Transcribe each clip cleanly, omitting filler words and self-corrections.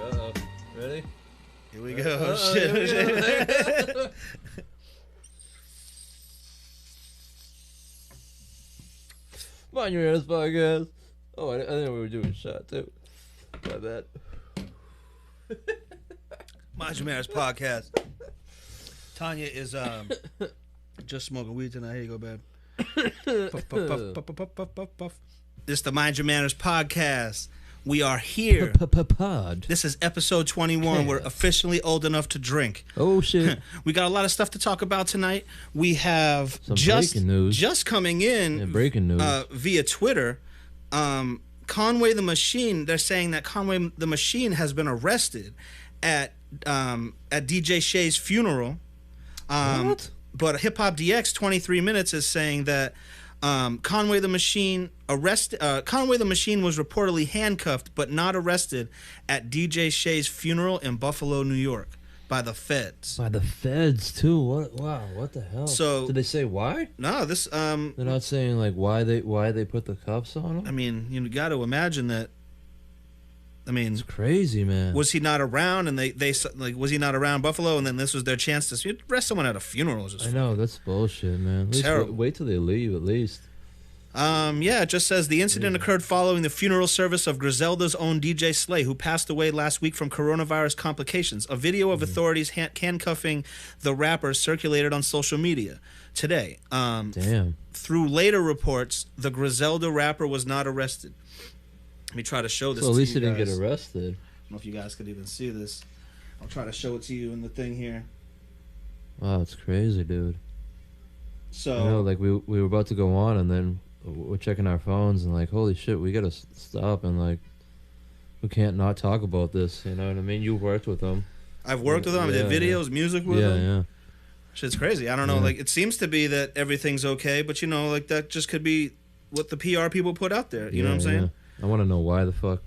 Uh-oh. Ready? Here we go. Shit. Mind Your Manners podcast. Oh, I think we were doing a shot too. My bad. Mind Your Manners podcast. Tanya is just smoking weed tonight. Here you go, babe. Puff, puff, puff, puff, puff, puff, puff, puff. This is the Mind Your Manners podcast. We are here. Pod. This is episode 21. We're officially old enough to drink. Oh shit. We got a lot of stuff to talk about tonight. We have Some breaking news. just coming in Yeah, breaking news. Via Twitter. Conway the Machine. They're saying that Conway the Machine has been arrested at DJ Shay's funeral. What? But Hip Hop DX 23 Minutes is saying that Conway the Machine Conway the Machine was reportedly handcuffed but not arrested at DJ Shay's funeral in Buffalo, New York, by the feds. By the feds too. What? Wow. What the hell? So did they say why? No, this They're not saying like why they put the cuffs on him. I mean, you got to imagine that. I mean, It's crazy, man. was he not around? And they like, was he not around Buffalo? And then this was their chance to arrest someone at a funeral. Is just I know that's bullshit, man. At least terrible. wait till they leave, at least. Yeah, it just says the incident occurred following the funeral service of Griselda's own DJ Slay, who passed away last week from coronavirus complications. A video of authorities handcuffing the rapper circulated on social media today. Damn. Through later reports, the Griselda rapper was not arrested. Let me try to show this So at to least you he didn't guys. get arrested. I don't know if you guys could even see this. I'll try to show it to you in the thing here. Wow, it's crazy, dude. So, You know, like we were about to go on, and then we're checking our phones, and like, holy shit, we gotta stop, and like, we can't not talk about this. You know what I mean? You worked with them. I've worked with them. I did Yeah, videos, music with Yeah, them. yeah. Shit's crazy. I don't know. Yeah. Like, it seems to be that everything's okay, but you know, like that just could be what the PR people put out there. You know what I'm saying? Yeah. I want to know why the fuck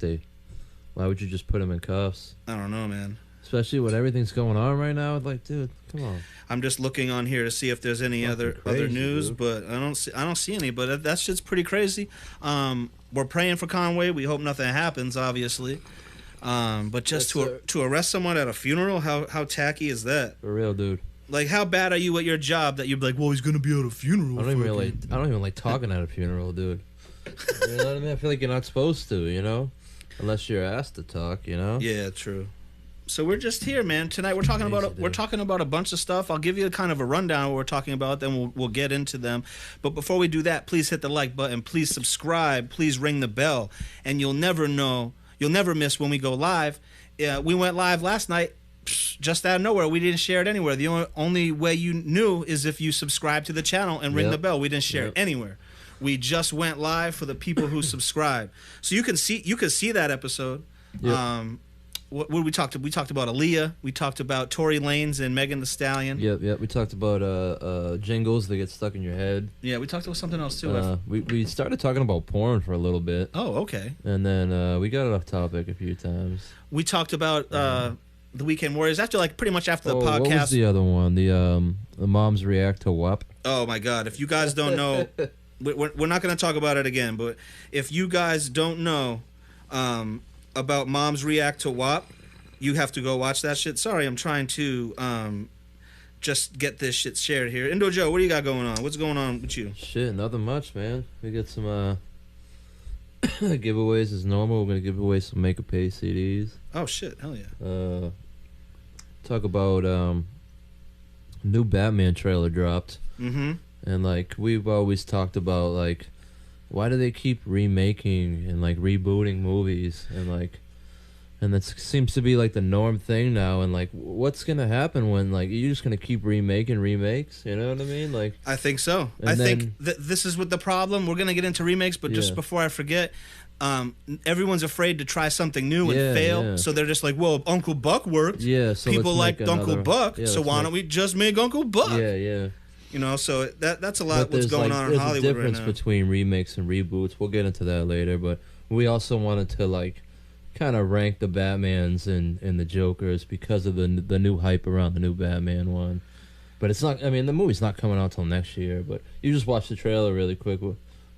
why would you just put him in cuffs? I don't know, man. Especially when everything's going on right now. Like, dude, come on. I'm just looking on here to see if there's any other crazy, news, dude. but I don't see any. But that shit's pretty crazy. We're praying for Conway. We hope nothing happens, obviously. But just to arrest someone at a funeral, how tacky is that? For real, dude. Like, how bad are you at your job that you're like, well, he's gonna be at a funeral? I don't even like talking at a funeral, dude. You know what I mean? I feel like you're not supposed to, you know? Unless you're asked to talk, you know? Yeah, true. So we're just here, man. Tonight we're talking about a bunch of stuff. I'll give you kind of a rundown of what we're talking about, then we'll get into them. But before we do that, please hit the like button, please subscribe, please ring the bell, and you'll never miss when we go live. We went live last night, just out of nowhere. We didn't share it anywhere. The only way you knew is if you subscribe to the channel and ring the bell. We didn't share it anywhere. We just went live for the people who subscribe. So you can see that episode. Yep. What we talked about? We talked about Aaliyah. We talked about Tory Lanez and Megan Thee Stallion. Yep. We talked about jingles that get stuck in your head. Yeah, we talked about something else too. We started talking about porn for a little bit. Oh, okay. And then we got off topic a few times. We talked about the Weekend Warriors pretty much after the podcast. What was the other one? The moms react to WAP. Oh my God! If you guys don't know, we're not going to talk about it again. But if you guys don't know about moms react to WAP, you have to go watch that shit. Sorry, I'm trying to just get this shit shared here. Indo Joe, what do you got going on? What's going on with you? Shit, nothing much, man. We got some giveaways as normal. We're gonna give away some Make a Pay CDs. Oh shit, hell yeah. Talk about new Batman trailer dropped. Mm-hmm. And like we've always talked about, like, why do they keep remaking and like rebooting movies, and that seems to be like the norm thing now, and like what's gonna happen when like you're just gonna keep remaking remakes, you know what I mean? Like, I think so. I think this is what the problem. We're gonna get into remakes, but just before I forget, everyone's afraid to try something new and fail, so they're just like, well, Uncle Buck worked. Yeah, so people liked Uncle Buck, so why don't we just make Uncle Buck? Yeah. You know, so that's a lot what's going on in Hollywood right now. There's a difference between remakes and reboots. We'll get into that later, but we also wanted to like kind of rank the Batmans and the Jokers because of the new hype around the new Batman one. But it's not. I mean, the movie's not coming out till next year. But you just watch the trailer really quick.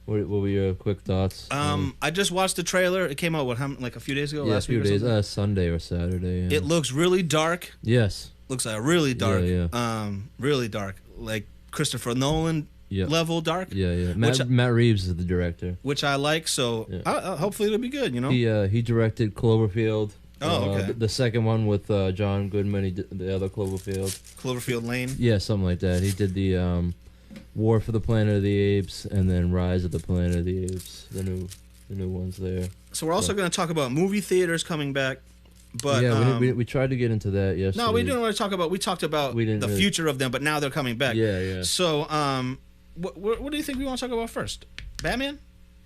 What were your quick thoughts? I just watched the trailer. It came out like a few days ago. Yeah, last a few week or days. something? Sunday or Saturday. Yeah. It looks really dark. Yes. Looks like really dark. Yeah. Really dark, like Christopher Nolan level dark. Yeah. Matt Reeves is the director, which I like. So hopefully it'll be good. You know. He directed Cloverfield. Oh, okay. The second one with John Goodman. He did the other Cloverfield Lane. Yeah, something like that. He did the War for the Planet of the Apes and then Rise of the Planet of the Apes. The new ones there. So we're also going to talk about movie theaters coming back. But yeah, we tried to get into that yesterday. No, we didn't want to talk about. We talked about the future of them, but now they're coming back. Yeah. So, what do you think we want to talk about first? Batman?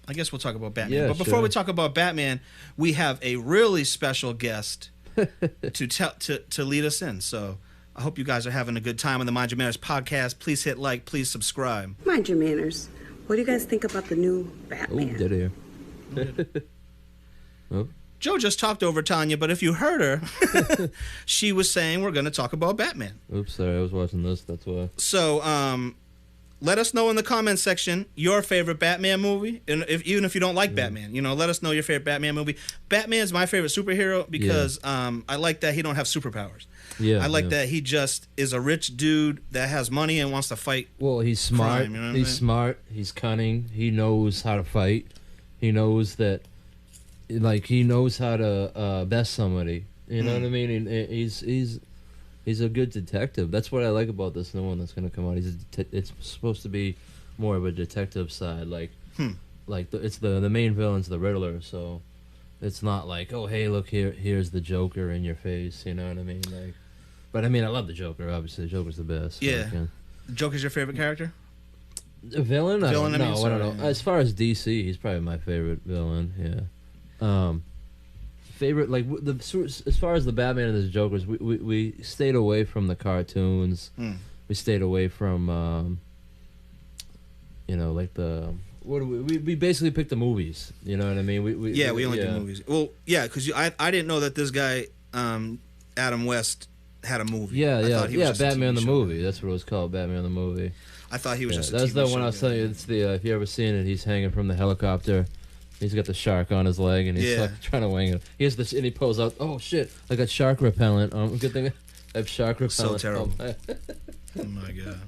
I guess we'll talk about Batman. Yeah, but before we talk about Batman, we have a really special guest to lead us in. So, I hope you guys are having a good time on the Mind Your Manners podcast. Please hit like, please subscribe. Mind Your Manners. What do you guys think about the new Batman? Oh, dead air. Oh. Joe just talked over Tanya, but if you heard her, she was saying we're going to talk about Batman. Oops, sorry, I was watching this, that's why. So, let us know in the comments section your favorite Batman movie, and even if you don't like Batman, let us know your favorite Batman movie. Batman's my favorite superhero because I like that he don't have superpowers. Yeah, I like that he just is a rich dude that has money and wants to fight. Well, he's smart. Crime, he's smart. He's cunning. He knows how to fight. He knows that. Like he knows how to best somebody, you know what I mean. He's a good detective. That's what I like about this new one that's gonna come out. It's supposed to be more of a detective side, like it's the main villain's the Riddler, so it's not like, oh hey look here's the Joker in your face, you know what I mean? Like, but I mean I love the Joker. Obviously, the Joker's the best. Yeah, Joker's your favorite character? A villain? I don't know. Yeah. As far as DC, he's probably my favorite villain. Yeah. Favorite as far as the Batman and the Jokers, we stayed away from the cartoons. We stayed away from we basically picked the movies. You know what I mean? We only do movies. Well, yeah, because I didn't know that this guy Adam West had a movie. Yeah, Batman the movie. That's what it was called, Batman the movie. I thought he was just. That's the one I was telling you. It's the if you ever seen it, he's hanging from the helicopter. He's got the shark on his leg, and he's like trying to wing it. He has this, and he pulls out. Oh shit! I got shark repellent. Good thing I have shark repellent. So terrible. Oh my god.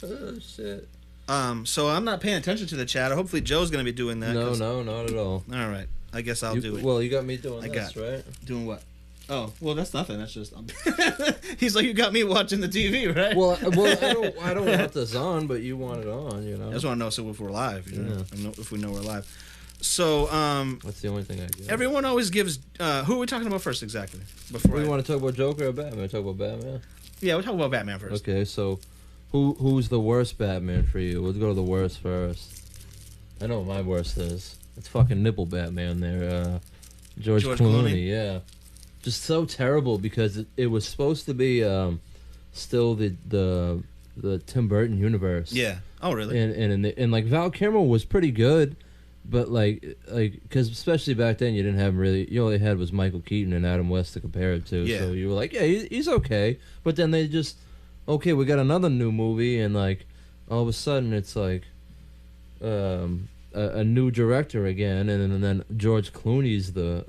Oh shit. So I'm not paying attention to the chat. Hopefully Joe's gonna be doing that. No, not at all. All right. I guess I'll do it. Well, you got me doing right? Doing what? Oh, well, that's nothing. That's just. He's like, you got me watching the TV, right? Well, I don't want this on, but you want it on, you know. I just want to know if we're live. If we know we're live. So, that's the only thing I get. Everyone always gives. Who are we talking about first exactly? We want to talk about Joker or Batman? Talk about Batman. Yeah, we'll talk about Batman first. Okay, so who's the worst Batman for you? Let's go to the worst first. I know what my worst is. It's fucking nipple Batman there. George Clooney. Yeah, just so terrible because it was supposed to be still the Tim Burton universe. Yeah. Oh, really? And like Val Kilmer was pretty good. But because especially back then you didn't have you only had was Michael Keaton and Adam West to compare it to. Yeah. So you were like, yeah, he's okay. But then they just, okay, we got another new movie, and like all of a sudden it's like a new director again, and then George Clooney's the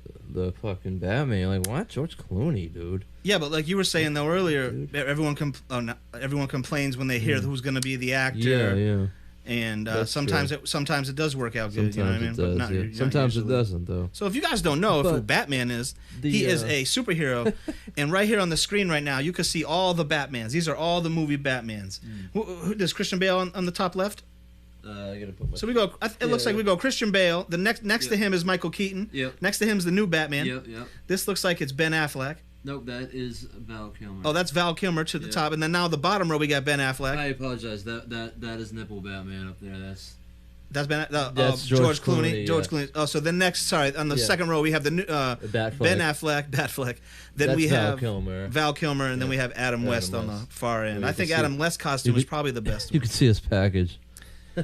fucking Batman. Like, what? George Clooney, dude. Yeah, but like you were saying though earlier, everyone complains when they hear who's going to be the actor. Yeah. And sometimes it does work out good. Sometimes you know what I mean? Does, sometimes it doesn't, though. So if you guys don't know who Batman is, he is a superhero. And right here on the screen right now, you can see all the Batmans. These are all the movie Batmans. Who does Christian Bale on the top left? I gotta put my. So we go. It looks like we go Christian Bale. The next to him is Michael Keaton. Yep. Next to him is the new Batman. Yep. This looks like it's Ben Affleck. Nope, that is Val Kilmer. Oh, that's Val Kilmer to the top, and then now the bottom row we got Ben Affleck. I apologize. That is nipple Batman up there. That's That's George Clooney. George Clooney. Oh, so the next, on the second row we have the new Ben Affleck, Batfleck. Then that's we have Val Kilmer, and then we have Adam West on the far end. I think Adam West's costume is probably the best. You can see his package.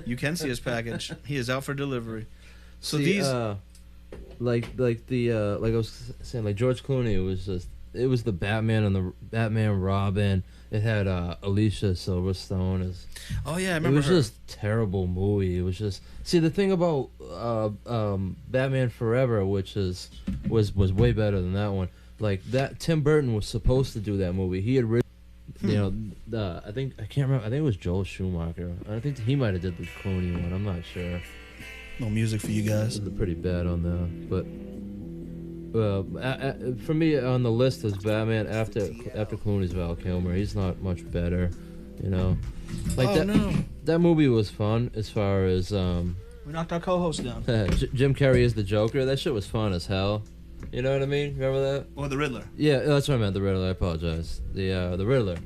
You can see his package. He is out for delivery. So like I was saying, like George Clooney was just it was the Batman and the Batman Robin. It had Alicia Silverstone as. Oh yeah, I remember. It was her. just a terrible movie. It was just the thing about Batman Forever, which was way better than that one. Like that, Tim Burton was supposed to do that movie. He had I can't remember. I think it was Joel Schumacher. I think he might have did the Clooney one. I'm not sure. No music for you guys. It was pretty bad on that, but. For me on the list is Batman after Clooney's Val Kilmer. He's not much better, you know. Like that movie was fun as far as we knocked our co-host down. Jim Carrey is the Joker. That shit was fun as hell. You know what I mean? Remember that? Or the Riddler. Yeah, that's what I meant. The Riddler. I apologize. The Riddler.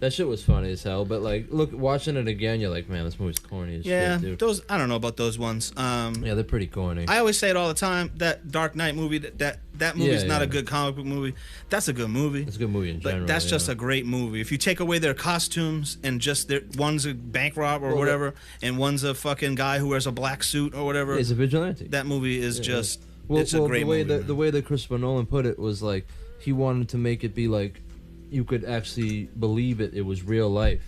That shit was funny as hell, but like, look, watching it again, you're like, man, this movie's corny as shit, dude. Those I don't know about those ones. Yeah, they're pretty corny. I always say it all the time. That Dark Knight movie, that movie's not a good comic book movie. That's a good movie. It's a good movie in general. But that's just a great movie. If you take away their costumes and just one's a bank rob or whatever, and one's a fucking guy who wears a black suit or whatever. He's a vigilante. That movie is just. It's a great movie. The way that Christopher Nolan put it was like he wanted to make it be like. You could actually believe it was real life.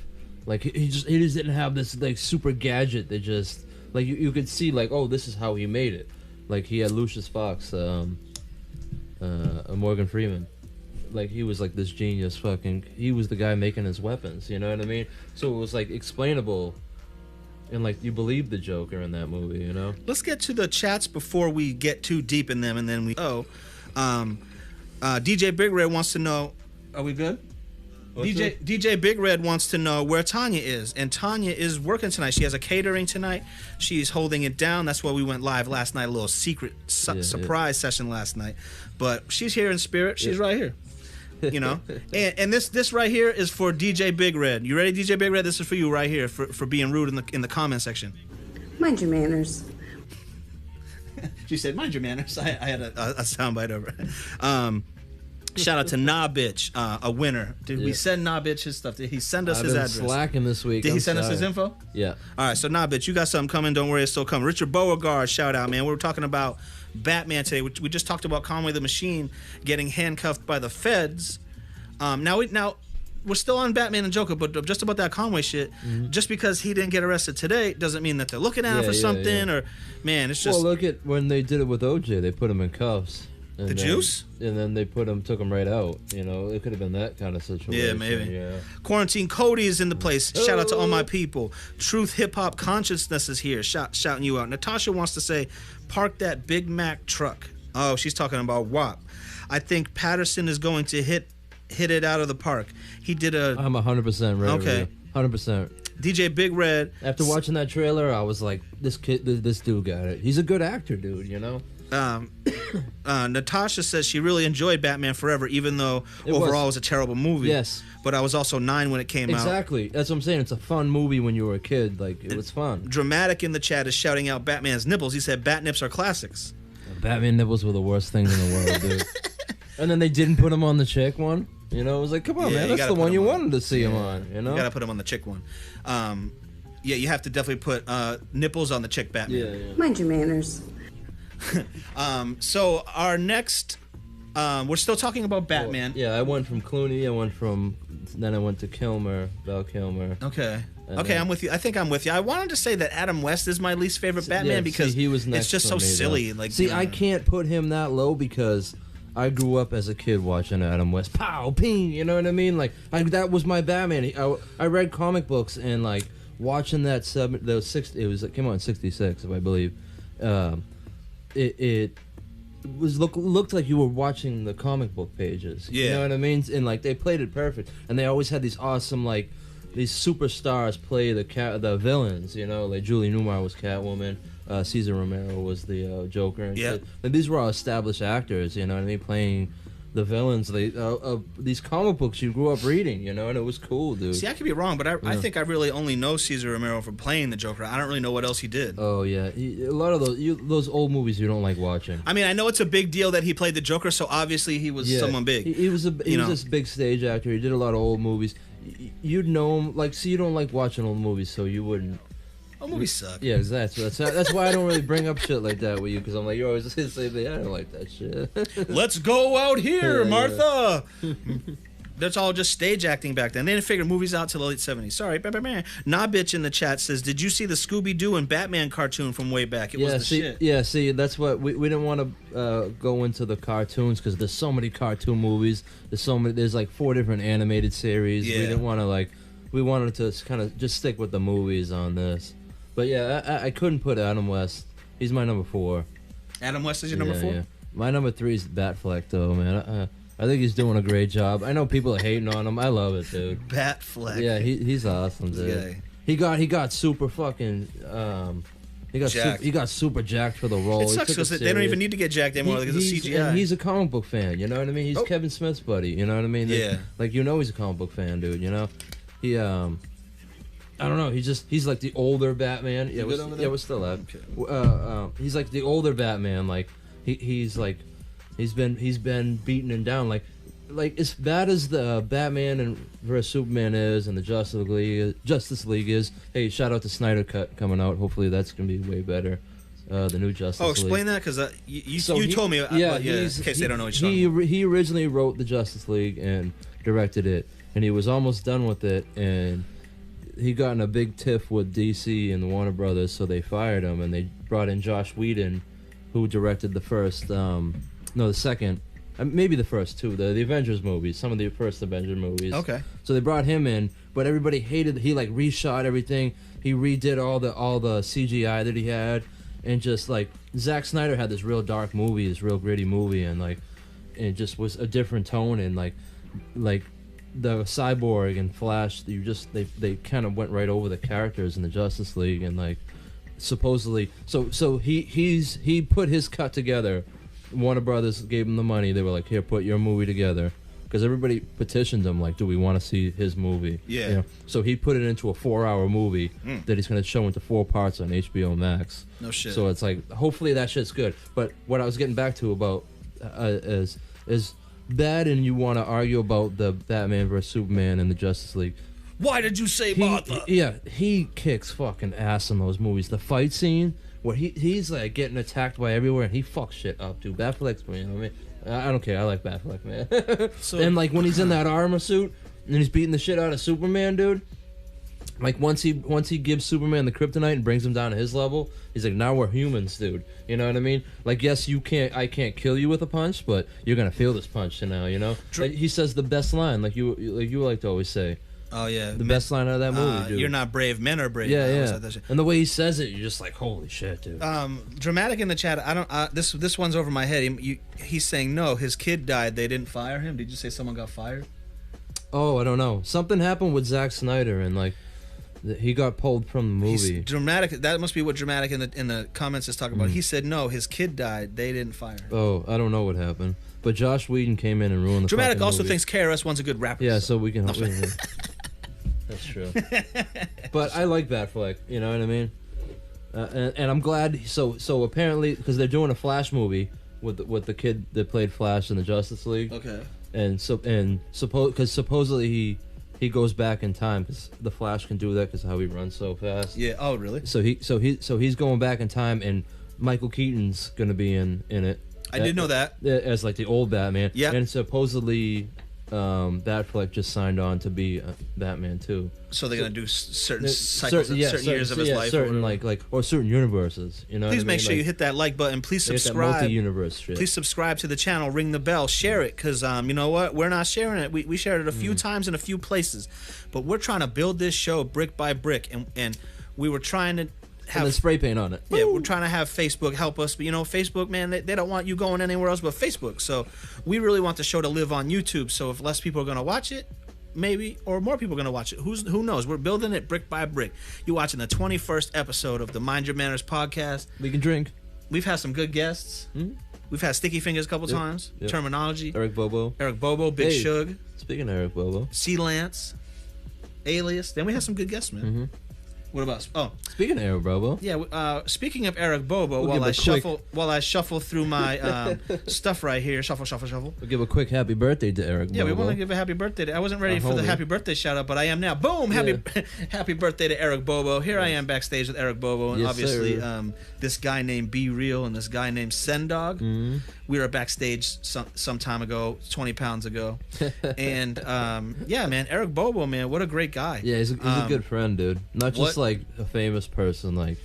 Like he just didn't have this like super gadget that just like you could see like, oh, this is how he made it. Like he had Lucius Fox, Morgan Freeman. Like he was like this genius he was the guy making his weapons, you know what I mean? So it was like explainable and like you believed the Joker in that movie, you know? Let's get to the chats before we get too deep in them and then DJ Big Red wants to know. Are we good? DJ Big Red wants to know where Tanya is, and Tanya is working tonight. She has a catering tonight. She's holding it down. That's why we went live last night, a little secret surprise session last night. But she's here in spirit. She's right here. You know, and this right here is for DJ Big Red. You ready, DJ Big Red? This is for you right here for being rude in the comment section. Mind your manners. She said, "Mind your manners." I had a soundbite over it. Shout out to Nah Bitch, a winner. Did we send Nah Bitch his stuff? Did he send us his address? Slacking this week. Did he send us his info? Yeah. All right, so Nah Bitch, you got something coming. Don't worry, it's still coming. Richard Beauregard, shout out, man. We were talking about Batman today. We just talked about Conway the Machine getting handcuffed by the feds. Now we're still on Batman and Joker, but just about that Conway shit. Mm-hmm. Just because he didn't get arrested today doesn't mean that they're looking at him for something. Or man, it's just. Well, look at when they did it with OJ. They put him in cuffs. The juice? And then they took him right out. You know, it could have been that kind of situation. Yeah, maybe. Yeah. Quarantine Cody is in the place. Shout out to all my people. Truth Hip Hop Consciousness is here. Shouting you out. Natasha wants to say, park that Big Mac truck. Oh, she's talking about WAP. I think Patterson is going to hit it out of the park. He did a... I'm 100% ready. Okay. 100%. DJ Big Red. After watching that trailer, I was like, this dude got it. He's a good actor, dude, you know? Natasha says she really enjoyed Batman Forever, even though overall it was a terrible movie. Yes. But I was also 9 when it came out. Exactly. That's what I'm saying. It's a fun movie when you were a kid. Like, it was fun. Dramatic in the chat is shouting out Batman's nipples. He said bat nips are classics. Batman nipples were the worst things in the world, dude. And then they didn't put him on the chick one. You know, it was like, come on, man. That's the one you wanted to see him on, you know? You got to put him on the chick one. Yeah, you have to definitely put nipples on the chick Batman. Yeah. Mind your manners. So our next, we're still talking about Batman. Well, yeah, I went from Clooney. Then I went to Val Kilmer. Okay. Okay, I'm with you. I think I'm with you. I wanted to say that Adam West is my least favorite Batman because he was next it's just so silly. Like, I can't put him that low because I grew up as a kid watching Adam West. Pow, ping. You know what I mean? Like, that was my Batman. I read comic books and like watching that it came out in '66, if I believe. It looked like you were watching the comic book pages. Yeah. You know what I mean? And like they played it perfect, and they always had these awesome like these superstars play the villains. You know, like Julie Newmar was Catwoman, Cesar Romero was the Joker. And yeah. Like, these were all established actors. You know what I mean? Playing the villains these comic books you grew up reading, you know, and it was cool, dude. See, I could be wrong, but I think I really only know Cesar Romero for playing the Joker. I don't really know what else he did. Oh yeah, a lot of those old movies you don't like watching. I mean, I know it's a big deal that he played the Joker, so obviously he was someone big. He was this big stage actor. He did a lot of old movies. You'd know him, like, see, you don't like watching old movies, so you wouldn't. Oh, movies suck. Yeah, exactly. That's why I don't really bring up shit like that with you, because I'm like, you're always just gonna say, I don't like that shit. Let's go out here, Martha. That's all just stage acting back then. They didn't figure movies out till the late 70s. Sorry. Nah Bitch in the chat says, did you see the Scooby-Doo and Batman cartoon from way back? It was the shit. Yeah, see, that's what we didn't want to go into the cartoons, because there's so many cartoon movies. There's like 4 different animated series. Yeah. We didn't want to we wanted to kind of just stick with the movies on this. But yeah, I couldn't put Adam West. He's my number 4. Adam West is your number 4? Yeah. My number 3 is Batfleck, though, man. I think he's doing a great job. I know people are hating on him. I love it, dude. Batfleck. Yeah, he's awesome, dude. He got super fucking jacked. he got super jacked for the role. It sucks because they don't even need to get jacked anymore because of CGI. And he's a comic book fan, you know what I mean? He's Kevin Smith's buddy, you know what I mean? Yeah. He's a comic book fan, dude, you know? He I don't know. He's like the older Batman. Yeah, we're still at. Okay. He's like the older Batman. Like he's been beaten and down. Like as bad as the Batman and vs Superman is, and the Justice League is. Hey, shout out to Snyder Cut coming out. Hopefully that's gonna be way better. The new Justice League. Oh, explain that, because you told me. In case they don't know each other. He originally wrote the Justice League and directed it, and he was almost done with it, and he got in a big tiff with DC and the Warner Brothers, so they fired him, and they brought in Joss Whedon, who directed the first, the second, maybe the first 2, the Avengers movies, some of the first Avengers movies. Okay. So they brought him in, but everybody hated. He reshot everything. He redid all the CGI that he had, and just Zack Snyder had this real dark movie, this real gritty movie, and it just was a different tone, and like the Cyborg and Flash, they kind of went right over the characters in the Justice League, and supposedly so he put his cut together. Warner Brothers gave him the money. They were like, here, put your movie together, because everybody petitioned him do we want to see his movie? Yeah. You know? So he put it into a 4-hour movie that he's going to show into 4 parts on HBO Max. No shit. So it's hopefully that shit's good. But what I was getting back to about is bad, and you want to argue about the Batman vs Superman and the Justice League. Why did you say Martha? He kicks fucking ass in those movies. The fight scene where he's getting attacked by everywhere, and he fucks shit up, dude. Batfleck's, you know what I mean? I don't care. I like Batfleck, man. And when he's in that armor suit and he's beating the shit out of Superman, dude. Once he gives Superman the kryptonite and brings him down to his level, he's like, now we're humans, dude. You know what I mean? Yes, I can't kill you with a punch, but you're gonna feel this punch now. You know? He says the best line, like you like to always say. Oh yeah, the best line out of that movie, dude. You're not brave, men are brave. Yeah. And the way he says it, you're just like, holy shit, dude. Dramatic in the chat. I don't. This one's over my head. He's saying no. His kid died. They didn't fire him. Did you say someone got fired? Oh, I don't know. Something happened with Zack Snyder, and he got pulled from the movie. Dramatic. That must be what Dramatic in the comments is talking about. He said no. His kid died. They didn't fire him. Oh, I don't know what happened. But Joss Whedon came in and ruined the Dramatic also movie. thinks KRS-One's a good rapper. Yeah, so we can. That's true. But I like Batfleck, you know what I mean? And I'm glad. So apparently, because they're doing a Flash movie with the kid that played Flash in the Justice League. Okay. And supposedly he goes back in time, because the Flash can do that because how he runs so fast. Yeah. Oh, really? So he's going back in time, and Michael Keaton's gonna be in it. I did know that. As the old Batman. Yeah. And supposedly Batfleck just signed on to be Batman too. So they're gonna do certain cycles, certain years of his life, certain or certain universes. You know. Please make sure you hit that like button. Please subscribe. Multi-universe shit. Please subscribe to the channel. Ring the bell. Share it, because you know what? We're not sharing it. We shared it a few times in a few places, but we're trying to build this show brick by brick, and we were trying to have and spray paint on it. Yeah, we're trying to have Facebook help us, but Facebook, man, they don't want you going anywhere else but Facebook. So we really want the show to live on YouTube. So if less people are going to watch it, maybe, or more people are going to watch it, who knows? We're building it brick by brick. You're watching the 21st episode of the Mind Your Manners podcast. We can drink. We've had some good guests. Mm-hmm. We've had Sticky Fingers a couple times. Yep. Terminology. Eric Bobo, Big Shug. Speaking of Eric Bobo. C. Lance. Alias. Then we had some good guests, man. Mm-hmm. What about? Oh, Speaking of Eric Bobo. yeah. Speaking of Eric Bobo, while I shuffle through my stuff right here, shuffle. We'll give a quick happy birthday to Eric Bobo. Yeah, we want to give a happy birthday. I wasn't ready for the happy birthday shout out, but I am now. Boom! Happy birthday to Eric Bobo. Here I am backstage with Eric Bobo, and obviously this guy named Be Real and this guy named Sendog. Mm-hmm. We were backstage some time ago, 20 pounds ago, and yeah, man, Eric Bobo, man, what a great guy. Yeah, he's a good friend, dude. Not just like a famous person, like.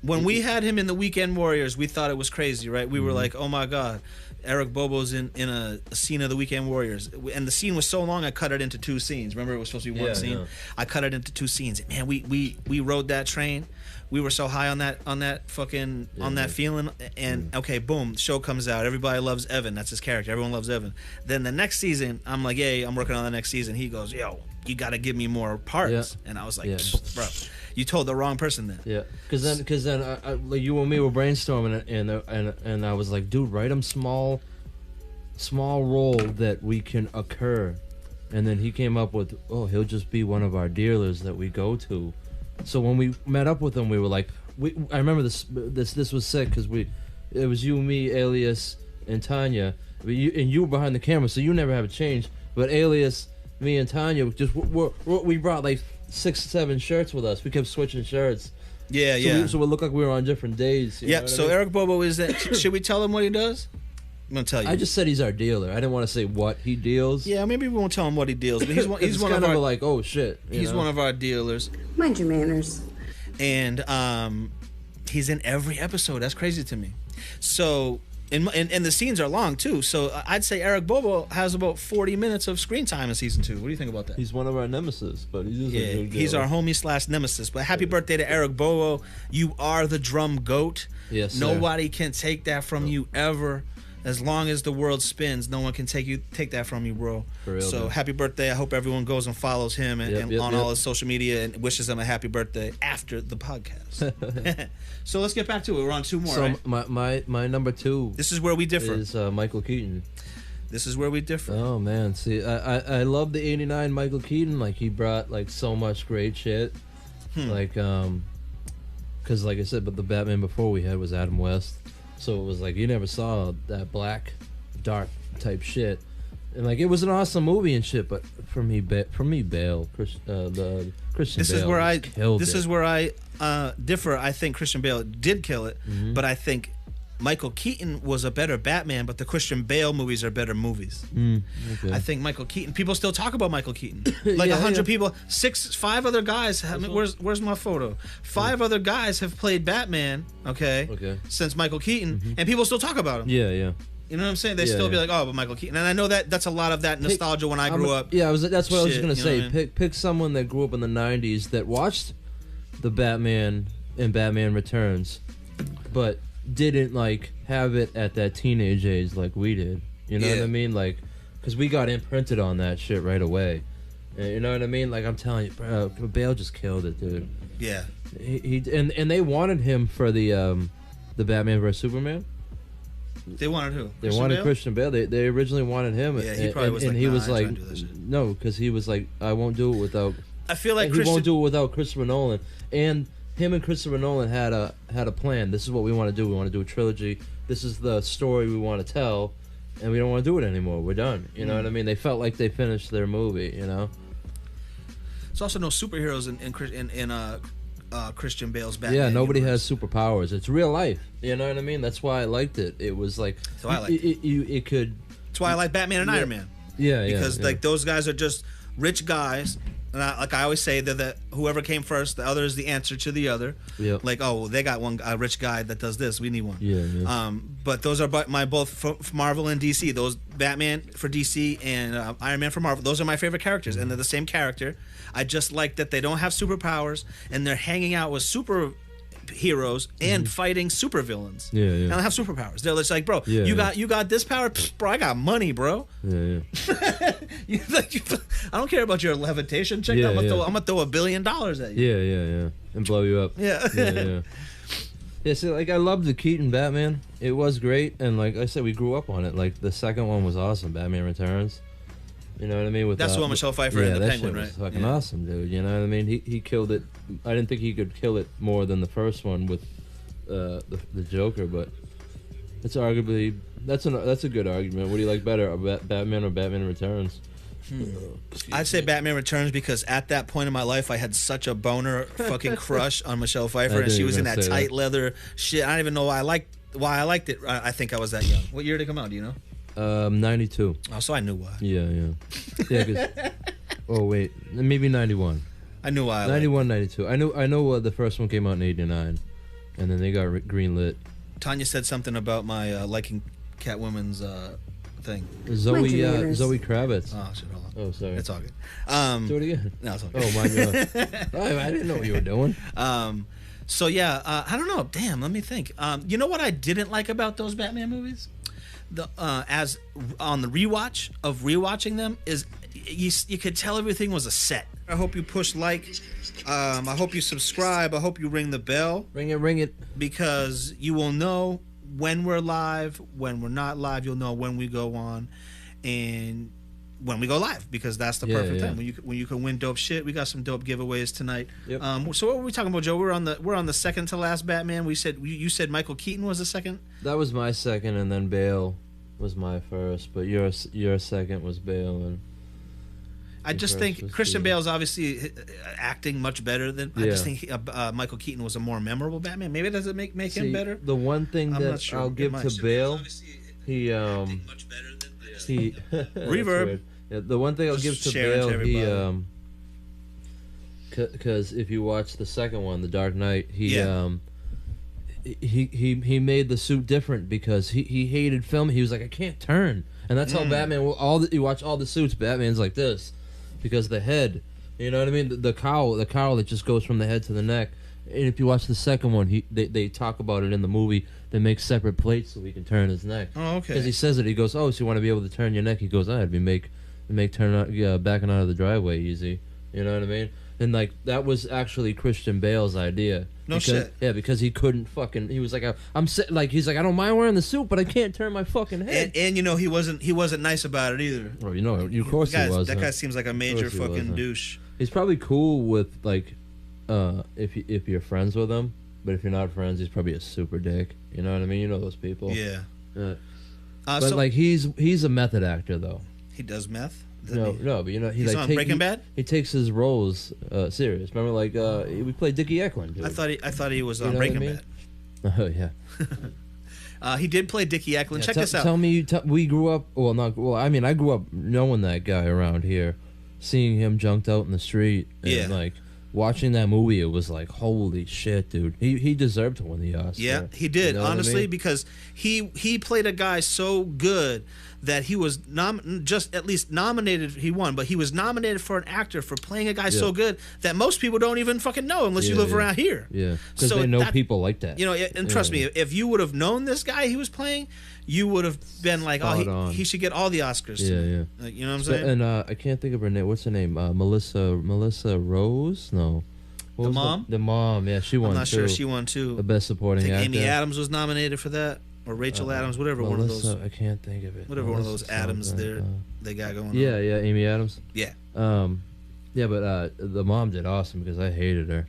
When we had him in the Weekend Warriors, we thought it was crazy, right? We were like, oh my God, Eric Bobo's in a scene of the Weekend Warriors. And the scene was so long, I cut it into 2 scenes. Remember, it was supposed to be one scene? Yeah. I cut it into 2 scenes. Man, we rode that train. We were so high on that feeling. And okay, boom, show comes out. Everybody loves Evan. That's his character. Everyone loves Evan. Then the next season, I'm like, hey, I'm working on the next season. He goes, yo, you got to give me more parts. Yeah. And I was like, bro, you told the wrong person then. Yeah, because then like you and me were brainstorming and I was like, dude, write him small role that we can occur. And then he came up with, he'll just be one of our dealers that we go to. So when we met up with him, we were like, I remember this was sick because it was you, me, Alias, and Tanya, you were behind the camera, so you never have a change. But Alias, me, and Tanya we brought like 6-7 shirts with us. We kept switching shirts. Yeah, so it looked like we were on different days. Yeah. So I mean? Eric Bobo is that? Should we tell him what he does? I'm gonna tell you. I just said he's our dealer. I didn't want to say what he deals. Yeah, maybe we won't tell him what he deals, but he's one kind of our like, oh shit. He's one of our dealers. Mind your manners. And he's in every episode. That's crazy to me. So and the scenes are long too. So I'd say Eric Bobo has about 40 minutes of screen time in season 2. What do you think about that? He's one of our nemesis, but he's our homie / nemesis. But happy birthday to Eric Bobo. You are the drum goat. Yes, nobody can take that from you ever. As long as the world spins, no one can take that from you, bro. For real, so man. Happy birthday. I hope everyone goes and follows him and on all his social media and wishes him a happy birthday after the podcast. So let's get back to it. We're on 2 more, right? My number 2. This is where we differ. Is Michael Keaton. This is where we differ. Oh man, see, I love the '89 Michael Keaton. Like he brought like so much great shit. Like because like I said, but the Batman before we had was Adam West. So it was like you never saw that black, dark type shit, and like it was an awesome movie and shit. But for me, Bale, the Christian this Bale, is where I differ. I think Christian Bale did kill it, but I think Michael Keaton was a better Batman. But the Christian Bale movies are better movies. Okay. I think Michael Keaton. People still talk about Michael Keaton. Like 100 people, 5 other guys. Where's my photo? 5 other guys have played Batman. Okay. Since Michael Keaton, and people still talk about him. Yeah. You know what I'm saying? They still be like, oh, but Michael Keaton. And I know that's a lot of that nostalgia when I grew up. Yeah, that's what I was gonna say. Pick someone that grew up in the '90s that watched the Batman and Batman Returns, but didn't like have it at that teenage age like we did. You know what I mean? Like, because we got imprinted on that shit right away. You know what I mean? Like I'm telling you, bro, Bale just killed it, dude. Yeah. He and they wanted him for the Batman vs Superman. They wanted who? They wanted Christian Bale. They originally wanted him. Yeah, he probably was and like, he was like, no, because he was like, I won't do it without. I feel like he won't do it without Christopher Nolan. And him and Christopher Nolan had a plan. This is what we want to do. We want to do a trilogy. This is the story we want to tell, and we don't want to do it anymore. We're done. You know what I mean? They felt like they finished their movie. You know. There's also no superheroes in Christian Bale's Batman. Yeah, nobody universe. has superpowers. It's real life. You know what I mean? That's why I liked it. It was like so I liked it could. That's why I like Batman and Iron Man. Yeah, because like those guys are just rich guys. And like I always say, that whoever came first, the other is the answer to the other. Yeah. Like, oh, they got a rich guy that does this. We need one. Yeah. But those are both for Marvel and DC. Those Batman for DC and Iron Man for Marvel. Those are my favorite characters, and they're the same character. I just like that they don't have superpowers, and they're hanging out with superheroes and fighting supervillains. Yeah. And they have superpowers. They're just like, bro, you got this power, pfft, bro. I got money, bro. Yeah. I don't care about your levitation check. I'm gonna throw $1 billion at you. Yeah. And blow you up. Yeah. Yeah, see, like, I loved the Keaton Batman. It was great, and like I said, we grew up on it. Like, the second one was awesome, Batman Returns. You know what I mean? With that's the one Michelle Pfeiffer and the that Penguin, shit right? was fucking awesome, dude. You know what I mean? He killed it. I didn't think he could kill it more than the first one with the Joker, but it's arguably that's a good argument. What do you like better, Batman or Batman Returns? I'd say Batman Returns because at that point in my life I had such a boner fucking crush on Michelle Pfeiffer, and she was in that tight leather shit. I don't even know why I liked it. I think I was that young. What year did it come out? Do you know? 92. Oh, so I knew why. Yeah. Oh wait, maybe 91. I knew why. 91, 92. I know. The first one came out in 89, and then they got greenlit. Tanya said something about my liking Catwoman's thing. Zoe Kravitz. Oh shit! Hold on. Oh, sorry. It's all good. Do it again. No, it's all good. Oh my god. I didn't know what you were doing. So yeah, I don't know. Damn, let me think. You know what I didn't like about those Batman movies? As on the rewatching them is you could tell everything was a set. I hope you push like. I hope you subscribe. I hope you ring the bell. Ring it. Because you will know when we're live, when we're not live. You'll know when we go on, and when we go live, because that's the perfect time when you can win dope shit. We got some dope giveaways tonight. Yep. So what were we talking about, Joe? We're on the second to last Batman. We said you said Michael Keaton was the second. That was my second, and then Bale was my first. But your second was Bale, and I just think Christian Bale's obviously acting much better than. I just think Michael Keaton was a more memorable Batman. Maybe it doesn't make him better. The one thing that I'll give to Bale, he reverb. Yeah, the one thing I'll give to Bale, because if you watch the second one, The Dark Knight, he made the suit different because he hated film. He was like, I can't turn, and that's how Batman. You watch all the suits, Batman's like this. Because the head, you know what I mean? The cowl that just goes from the head to the neck. And if you watch the second one, they talk about it in the movie. They make separate plates so he can turn his neck. Oh, okay. Because he says it. He goes, oh, so you want to be able to turn your neck? He goes, I'd make turn out, backing out of the driveway easy. You know what I mean? And like that was actually Christian Bale's idea. Shit. Yeah, because he couldn't fucking. He was like, he's like, I don't mind wearing the suit, but I can't turn my fucking head. And you know he wasn't nice about it either. Well, you know, of course he wasn't. That guy seems like a major fucking douche. He's probably cool with like, if you're friends with him, but if you're not friends, he's probably a super dick. You know what I mean? You know those people. Yeah. But like he's a method actor though. He does meth. No, but you know he's on Breaking Bad. He takes his roles serious. Remember, like we played Dickie Eklund. Dude. I thought he was on Breaking Bad. Oh yeah. He did play Dickie Eklund. Check this out. Tell me, we grew up. I mean, I grew up knowing that guy around here, seeing him junked out in the street, and like watching that movie. It was like, holy shit, dude. He deserved to win the Oscar. Yeah, he did, you know honestly, because he played a guy so good that he was just at least nominated. He won, but he was nominated for an actor for playing a guy so good that most people don't even fucking know unless you live around here. Yeah, because they know people like that. You know, and trust me, if you would have known this guy he was playing, you would have been like, he should get all the Oscars. Yeah. You know what I'm saying? And I can't think of her name. What's her name? Melissa Rose? No. The mom? The mom, yeah, she won too. I'm not sure she won too. The best supporting actor. Amy Adams was nominated for that. Or Rachel Adams, whatever Melissa, one of those. I can't think of it. Whatever one of those Adams they got going on. Yeah, Amy Adams. Yeah. Yeah, but the mom did awesome because I hated her.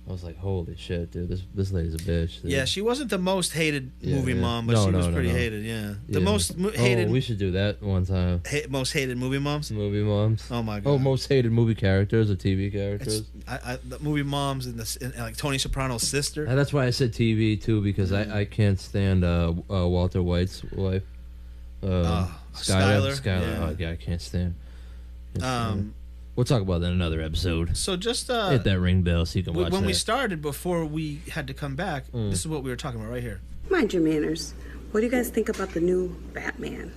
I was like, holy shit, dude, this lady's a bitch. Dude. Yeah, she wasn't the most hated movie mom, but she was pretty hated. Yeah, the most hated. Oh, we should do that one time. Most hated movie moms. Movie moms. Oh my god. Oh, most hated movie characters or TV characters. The movie moms and like Tony Soprano's sister. And that's why I said TV too, because I can't stand Walter White's wife. Skylar. Yeah. Oh yeah, I can't stand. We'll talk about that in another episode. So just hit that ring bell so you can watch when that. we started, before we had to come back, this is what we were talking about right here. Mind your manners. What do you guys think about the new Batman?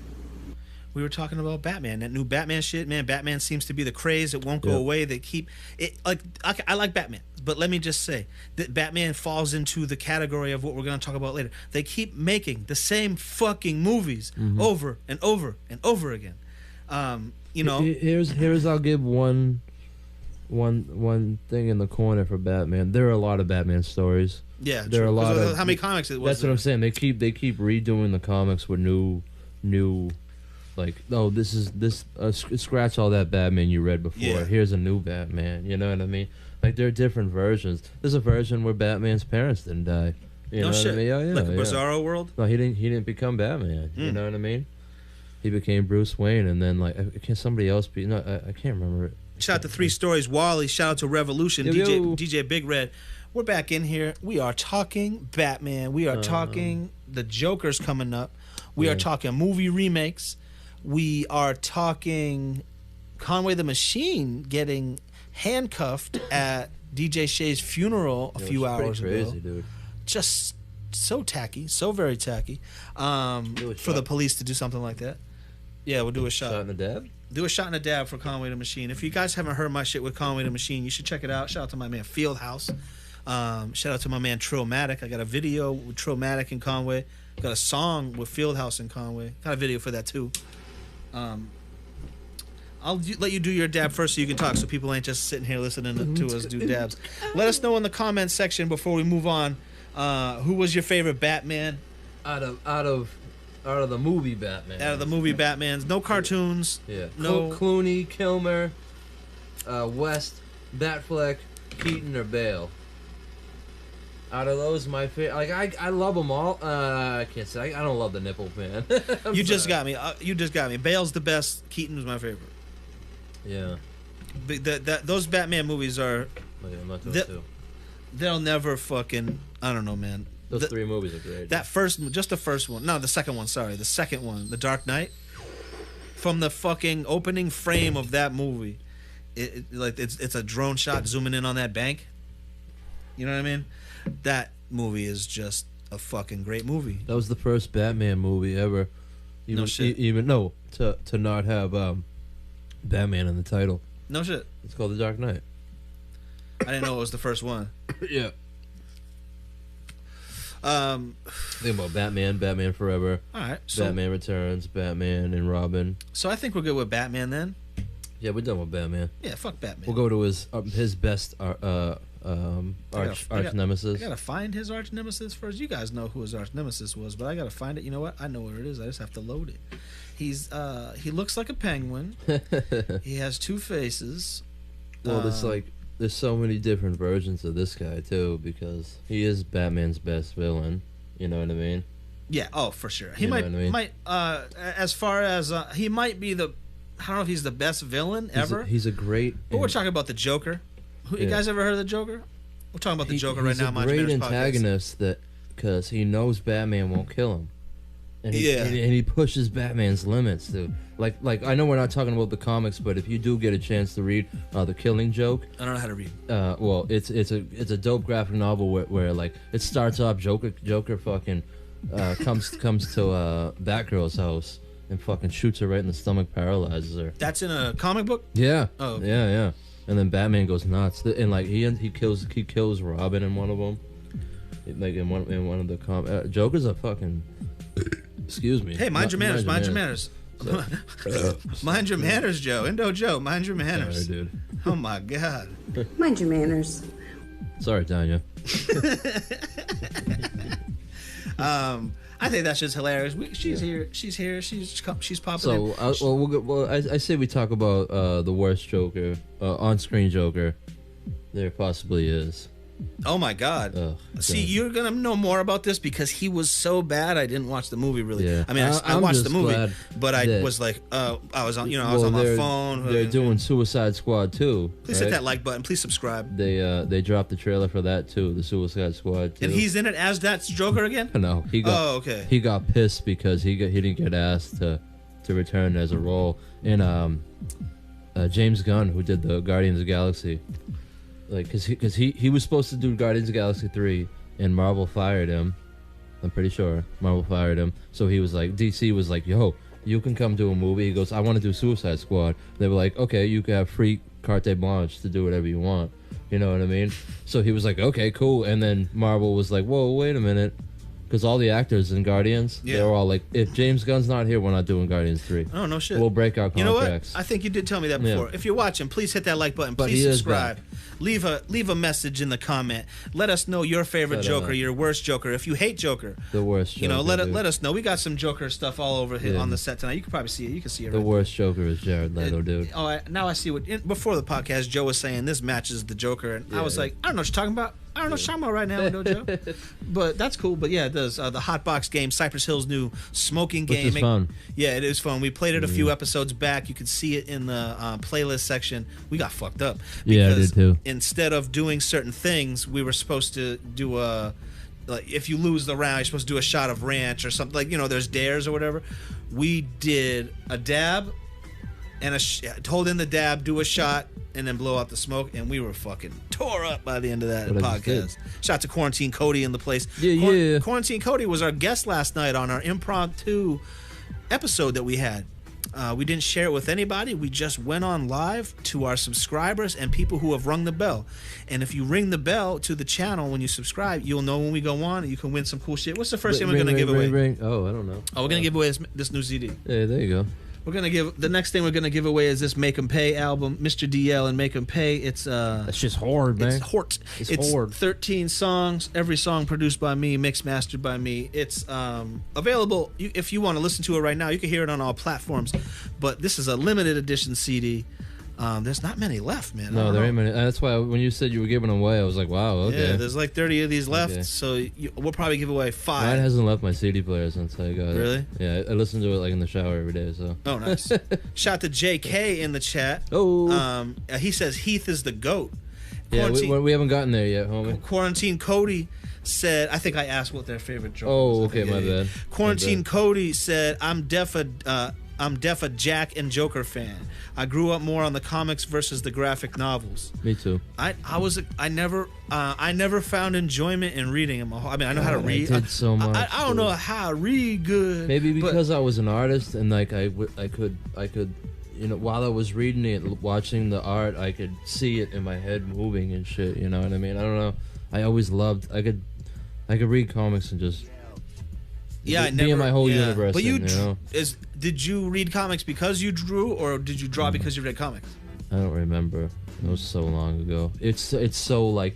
We were talking about Batman, that new Batman shit, man. Batman seems to be the craze. It won't go away. They keep it like I like Batman, but let me just say that Batman falls into the category of what we're going to talk about later. They keep making the same fucking movies over and over and over again. You know, here's I'll give one thing in the corner for Batman. There are a lot of Batman stories. Yeah, there are a lot of. How many comics it was? That's what I'm saying. They keep redoing the comics with new like, oh, this is this scratch all that Batman you read before. Yeah. Here's a new Batman. You know what I mean? Like, there are different versions. There's a version where Batman's parents didn't die. You know shit. what I mean? Yeah, Like a Bizarro world. No, he didn't become Batman. You know what I mean? He became Bruce Wayne, and then like, can somebody else be? No, I can't remember it. Shout out to 3 Stories Wally. Shout out to Revolution. DJ Big Red. We're back in here. We are talking Batman. We are talking the Joker's coming up. We are talking movie remakes. We are talking Conway the Machine getting handcuffed at DJ Shay's funeral a few hours crazy, ago. Dude. Just so tacky, so very tacky, for the police to do something like that. Yeah, we'll do a shot. Shot in the dab? Do a shot and a dab for Conway the Machine. If you guys haven't heard my shit with Conway the Machine, you should check it out. Shout out to my man Fieldhouse. Shout out to my man Trillmatic. I got a video with Trillmatic and Conway. Got a song with Fieldhouse and Conway. Got a video for that too. I'll let you do your dab first so you can talk, so people ain't just sitting here listening to us do dabs. Let us know in the comments section before we move on. Who was your favorite Batman? Out of the movie Batman. Out of the movie Batmans. No cartoons. Yeah. No. Clooney, Kilmer, West, Batfleck, Keaton, or Bale. Out of those, my favorite. Like, I love them all. I can't say. I don't love the nipple man. You just got me. You just got me. Bale's the best. Keaton was my favorite. Yeah. Those Batman movies are. Oh, yeah, I'm not those two. They'll never fucking. I don't know, man. Those 3 movies are great. That first, just the first one. No, the second one. Sorry, the second one, The Dark Knight. From the fucking opening frame of that movie, it's a drone shot zooming in on that bank. You know what I mean? That movie is just a fucking great movie. That was the first Batman movie ever. Even, No shit. To not have Batman in the title. No shit. It's called The Dark Knight. I didn't know it was the first one. Yeah. Think about Batman, Batman Forever, All right. So, Batman Returns, Batman and Robin. so I think we're good with Batman then. Yeah, we're done with Batman. Yeah, fuck Batman. We'll go to his best arch nemesis. I gotta find his arch nemesis first. You guys know who his arch nemesis was, but I gotta find it. You know what? I know where it is. I just have to load it. He looks like a penguin. He has 2 faces. Well, there's so many different versions of this guy too, because he is Batman's best villain. You know what I mean? Yeah. Oh, for sure. He You know might what I mean? as far as he might be the. I don't know if he's the best villain ever. He's a great. But we're talking about the Joker. You guys ever heard of the Joker? We're talking about the Joker right now. He's a great antagonist because he knows Batman won't kill him, and he pushes Batman's limits, dude. Like I know we're not talking about the comics, but if you do get a chance to read The Killing Joke, I don't know how to read. Well, it's a dope graphic novel where like it starts off Joker fucking comes to Batgirl's house and fucking shoots her right in the stomach, paralyzes her. That's in a comic book. Yeah. Oh, okay. Yeah. And then Batman goes nuts, and like he kills Robin in one of them. Like in one of the Joker's a fucking. Excuse me. Hey, mind your manners. Mind your manners. Mind your manners, Joe. Indo Joe. Mind your manners. Sorry, dude. Oh my God. Mind your manners. Sorry, Tanya. I think that's just hilarious. She's here. She's here. She's popping. So, I say we talk about the worst Joker, on-screen Joker there possibly is. Oh my God! See, you're gonna know more about this because he was so bad. I didn't watch the movie really. Yeah. I mean, I watched the movie, but I was like, I was on, I was on my phone. They're doing Suicide Squad too. Please hit that like button. Please subscribe. They dropped the trailer for that too, the Suicide Squad too. And he's in it as that Joker again. No, he got. Oh, okay. He got pissed because he didn't get asked to return as a role in James Gunn, who did the Guardians of the Galaxy. Like, cause he was supposed to do Guardians of the Galaxy 3, and Marvel fired him. I'm pretty sure Marvel fired him. So he was like, DC was like, yo, you can come do a movie. He goes, I want to do Suicide Squad. They were like, okay, you can have free carte blanche to do whatever you want. You know what I mean? So he was like, okay, cool. And then Marvel was like, whoa, wait a minute. because all the actors in Guardians, they're all like, if James Gunn's not here, we're not doing Guardians 3. Oh, no shit. We'll break our contracts. You know what? I think you did tell me that before. If you're watching, please hit that like button. Please subscribe. Leave a message in the comment. Let us know your favorite Joker, your worst Joker. If you hate Joker, the worst Joker. You know, let us know. We got some Joker stuff all over on the set tonight. You can probably see it. You can see it. The worst Joker is Jared Leto, dude. Now I see what. Before the podcast, Joe was saying this matches the Joker, and I was like, I don't know what you're talking about. I don't know what you're talking about right now, no Joe. But that's cool. But yeah, it does. The Hotbox game, Cypress Hill's new smoking game. Which is fun. Yeah, it is fun. We played it a few episodes back. You can see it in the playlist section. We got fucked up. Yeah, I did too. Instead of doing certain things, we were supposed to do like if you lose the round, you're supposed to do a shot of ranch or something. Like, you know, there's dares or whatever. We did a dab and told in the dab, do a shot, and then blow out the smoke, and we were fucking tore up by the end of that podcast. Shout out to Quarantine Cody in the place. Yeah. Quarantine Cody was our guest last night on our impromptu episode that we had. We didn't share it with anybody. We just went on live to our subscribers and people who have rung the bell. And if you ring the bell to the channel when you subscribe, you'll know when we go on and you can win some cool shit. What's the first thing we're going to give away? Oh, I don't know. Oh, we're going to give away this new CD. Yeah, there you go. We're gonna give the next thing we're gonna give away is this Make 'Em Pay album, Mr. DL and Make 'Em Pay. It's that's just hard, man. It's hard. 13 songs, every song produced by me, mixed mastered by me. It's available if you want to listen to it right now. You can hear it on all platforms, but this is a limited edition CD. There's not many left, man. No, there ain't many. That's why when you said you were giving them away, I was like, wow, okay. Yeah, there's like 30 of these left, so we'll probably give away 5. Mine hasn't left my CD player since I got it. Really? Yeah, I listen to it like in the shower every day. So. Oh, nice. Shout out to JK in the chat. Oh. He says Heath is the GOAT. Yeah, we haven't gotten there yet, homie. Quarantine Cody said, I think I asked what their favorite Joker was. Oh, okay, my bad. Quarantine Cody said, I'm deaf a Jack and Joker fan. I grew up more on the comics versus the graphic novels. Me too. I never found enjoyment in reading them. I mean, I know how to read. I did so much. I don't know how to read good. Maybe because I was an artist and like I could, you know, while I was reading it, watching the art, I could see it in my head moving and shit. You know what I mean? I don't know. I always loved. I could read comics and just. Yeah, be in my whole universe. But know? Did you read comics because you drew, or did you draw because you read comics? I don't remember. It was so long ago. It's so like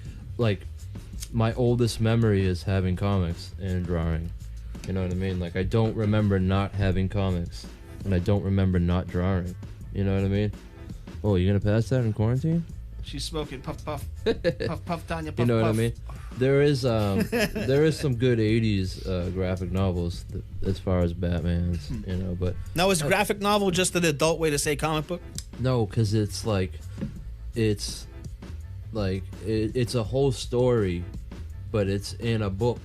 my oldest memory is having comics and drawing. You know what I mean? Like I don't remember not having comics, and I don't remember not drawing. You know what I mean? Oh, you gonna pass that in quarantine? She's smoking puff puff, puff puff, Tanya puff. You know puff. what I mean? There is some good '80s graphic novels as far as Batman's, you know. But now is graphic novel just an adult way to say comic book? No, because it's a whole story, but it's in a book,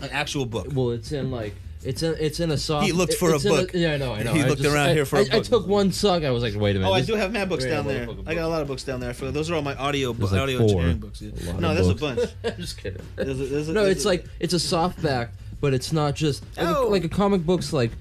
an actual book. Well, it's in like. It's in a soft. He looked for a book. Yeah, I know. He looked around here for a book. I took one suck. I was like, wait a minute. Oh, I do have mad books down there. I got a lot of books down there. Those are all my audio like engineering books. Yeah. No, there's a bunch. I'm just kidding. It's a softback, but it's not just like a comic book's like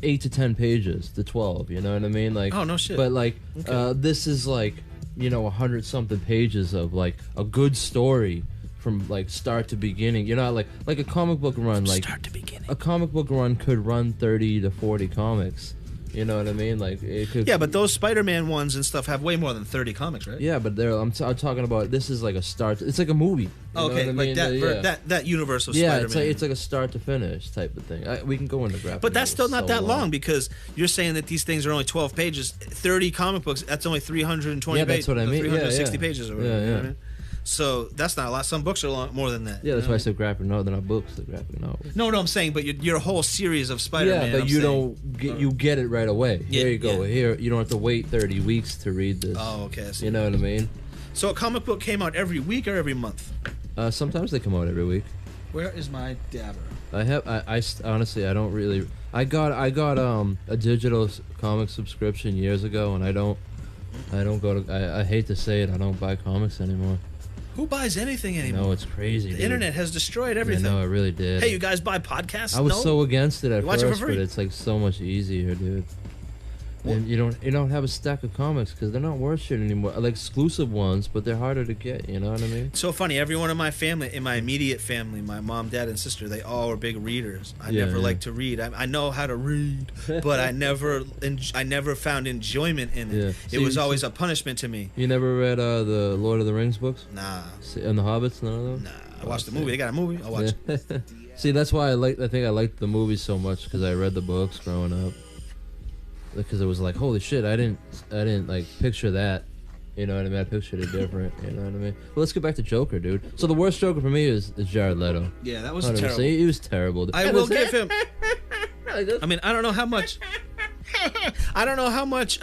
8 to 10 pages to 12. You know what I mean? Like, oh no shit. But like, this is like, you know, 100 something pages of like a good story. From like start to beginning, you know, like a comic book run, like start to beginning. A comic book run could run 30 to 40 comics. You know what I mean? Like it could. Yeah, but those Spider-Man ones and stuff have way more than 30 comics, right? Yeah, but I'm talking about this is like a start. It's like a movie. Okay, like that universe of Spider-Man. Yeah, it's like a start to finish type of thing. We can go into graphic. But that's still not that long because you're saying that these things are only 12 pages. 30 comic books, that's only 320 pages. Yeah, that's what I mean. 360 pages or whatever. Yeah. You know what I mean? So that's not a lot. Some books are more than that. Yeah, that's why I said graphic novels. They're not books. They're graphic novels. No, I'm saying, but your whole series of Spider-Man. Yeah, but you get it right away. Yeah, here you go. Yeah. Here you don't have to wait 30 weeks to read this. Oh, okay. I see. You know what I mean? So a comic book came out every week or every month? Sometimes they come out every week. Where is my dabber? I honestly I don't really. I got a digital comic subscription years ago, and I don't go to. I hate to say it, I don't buy comics anymore. Who buys anything anymore? No, it's crazy. The internet has destroyed everything. No, it really did. Hey, you guys buy podcasts? I was so against it at first, it for free. but it's like so much easier, dude. And you don't have a stack of comics because they're not worth shit anymore. Like exclusive ones, but they're harder to get. You know what I mean? So funny. Everyone in my family, in my immediate family, my mom, dad, and sister, they all were big readers. I never liked to read. I know how to read, but I never found enjoyment in it. Yeah. It was always a punishment to me. You never read the Lord of the Rings books? Nah. And the Hobbits? None of those? Nah. I watched the movie. They got a movie. I watched it. See, that's why I think I liked the movies so much because I read the books growing up. Because it was like, holy shit, I didn't like picture that. You know what I mean? I pictured it different. You know what I mean? Well, let's get back to Joker, dude. So the worst Joker for me is Jared Leto. Yeah, that was 100%. terrible. He was terrible. I will give him. I mean, I don't know how much. I don't know how much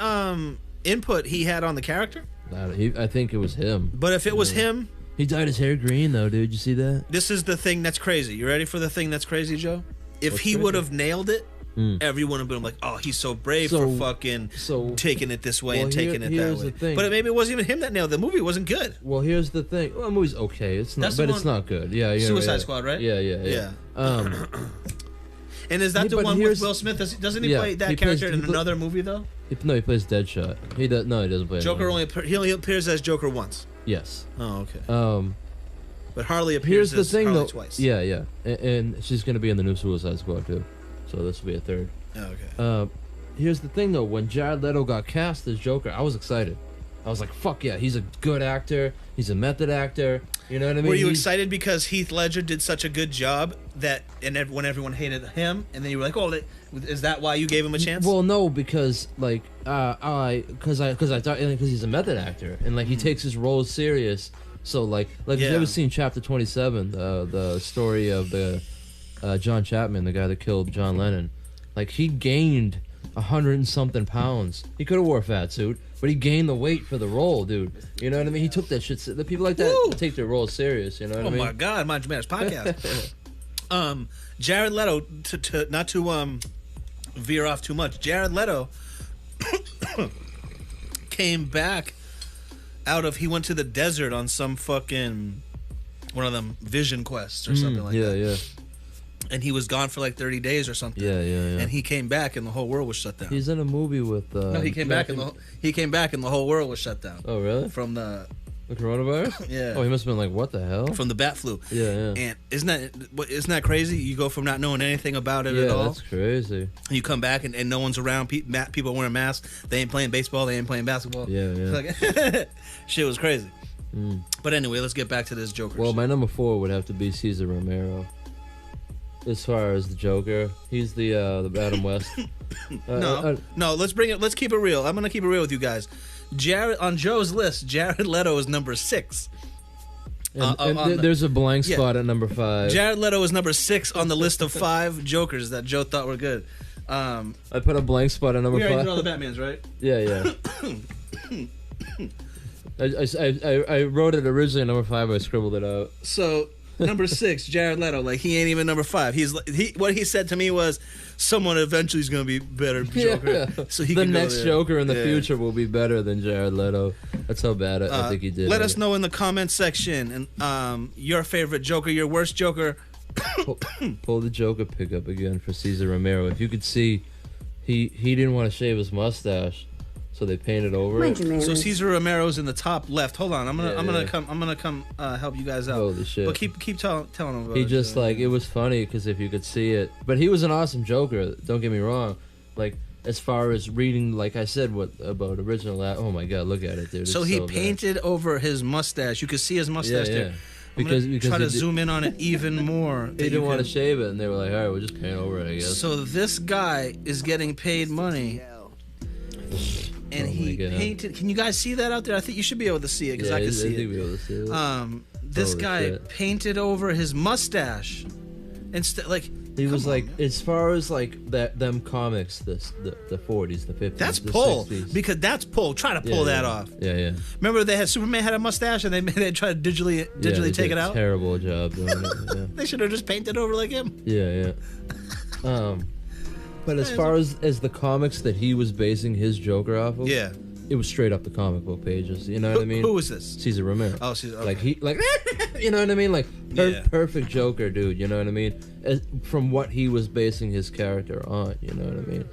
input he had on the character. I think it was him. But if it was him, he dyed his hair green though, dude. You see that? this is the thing that's crazy. You ready for the thing that's crazy, Joe? If he would have nailed it, everyone would have been like, "Oh, he's so brave for fucking taking it this way and taking it that way." But maybe it wasn't even him that nailed it. The movie wasn't good. Well, here's the thing. Well, the movie's okay. It's not, but it's not good. Yeah, Suicide Squad, right? Yeah. And is that the one with Will Smith? Doesn't he play that character in another movie though? No, he plays Deadshot. He doesn't play Joker. He only appears as Joker once. Yes. Oh, okay. But Harley appears here's the thing, Harley though. twice. Yeah. And she's gonna be in the new Suicide Squad too. So this will be a third. Oh, okay. Here's the thing though. When Jared Leto got cast as Joker, I was excited. I was like, "Fuck yeah, he's a good actor. He's a method actor." You know what I mean? Were you excited because Heath Ledger did such a good job when everyone hated him, and then you were like, "Oh, is that why you gave him a chance?" Well, no, because like I thought because he's a method actor and like he takes his roles serious. So like you've ever seen Chapter 27, the story of the John Chapman, the guy that killed John Lennon. Like he gained 100 and something pounds. He could have wore a fat suit, but he gained the weight for the role, dude. You know what I mean? He took that shit. The people like that take their roles serious. You know what I mean? Oh my God, my Man's podcast. Jared Leto, not to veer off too much. Jared Leto came back he went to the desert on some fucking one of them vision quests or something like that. Yeah. And he was gone for like 30 days or something. Yeah. And he came back and the whole world was shut down. He's in a movie with. No, he came back and the whole world was shut down. Oh really? From the coronavirus? Yeah. Oh, he must have been like, what the hell? From the bat flu. Yeah. And isn't that crazy? You go from not knowing anything about it at all. Yeah, that's crazy. And you come back and no one's around. People wearing masks. They ain't playing baseball. They ain't playing basketball. Yeah. Like, shit was crazy. But anyway, let's get back to this Joker. Well, shit. my number 4 would have to be Cesar Romero. As far as the Joker, he's the Adam West. No. Let's bring it. Let's keep it real. I'm gonna keep it real with you guys. On Joe's list, Jared Leto is number 6. There's a blank spot at number 5. Jared Leto is number 6 on the list of 5 Jokers that Joe thought were good. I put a blank spot at number 5. We already did all the Batmans, right? Yeah. I wrote it originally at number 5, but I scribbled it out. So number 6, Jared Leto, like he ain't even number 5. What he said to me was, someone eventually is gonna be better Joker. Yeah. So the next Joker in the future will be better than Jared Leto. That's how bad I think he did. Let us know in the comments section and your favorite Joker, your worst Joker. Pull the Joker pick up again for Cesar Romero. If you could see, he didn't want to shave his mustache. So they painted over it. So Cesar Romero's in the top left. Hold on, I'm gonna come help you guys out. Holy shit! But keep telling him about it. He just like it was funny because if you could see it, but he was an awesome Joker. Don't get me wrong. Like as far as reading, like I said, what about original? Oh my God, look at it, dude. So he painted over his mustache. You could see his mustache there. Because try to zoom in on it even more. They didn't want to shave it, and they were like, "All right, we'll just paint over it, I guess." So this guy is getting paid money. And he painted. Can you guys see that out there? I think you should be able to see it because I can see it. Be able to see it. This guy painted over his mustache, instead he was like, as far as like them comics, the 40s, the 50s. That's the pull 60s. Because that's pull. Try to pull that off. Yeah. Remember they had Superman had a mustache and they tried to digitally take it out. Terrible job doing it. Yeah. They should have just painted over like him. Yeah. But as far as the comics that he was basing his Joker off of, it was straight up the comic book pages. You know what I mean? Who was this? Cesar Romero. Oh, Cesar. Okay. You know what I mean? Like perfect Joker, dude. You know what I mean? From what he was basing his character on. You know what I mean?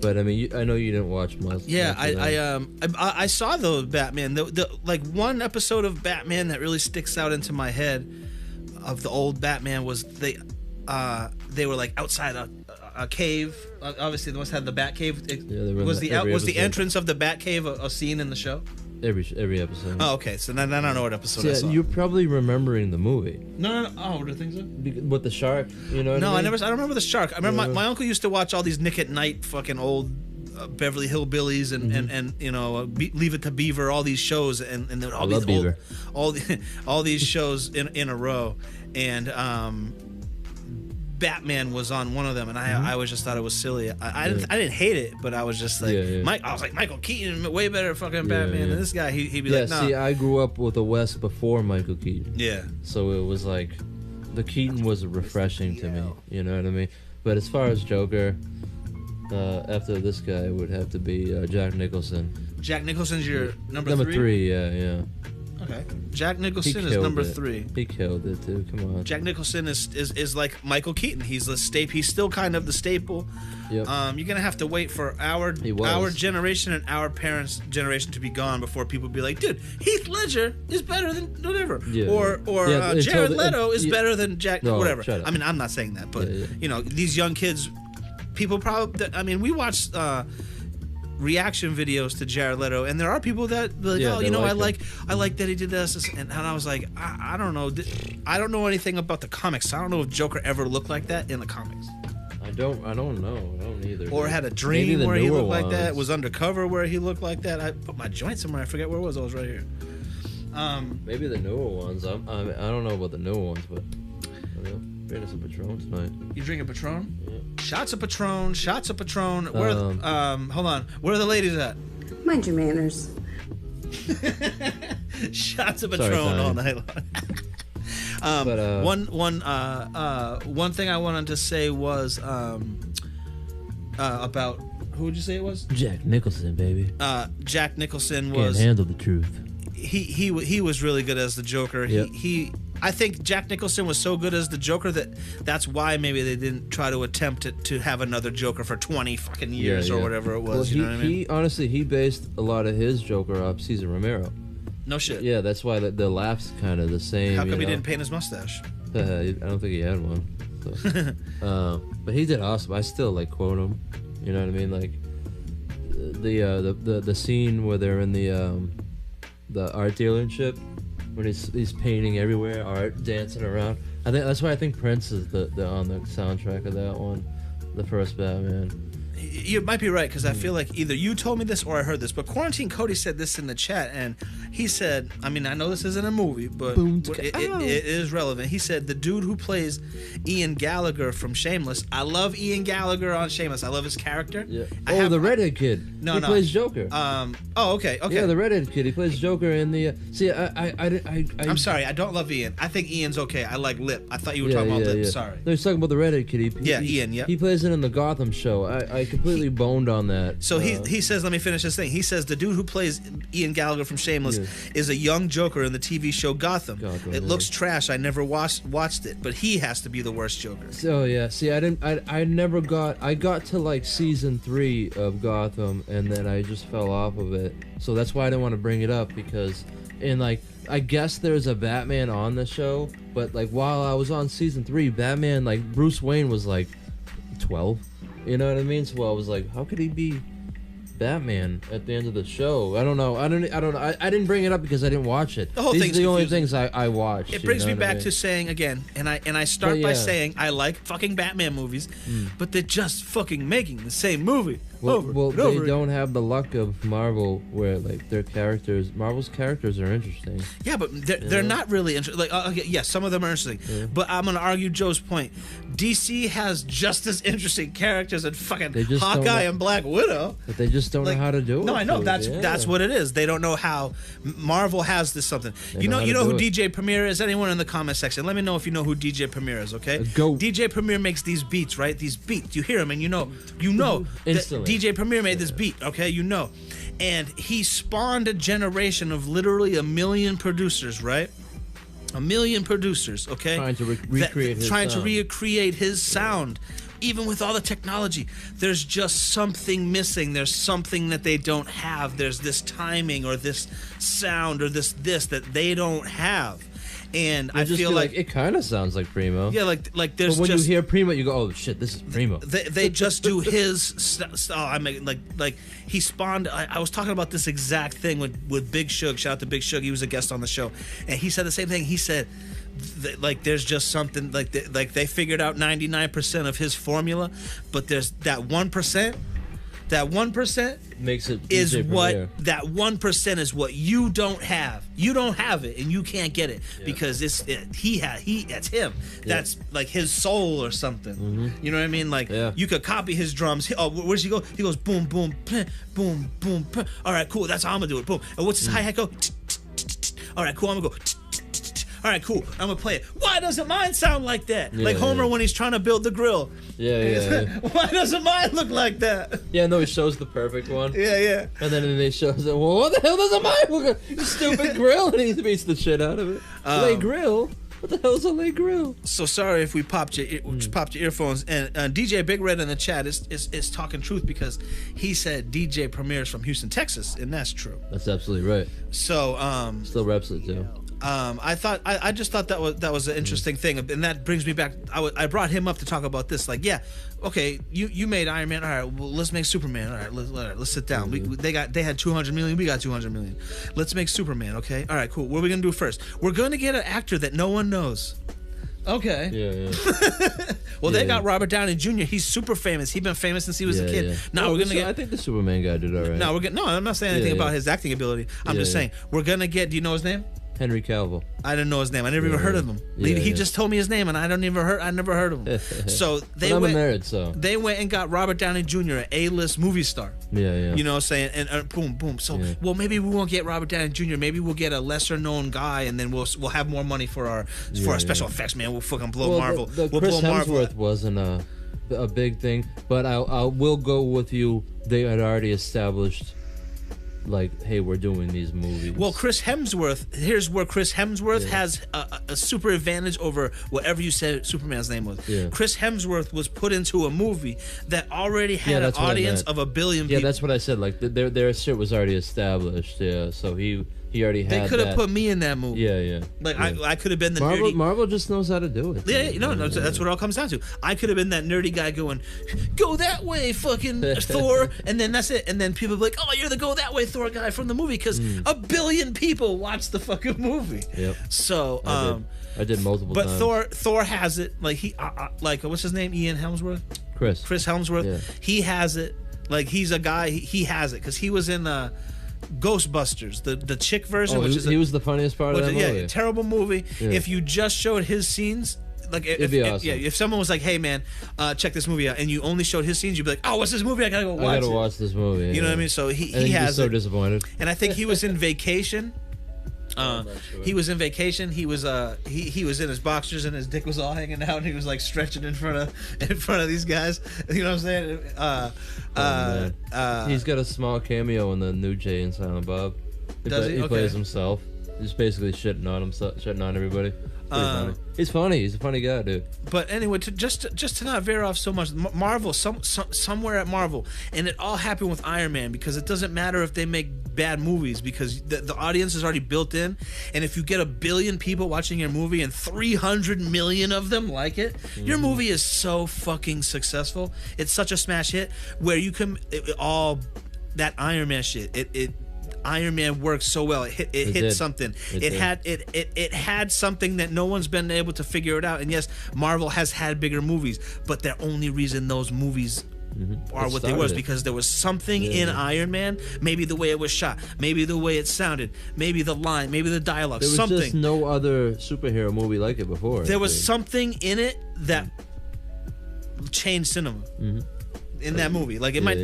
But I mean, I know you didn't watch most. Yeah, much of that. I saw the Batman. The like one episode of Batman that really sticks out into my head of the old Batman was they were like outside a cave. Obviously, they must have the Bat Cave. Was the entrance of the Bat Cave a scene in the show? Every episode. Oh, okay. So then I don't know what episode I saw. You're probably remembering the movie. No. Oh, do you think so? With the shark, you know what I mean? I don't remember the shark. I remember my uncle used to watch all these Nick at Night fucking old Beverly Hillbillies and you know Leave It to Beaver, all these shows and then all these Beaver. all these shows in a row, and Batman was on one of them, and I always just thought it was silly. I didn't hate it, but I was just like, I was like, Michael Keaton, way better fucking Batman than this guy. He'd be like, no. See, I grew up with the West before Michael Keaton. Yeah. So it was like, the Keaton was refreshing to me. You know what I mean? But as far as Joker, after this guy would have to be Jack Nicholson. Jack Nicholson's your number 3? Number 3, yeah. Okay. Jack Nicholson is number 3. He killed it too. Come on. Jack Nicholson is like Michael Keaton. He's the staple. He's still kind of the staple. Yep. You're gonna have to wait for our generation and our parents' generation to be gone before people be like, dude, Heath Ledger is better than whatever. Yeah, or Jared Leto is better than Jack. No, whatever. Shut up. I mean, I'm not saying that, but you know, these young kids, people probably. I mean, we watched. Reaction videos to Jared Leto, and there are people that like, oh, you know, I like that he did this, and I was like, I don't know, I don't know anything about the comics. I don't know if Joker ever looked like that in the comics. I don't know. I don't either. Or had a dream where he looked like that. Was undercover where he looked like that. I put my joint somewhere. I forget where it was. I was right here. Maybe the newer ones. I don't know about the newer ones, but I don't know. Drinking some Patron tonight. You drinking Patron? Yeah. Shots of Patron. Where? Hold on. Where are the ladies at? Mind your manners. Shots of Patron all night long. One thing I wanted to say was about who would you say it was? Jack Nicholson, baby. Jack Nicholson was. Can't handle the truth. He was really good as the Joker. Yep. I think Jack Nicholson was so good as the Joker that's why maybe they didn't try to attempt to have another Joker for 20 fucking years or whatever it was. Well, you know what I mean? Honestly, he based a lot of his Joker off Cesar Romero. No shit. Yeah, that's why the laugh's kind of the same. How come he didn't paint his mustache? I don't think he had one. So. But he did awesome. I still like quote him. You know what I mean? Like the scene where they're in the art dealership. When he's painting everywhere, art, dancing around. I think that's why I think Prince is the on the soundtrack of that one, the first Batman. You might be right, because I feel like either you told me this or I heard this, but Quarantine Cody said this in the chat, and he said, I mean, I know this isn't a movie, but it is relevant. He said, the dude who plays Ian Gallagher from Shameless, I love Ian Gallagher on Shameless. I love his character. Yeah. The redhead kid. He plays Joker. Okay. Yeah, the redhead kid. He plays Joker in the... I'm sorry, I don't love Ian. I think Ian's okay. I like Lip. I thought you were talking about Lip. Yeah. Sorry. No, he's talking about the redhead kid. Ian, yeah. He plays it in the Gotham show. I completely boned on that. So he says, let me finish this thing. He says the dude who plays Ian Gallagher from Shameless is a young Joker in the TV show Gotham. It looks trash. I never watched it, but he has to be the worst Joker. So yeah, see, I got to like season 3 of Gotham, and then I just fell off of it. So that's why I didn't want to bring it up, because I guess there's a Batman on the show, but like while I was on season 3, Batman, like Bruce Wayne was like 12. You know what I mean? So I was like, how could he be Batman at the end of the show? I don't know. I didn't bring it up because I didn't watch it. The whole These thing's are the only confusing. things I watched. It brings me back to saying again, and I start by saying I like fucking Batman movies, but they're just fucking making the same movie. Well, they don't have the luck of Marvel, where like Marvel's characters are interesting. Yeah, but they're not really interesting. Like, okay, yes, some of them are interesting, but I'm gonna argue Joe's point. DC has just as interesting characters as fucking Hawkeye and Black Widow, but they just don't know how to do it. No, I know that's what it is. They don't know how. Marvel has this something. You know who DJ Premier is? Anyone in the comment section? Let me know if you know who DJ Premier is. Okay, DJ Premier makes these beats, right? These beats. You hear them, and you know instantly. DJ Premier made this beat, okay? You know. And he spawned a generation of literally 1 million producers, right? 1 million producers, okay? Trying to recreate his sound. Trying to recreate his sound even with all the technology, there's just something missing. There's something that they don't have. There's this timing or this sound or this that they don't have. And I feel like it kind of sounds like Primo. Yeah, like there's. But when you hear Primo, you go, "Oh shit, this is Primo." They just do his style. I mean, like he spawned. I was talking about this exact thing with Big Shug. Shout out to Big Shug. He was a guest on the show, and he said the same thing. He said, like there's just something like they figured out 99% of his formula, but there's that 1%. That 1% makes it is DJ what Premier. That 1% is what you don't have. You don't have it, and you can't get it because that's him. That's like his soul or something. Mm-hmm. You know what I mean? Like you could copy his drums. Where does he go? He goes boom, boom, boom, boom. All right, cool. That's how I'm gonna do it. Boom. And what's his hi-hat go? All right, cool. I'm gonna go. All right, cool. I'm gonna play it. Why doesn't mine sound like that? Like Homer when he's trying to build the grill. Yeah. Why doesn't mine look like that? Yeah, no, he shows the perfect one. Yeah. And then they shows it. Well, what the hell doesn't mine look like? You stupid grill, and he beats the shit out of it. Lay grill. What the hell's a lay grill? So sorry if we popped your earphones. And DJ Big Red in the chat is talking truth because he said DJ Premier's from Houston, Texas, and that's true. That's absolutely right. So still reps it too. I just thought that was an interesting thing, and that brings me back. I brought him up to talk about this. Like, yeah, okay, you made Iron Man. All right, well, let's make Superman. All right, let's sit down. They had 200 million. We got 200 million. Let's make Superman. Okay, all right, cool. What are we gonna do first? We're gonna get an actor that no one knows. Okay. Yeah. Well, they got Robert Downey Jr. He's super famous. He's been famous since he was a kid. Yeah. Now we're gonna get. I think the Superman guy did all right. No, I'm not saying anything about his acting ability. I'm just saying we're gonna get. Do you know his name? Henry Cavill. I didn't know his name. I never even heard of him. He just told me his name, and I never heard of him. So they I'm went. a nerd, so they went and got Robert Downey Jr., an A-list movie star. Yeah. You know what I'm saying? And boom, boom. So well, maybe we won't get Robert Downey Jr. Maybe we'll get a lesser known guy, and then we'll have more money for our special effects. Man, we'll fucking blow Marvel. The we'll Chris blow Marvel. Hemsworth wasn't a big thing, but I will go with you. They had already established. Like, hey, we're doing these movies. Well, Chris Hemsworth, here's where Chris Hemsworth has a super advantage over whatever you said Superman's name was. Yeah. Chris Hemsworth was put into a movie that already had an audience of 1 billion people. Yeah, that's what I said. Like, their shit was already established. Yeah, so he already had. They could have put me in that movie. Yeah. Like I could have been the Nerdy. nerdy. Marvel just knows how to do it. Yeah, that's what it all comes down to. I could have been that nerdy guy going, "Go that way, fucking Thor," and then that's it. And then people be like, "Oh, you're the go that way Thor guy from the movie," because 1 billion people watched the fucking movie. Yep. So I did multiple times. But Thor has it. Like he like what's his name? Ian Helmsworth. Chris Helmsworth. Yeah. He has it. Like he's a guy. He has it because he was in Ghostbusters, the chick version, which he was the funniest part of that movie. Yeah, terrible movie. Yeah. If you just showed his scenes, like it'd be awesome. If someone was like, "Hey man, check this movie out," and you only showed his scenes, you'd be like, "Oh, what's this movie? I gotta watch this movie." You know what I mean? So he has so disappointed. And I think he was in Vacation. Sure. He was in Vacation. He was he was in his boxers and his dick was all hanging out and he was like stretching in front of these guys. You know what I'm saying? He's got a small cameo in the new Jay and Silent Bob. He plays himself. He's basically shitting on everybody. Funny. He's funny. He's a funny guy, dude. But anyway, just to not veer off so much, Marvel, somewhere at Marvel, and it all happened with Iron Man because it doesn't matter if they make bad movies because the audience is already built in, and if you get 1 billion people watching your movie and 300 million of them like it, your movie is so fucking successful. It's such a smash hit where you can all that Iron Man shit. Iron Man worked so well. It hit something. It had something that no one's been able to figure it out. And yes, Marvel has had bigger movies, but the only reason those movies are what they were is because there was something in Iron Man. Maybe the way it was shot, maybe the way it sounded, maybe the line, maybe the dialogue. There was just no other superhero movie like it before. There was something in it that changed cinema. In that movie, like it might,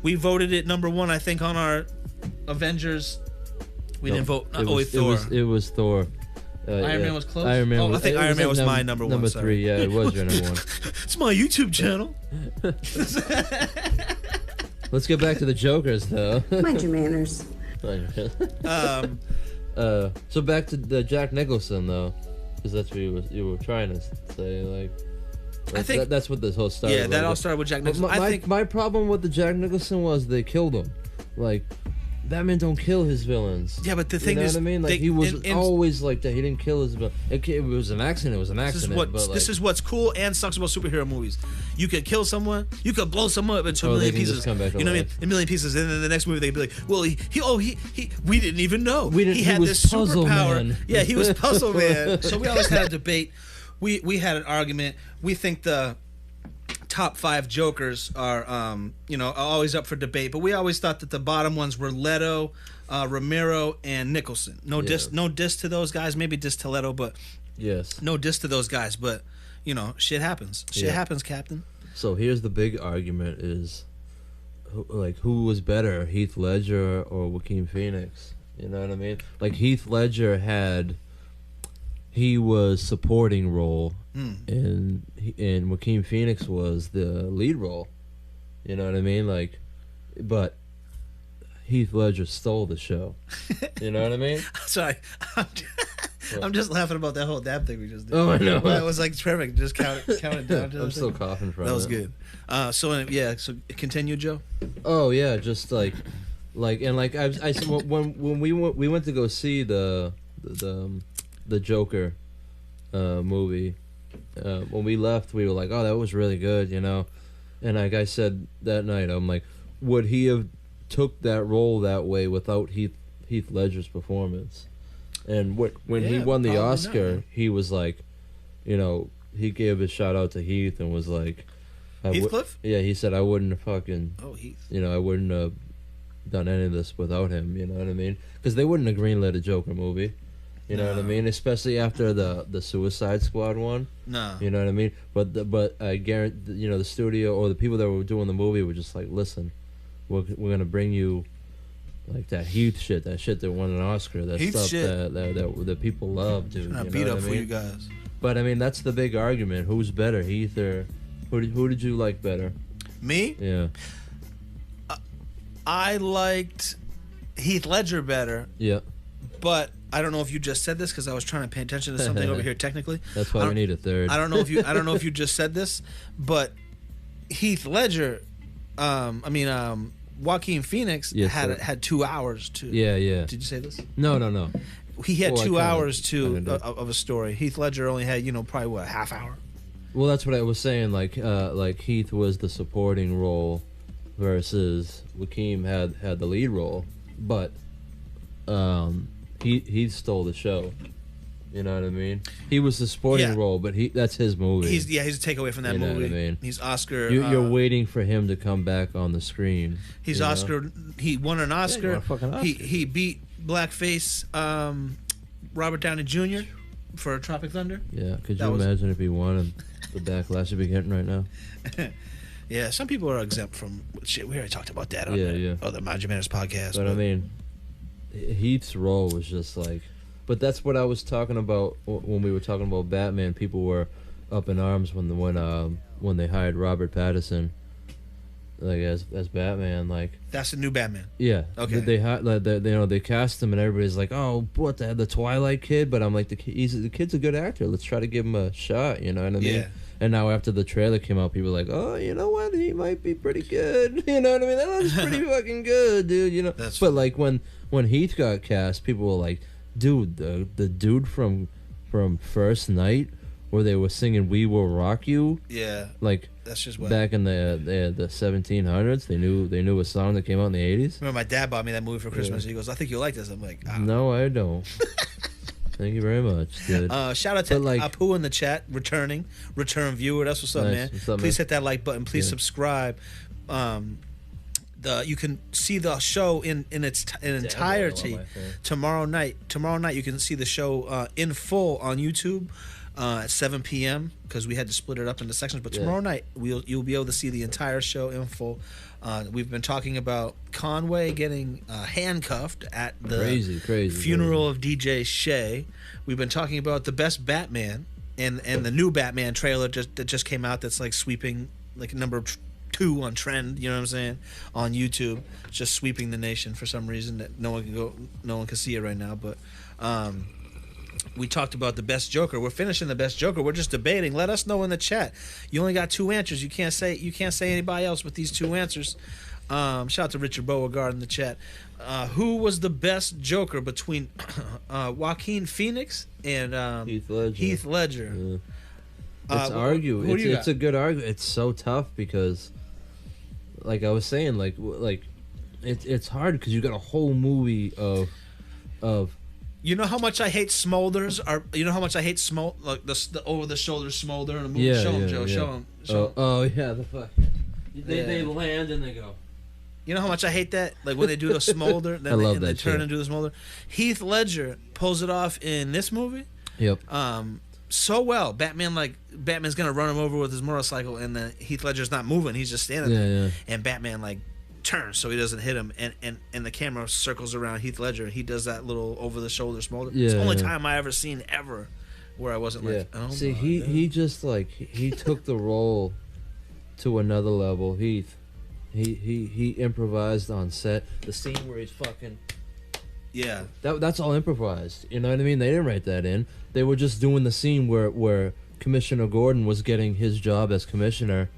we voted it #1, I think, on our Avengers. We didn't vote. Thor. It was Thor. Iron Man was close. Iron Man. I think Iron Man was my #1. Number 3. Yeah, it was your #1. It's my YouTube channel. Let's get back to the Jokers, though. Mind your manners. So back to the Jack Nicholson, though, because that's what you were trying to say. Like, I think that's what this whole started. Yeah, that like. all started with Jack Nicholson. My problem with the Jack Nicholson was they killed him. Like, Batman don't kill his villains. Yeah, but the thing is, is, what I mean, like he was always like that. He didn't kill his villain. It was an accident. It was an accident. This is what's cool and sucks about superhero movies. You could kill someone, you could blow someone up into a million pieces. Come back you know what I mean? A million pieces, and then the next movie they'd be like, "Well, he we didn't even know. He had this superpower. Man. Yeah, he was Puzzle Man." So we always had a debate. We had an argument. We think the top 5 Jokers are always up for debate, but we always thought that the bottom ones were Leto, Romero, and Nicholson. No diss to those guys. Maybe diss to Leto, but yes, no diss to those guys. But shit happens. Shit happens, Captain. So here's the big argument: is who was better, Heath Ledger or Joaquin Phoenix? You know what I mean? Like Heath Ledger he was supporting role, and Joaquin Phoenix was the lead role. You know what I mean? Like, but Heath Ledger stole the show. You know what I mean? Sorry, I'm just laughing about that whole dab thing we just did. Oh, I know. It was like perfect. Just count it down. I'm still coughing from it. That was good. So continue, Joe. Oh yeah, just when we went to go see the Joker movie, when we left we were like, oh, that was really good, and like I said that night, I'm like, would he have took that role that way without Heath Ledger's performance? And when he won the Oscar, he was like, he gave a shout out to Heath and was like, Heathcliff? Yeah, he said, I wouldn't have fucking Heath. I wouldn't have done any of this without him. You know what I mean? Because they wouldn't have greenlit a Joker movie. You know what I mean? Especially after the Suicide Squad one. No. You know what I mean? But I guarantee, the studio or the people that were doing the movie were just like, listen, we're gonna bring you like that Heath shit, that shit that won an Oscar, that Heath stuff shit. that people love, dude. I beat up for you guys. But I mean, that's the big argument: who's better, Heath or who did you like better? Me? Yeah. I liked Heath Ledger better. Yeah. But I don't know if you just said this because I was trying to pay attention to something over here technically. That's why we need a third. I don't know if you just said this, but Heath Ledger, Joaquin Phoenix had 2 hours to. Yeah. Did you say this? No. He had 2 hours of a story. Heath Ledger only had probably what, a half hour. Well, that's what I was saying. Like Heath was the supporting role, versus Joaquin had the lead role, but he stole the show. You know what I mean? He was the supporting role, but that's his movie. He's a takeaway from that movie. You know what I mean? He's Oscar. You're waiting for him to come back on the screen. He's Oscar. Know? He won an Oscar. Yeah, fucking Oscar. He beat blackface Robert Downey Jr. for Tropic Thunder. Yeah, could you imagine if he won and the backlash he'd be getting right now? Yeah, some people are exempt from shit. We already talked about that on the Mind Manners podcast. But I mean, Heath's role was just like. But that's what I was talking about when we were talking about Batman. People were up in arms when they hired Robert Pattinson, like as Batman. Like that's the new Batman. Yeah. Okay. They cast him and everybody's like, oh, what the Twilight kid? But I'm like, the kid's a good actor. Let's try to give him a shot. You know what I mean? Yeah. And now after the trailer came out, people were like, oh, you know what? He might be pretty good. You know what I mean? That was pretty fucking good, dude. You know. But like when Heath got cast, people were like, dude, the dude from First Night, where they were singing "We Will Rock You." Yeah, like that's just what back in the 1700s. They knew a song that came out in the 80s. Remember, my dad bought me that movie for Christmas. Yeah. He goes, "I think you'll like this." I'm like, no, I don't. Thank you very much, dude. Shout out to Apu in the chat, return viewer. That's what's up, man. What's up, Please hit that like button. Please subscribe. You can see the show in its entirety tomorrow night. Tomorrow night you can see the show in full on YouTube at 7 p.m. because we had to split it up into sections. But tomorrow night you'll be able to see the entire show in full. We've been talking about Conway getting handcuffed at the crazy funeral of DJ Shay. We've been talking about the best Batman and the new Batman trailer that just came out. That's like sweeping like number 2 on trend, you know what I'm saying, on YouTube, just sweeping the nation for some reason that no one can see it right now. But we talked about the best Joker. We're finishing the best Joker. We're just debating. Let us know in the chat. You only got 2 answers. You can't say anybody else with these 2 answers. Shout out to Richard Beauregard in the chat. Who was the best Joker between Joaquin Phoenix and Heath Ledger? Yeah. It's it's a good argument. It's so tough because, like I was saying, like it's hard because you got a whole movie of. You know how much I hate Smolders? You know how much I hate like the over the shoulder Smolder in a movie. Show him, Joe. Yeah. Show him. Oh yeah, the fuck. They land and they go. You know how much I hate that? Like when they do the Smolder, then they turn and do the Smolder. Heath Ledger pulls it off in this movie. Yep. So well. Batman's gonna run him over with his motorcycle, and then Heath Ledger's not moving. He's just standing there. Yeah. And Batman like turns so he doesn't hit him, and the camera circles around Heath Ledger, and he does that little over the shoulder Smolder. Yeah, it's the only time I ever seen ever where I wasn't like, oh. See, he just like he took the role to another level. He improvised on set. The scene where he's fucking that's all improvised. You know what I mean? They didn't write that in. They were just doing the scene where Commissioner Gordon was getting his job as commissioner,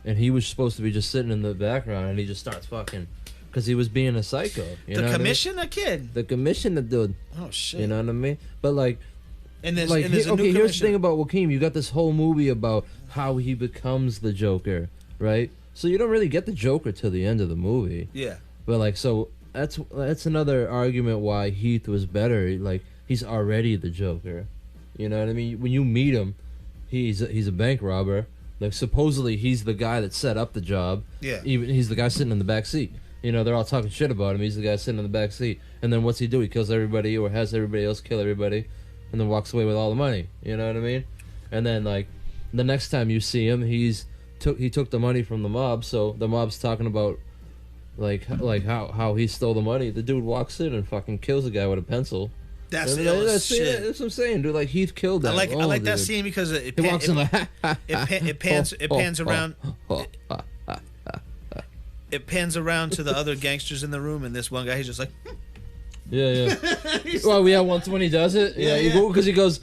and he was supposed to be just sitting in the background, and he just starts fucking because he was being a psycho. The commissioner kid. The commissioner dude. Oh shit. You know what I mean? But like, and there's here's the thing about Joaquin. You got this whole movie about how he becomes the Joker, right? So you don't really get the Joker till the end of the movie. Yeah. But like, so that's another argument why Heath was better. Like, he's already the Joker. You know what I mean? When you meet him, he's a bank robber. Like, supposedly he's the guy that set up the job. Yeah. Even he's the guy sitting in the back seat. You know, they're all talking shit about him. He's the guy sitting in the back seat. And then what's he do? He kills everybody, or has everybody else kill everybody, and then walks away with all the money. You know what I mean? And then like, the next time you see him, he took the money from the mob. So the mob's talking about like how he stole the money. The dude walks in and fucking kills a guy with a pencil. That's shit. That's what I'm saying, dude. Like, Heath killed that. I like that scene because it pans around. It pans around to the other gangsters in the room, and this one guy, he's just like. Yeah. Well, yeah. Once when he does it, because he goes.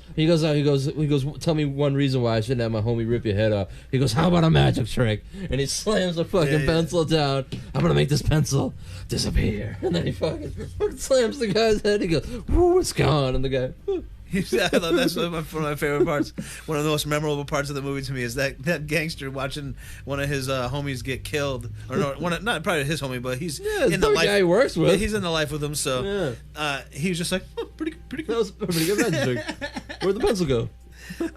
Tell me one reason why I shouldn't have my homie rip your head off. He goes, how about a magic trick? And he slams a fucking pencil down. I'm gonna make this pencil disappear. And then he fucking slams the guy's head. He goes, woo, it's gone. And the guy. That's one of my favorite parts. One of the most memorable parts of the movie to me is that gangster watching one of his homies get killed, or no, not probably his homie, but he's in the life guy he works with. Yeah, he's in the life with him, so he was just like, oh, pretty good. That was a pretty good magic trick. Where'd the pencil go?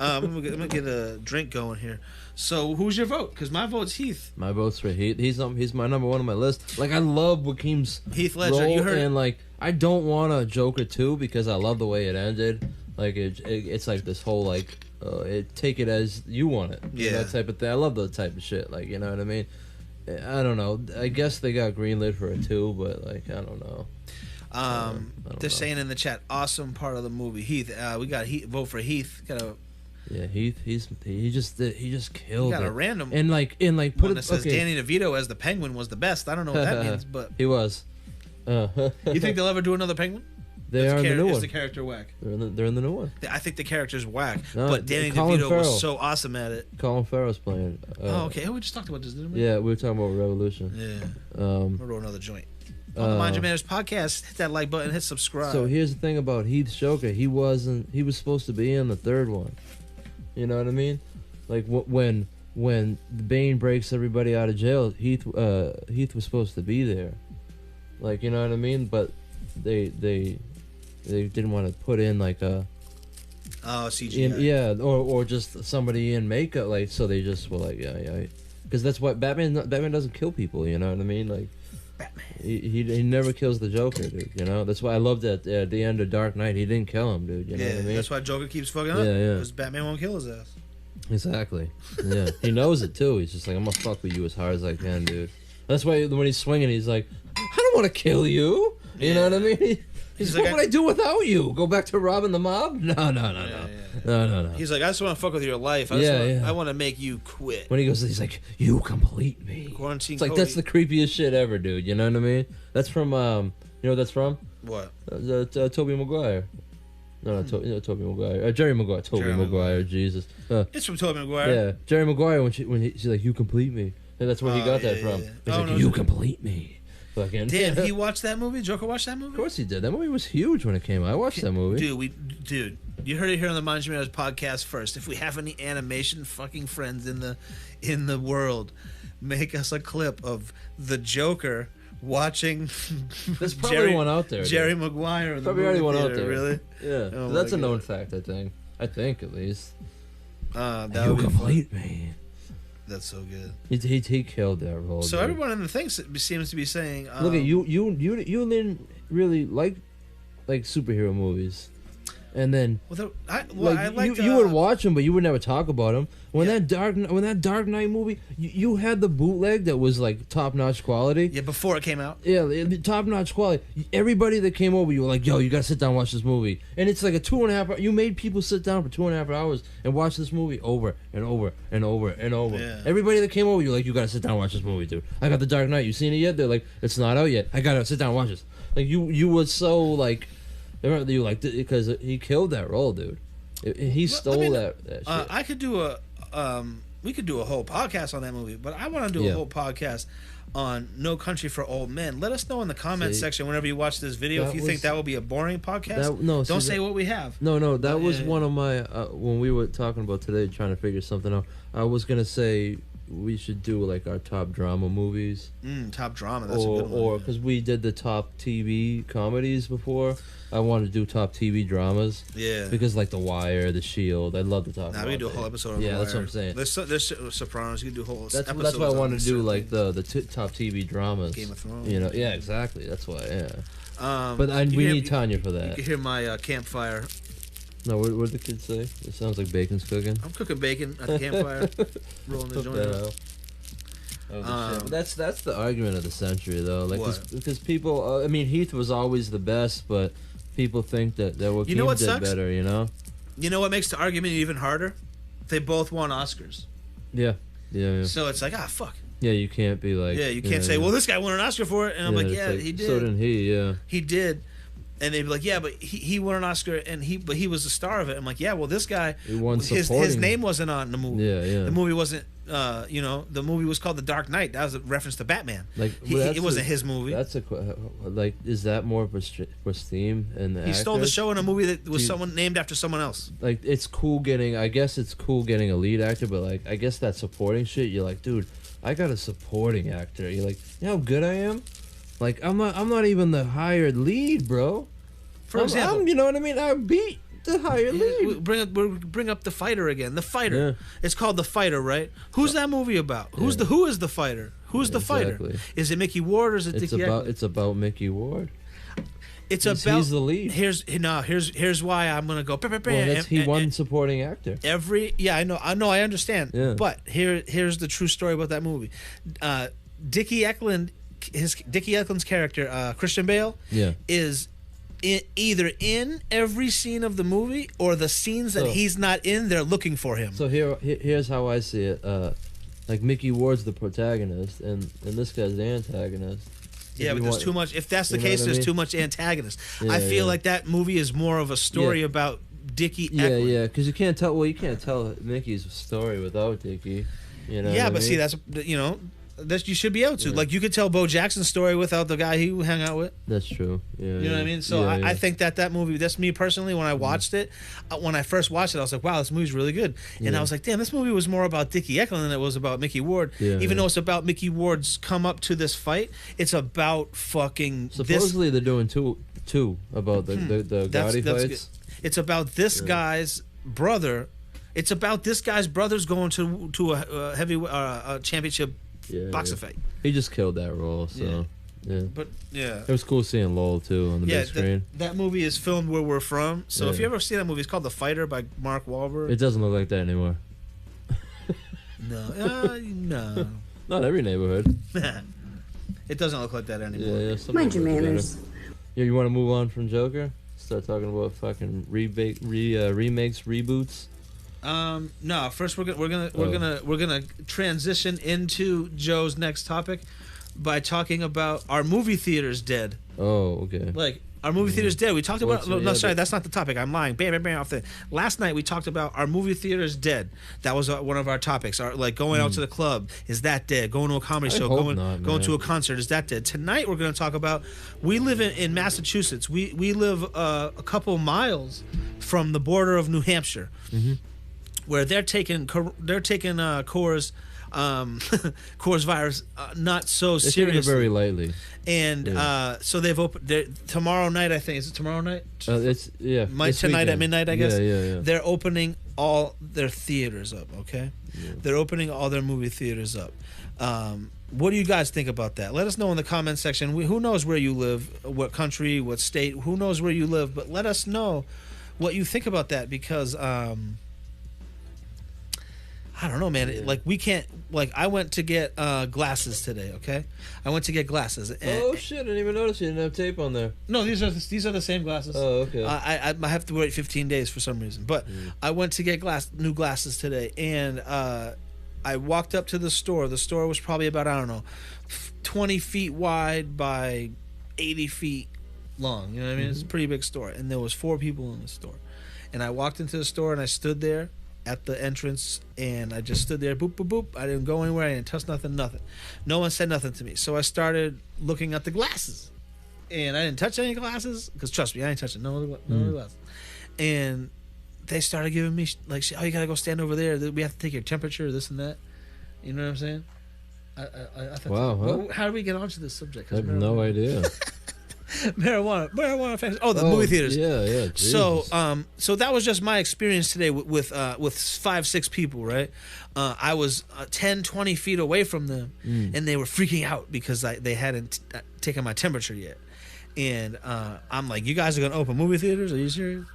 I'm gonna get a drink going here. So who's your vote? Because my vote's Heath. My vote's for Heath. He's my number one on my list. Like, I love Joaquin's Heath Ledger. Role, you heard, and like, I don't want a Joker 2 because I love the way it ended. Like, it's like this whole like, take it as you want it. Yeah, that type of thing. I love that type of shit. Like, you know what I mean? I don't know. I guess they got greenlit for a 2, but like, I don't know. They're saying in the chat, awesome part of the movie. Heath, we got vote for Heath. Yeah, Heath. He just killed. Got it. a random and like put it says Danny DeVito as the Penguin was the best. I don't know what that means, but he was. You think they'll ever do another Penguin? They are in the new one. Is the character whack? They're in the new one. I think the character's whack, no, but Danny DeVito was so awesome at it. Colin Farrell's playing. Okay. We just talked about this, didn't we? Yeah, we were talking about Revolution. Yeah. We'll roll another joint. On the Mind Your Manners podcast, hit that like button, hit subscribe. So here's the thing about Heath Joker. He was supposed to be in the third one. You know what I mean? Like when Bane breaks everybody out of jail, Heath was supposed to be there. Like, you know what I mean? But they didn't want to put in like a CGI. Or just somebody in makeup, like, so they just were like, yeah, because that's what Batman doesn't kill people, you know what I mean? Like, Batman, he never kills the Joker, dude. You know, that's why I loved that at the end of Dark Knight, he didn't kill him, dude. You know what I mean? That's why Joker keeps fucking up. Yeah. Because Batman won't kill his ass. Exactly. Yeah, he knows it too. He's just like, I'm gonna fuck with you as hard as I can, dude. That's why when he's swinging, he's like, I don't want to kill you. You know what I mean? He's like, what would I do without you? Go back to robbing the mob? No. No. He's like, I just want to fuck with your life. I want to make you quit. When he goes, he's like, you complete me. Quarantine. It's like, that's the creepiest shit ever, dude. You know what I mean? That's from, you know what that's from? What? Tobey Maguire. No, Tobey Maguire. Jerry Maguire. Tobey Maguire. Jesus. It's from Tobey Maguire. Yeah, Jerry Maguire. When she's like, "You complete me," and that's where he got that from. He's like, "You complete me." Fucking. Damn, he watched that movie. Joker watched that movie. Of course he did. That movie was huge when it came out. I watched that movie. Dude, you heard it here on the Mind Your Manners podcast first. If we have any animation fucking friends in the world, make us a clip of the Joker watching. There's probably one out there. Jerry Maguire. In the probably already one out there. Really? Yeah. Oh That's a known fact. I think at least. That you complete me. That's so good. He killed that role. So dude. everyone in the thing seems to be saying, look at you didn't really like superhero movies, and then you would watch them, but you would never talk about them. When that Dark Knight movie, you had the bootleg that was like top notch quality. Yeah, before it came out. Yeah, top notch quality. Everybody that came over, you were like, "Yo, you gotta sit down and watch this movie." And it's like a 2.5 hour. You made people sit down for 2.5 hours and watch this movie over and over and over and over. Yeah. Everybody that came over, you're like, "You gotta sit down and watch this movie, dude." I got the Dark Knight. You seen it yet? They're like, "It's not out yet." I gotta sit down and watch this. Like you were so like, you like because he killed that role, dude. He stole that shit. I could do we could do a whole podcast on that movie, but I want to do a whole podcast on No Country for Old Men. Let us know in the comment section whenever you watch this video if you think that will be a boring podcast. Don't say what we have. No, that was one of my when we were talking about today, trying to figure something out. I was gonna say we should do like our top drama movies. Top drama, that's a good one. Or because we did the top TV comedies before, I wanted to do top TV dramas. Yeah. Because like The Wire, The Shield, I'd love to talk about. We can do a whole episode on The Wire. That's what I'm saying. There's Sopranos. You can do a whole episode. That's why I wanted to do like the top TV dramas. Game of Thrones. Yeah, exactly. That's why. Yeah. But we need Tanya for that. You can hear my campfire. No, what did the kids say? It sounds like bacon's cooking. I'm cooking bacon at the campfire, rolling the joint. That's the argument of the century, though. Like, because people, I mean, Heath was always the best, but people think that Joaquin did better. You know. You know what makes the argument even harder? They both won Oscars. Yeah. So it's like, fuck. Yeah, you can't be like. Yeah, you can't say, well, this guy won an Oscar for it, and I'm like, he did. So did he. Yeah. He did. And they'd be like, yeah, but he won an Oscar, and he was the star of it. I'm like, yeah, well, this guy, his name wasn't on the movie. Yeah. The movie wasn't, the movie was called The Dark Knight. That was a reference to Batman. Like, it wasn't his movie. That's is that more of a theme? And he stole the show in a movie that was someone named after someone else. Like, it's cool getting a lead actor, but like, I guess that supporting shit, you're like, dude, I got a supporting actor. You're like, you know how good I am? Like, I'm not even the hired lead, bro. For example, you know what I mean? I beat the hired lead. Bring up The Fighter again. The Fighter. Yeah. It's called The Fighter, right? Who's that movie about? Who is the fighter? Who's the fighter? Is it Mickey Ward or is it Dickie Eklund? It's about Mickey Ward. He's the lead. Here's why I'm gonna go. He won supporting actor. I know, I understand. Yeah. But here's the true story about that movie. Dickie Eklund's character, Christian Bale, is either in every scene of the movie or the scenes that he's not in, they're looking for him. So here's how I see it. Like Mickey Ward's the protagonist, and this guy's the antagonist. Yeah, but there's too much. If that's the case, there's too much antagonist. Yeah, I feel like that movie is more of a story about Dickie Eklund. Yeah, because you can't tell Mickey's story without Dickie. You know. Yeah, but see, that's that you should be able to. Yeah. Like, you could tell Bo Jackson's story without the guy he hung out with. That's true. Yeah. You know what I mean? So I think that movie, that's me personally, when I watched it, when I first watched it, I was like, wow, this movie's really good. And I was like, damn, this movie was more about Dickie Eklund than it was about Mickey Ward. Yeah, Even though it's about Mickey Ward's come up to this fight, it's about fucking Supposedly they're doing two about the Gotti fights. It's about this guy's brother. It's about this guy's brothers going to a heavy championship boxing fight. He just killed that role, so But it was cool seeing Lowell too on the big screen. That movie is filmed where we're from. So if you ever see that movie, it's called The Fighter by Mark Wahlberg. It doesn't look like that anymore. No. Not every neighborhood. It doesn't look like that anymore. Mind your manners. Yeah, you want to move on from Joker? Start talking about fucking remakes, reboots. No. First, we're gonna transition into Joe's next topic. by talking about our movie theaters dead. Oh, okay. Like, our movie theater's dead. We talked about... No, sorry, but- that's not the topic. I'm lying. Bam. Off the... Last night, we talked about our movie theater's dead. That was one of our topics. Like, going out to the club, is that dead? Going to a comedy show, hope going not, to a concert, is that dead? Tonight, we're going to talk about... We live in Massachusetts. We live a couple miles from the border of New Hampshire, where they're taking Coors... Coors virus not so They're taking it seriously. very lightly. And so they've opened tomorrow night. I think is it tomorrow night? It's Tonight weekend. at midnight. I guess. Yeah. They're opening all their theaters up. Okay, they're opening all their movie theaters up. What do you guys think about that? Let us know in the comment section. Who knows where you live, what country, what state? Who knows where you live? But let us know what you think about that because. I don't know, man. Yeah. Like we can't. Like I went to get glasses today. Okay, I went to get glasses. And, Oh shit! I didn't even notice you didn't have tape on there. no, these are the same glasses. Oh, okay. I have to wait 15 days for some reason. But I went to get new glasses today, and I walked up to the store. The store was probably about 20 feet wide by 80 feet long. You know what I mean? It's a pretty big store, and there was 4 people in the store. And I walked into the store, and I stood there at the entrance, and I just stood there, boop, boop, boop. I didn't go anywhere. I didn't touch nothing. No one said nothing to me. So I started looking at the glasses, and I didn't touch any glasses because trust me, I ain't touching no other glasses. And they started giving me like, oh, you gotta go stand over there. We have to take your temperature, this and that. You know what I'm saying? I thought, Wow, huh? How do we get onto this subject? I have no idea. marijuana facts. Oh, the movie theaters. Yeah. So, Jesus. so that was just my experience today with 5-6 people, right? I was 10, 20 feet away from them, and they were freaking out because they hadn't taken my temperature yet. And I'm like, you guys are gonna open movie theaters? Are you serious?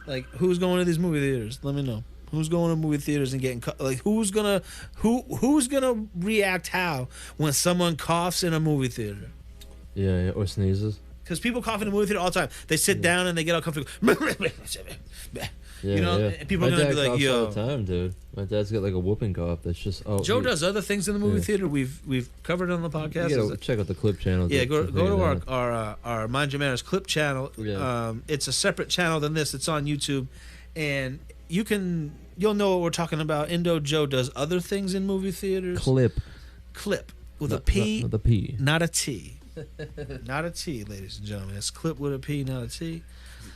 Like, who's going to these movie theaters? Let me know. Who's going to movie theaters and getting like who's gonna react how when someone coughs in a movie theater? Yeah, or sneezes. Because people cough in the movie theater all the time. They sit down and they get all comfortable. You know, and people are gonna be like, coughs "Yo." all the time, dude. My dad's got like a whooping cough. That's just Joe does other things in the movie theater. We've covered on the You podcast. gotta check out the clip channel. Yeah, go to our Mind Your Manners clip channel. Yeah. It's a separate channel than this. It's on YouTube, and you'll know what we're talking about. Indo Joe does other things in movie theaters. Clip With a P, not the P, not a T. Not a T, ladies and gentlemen. It's clip with a P, not a T.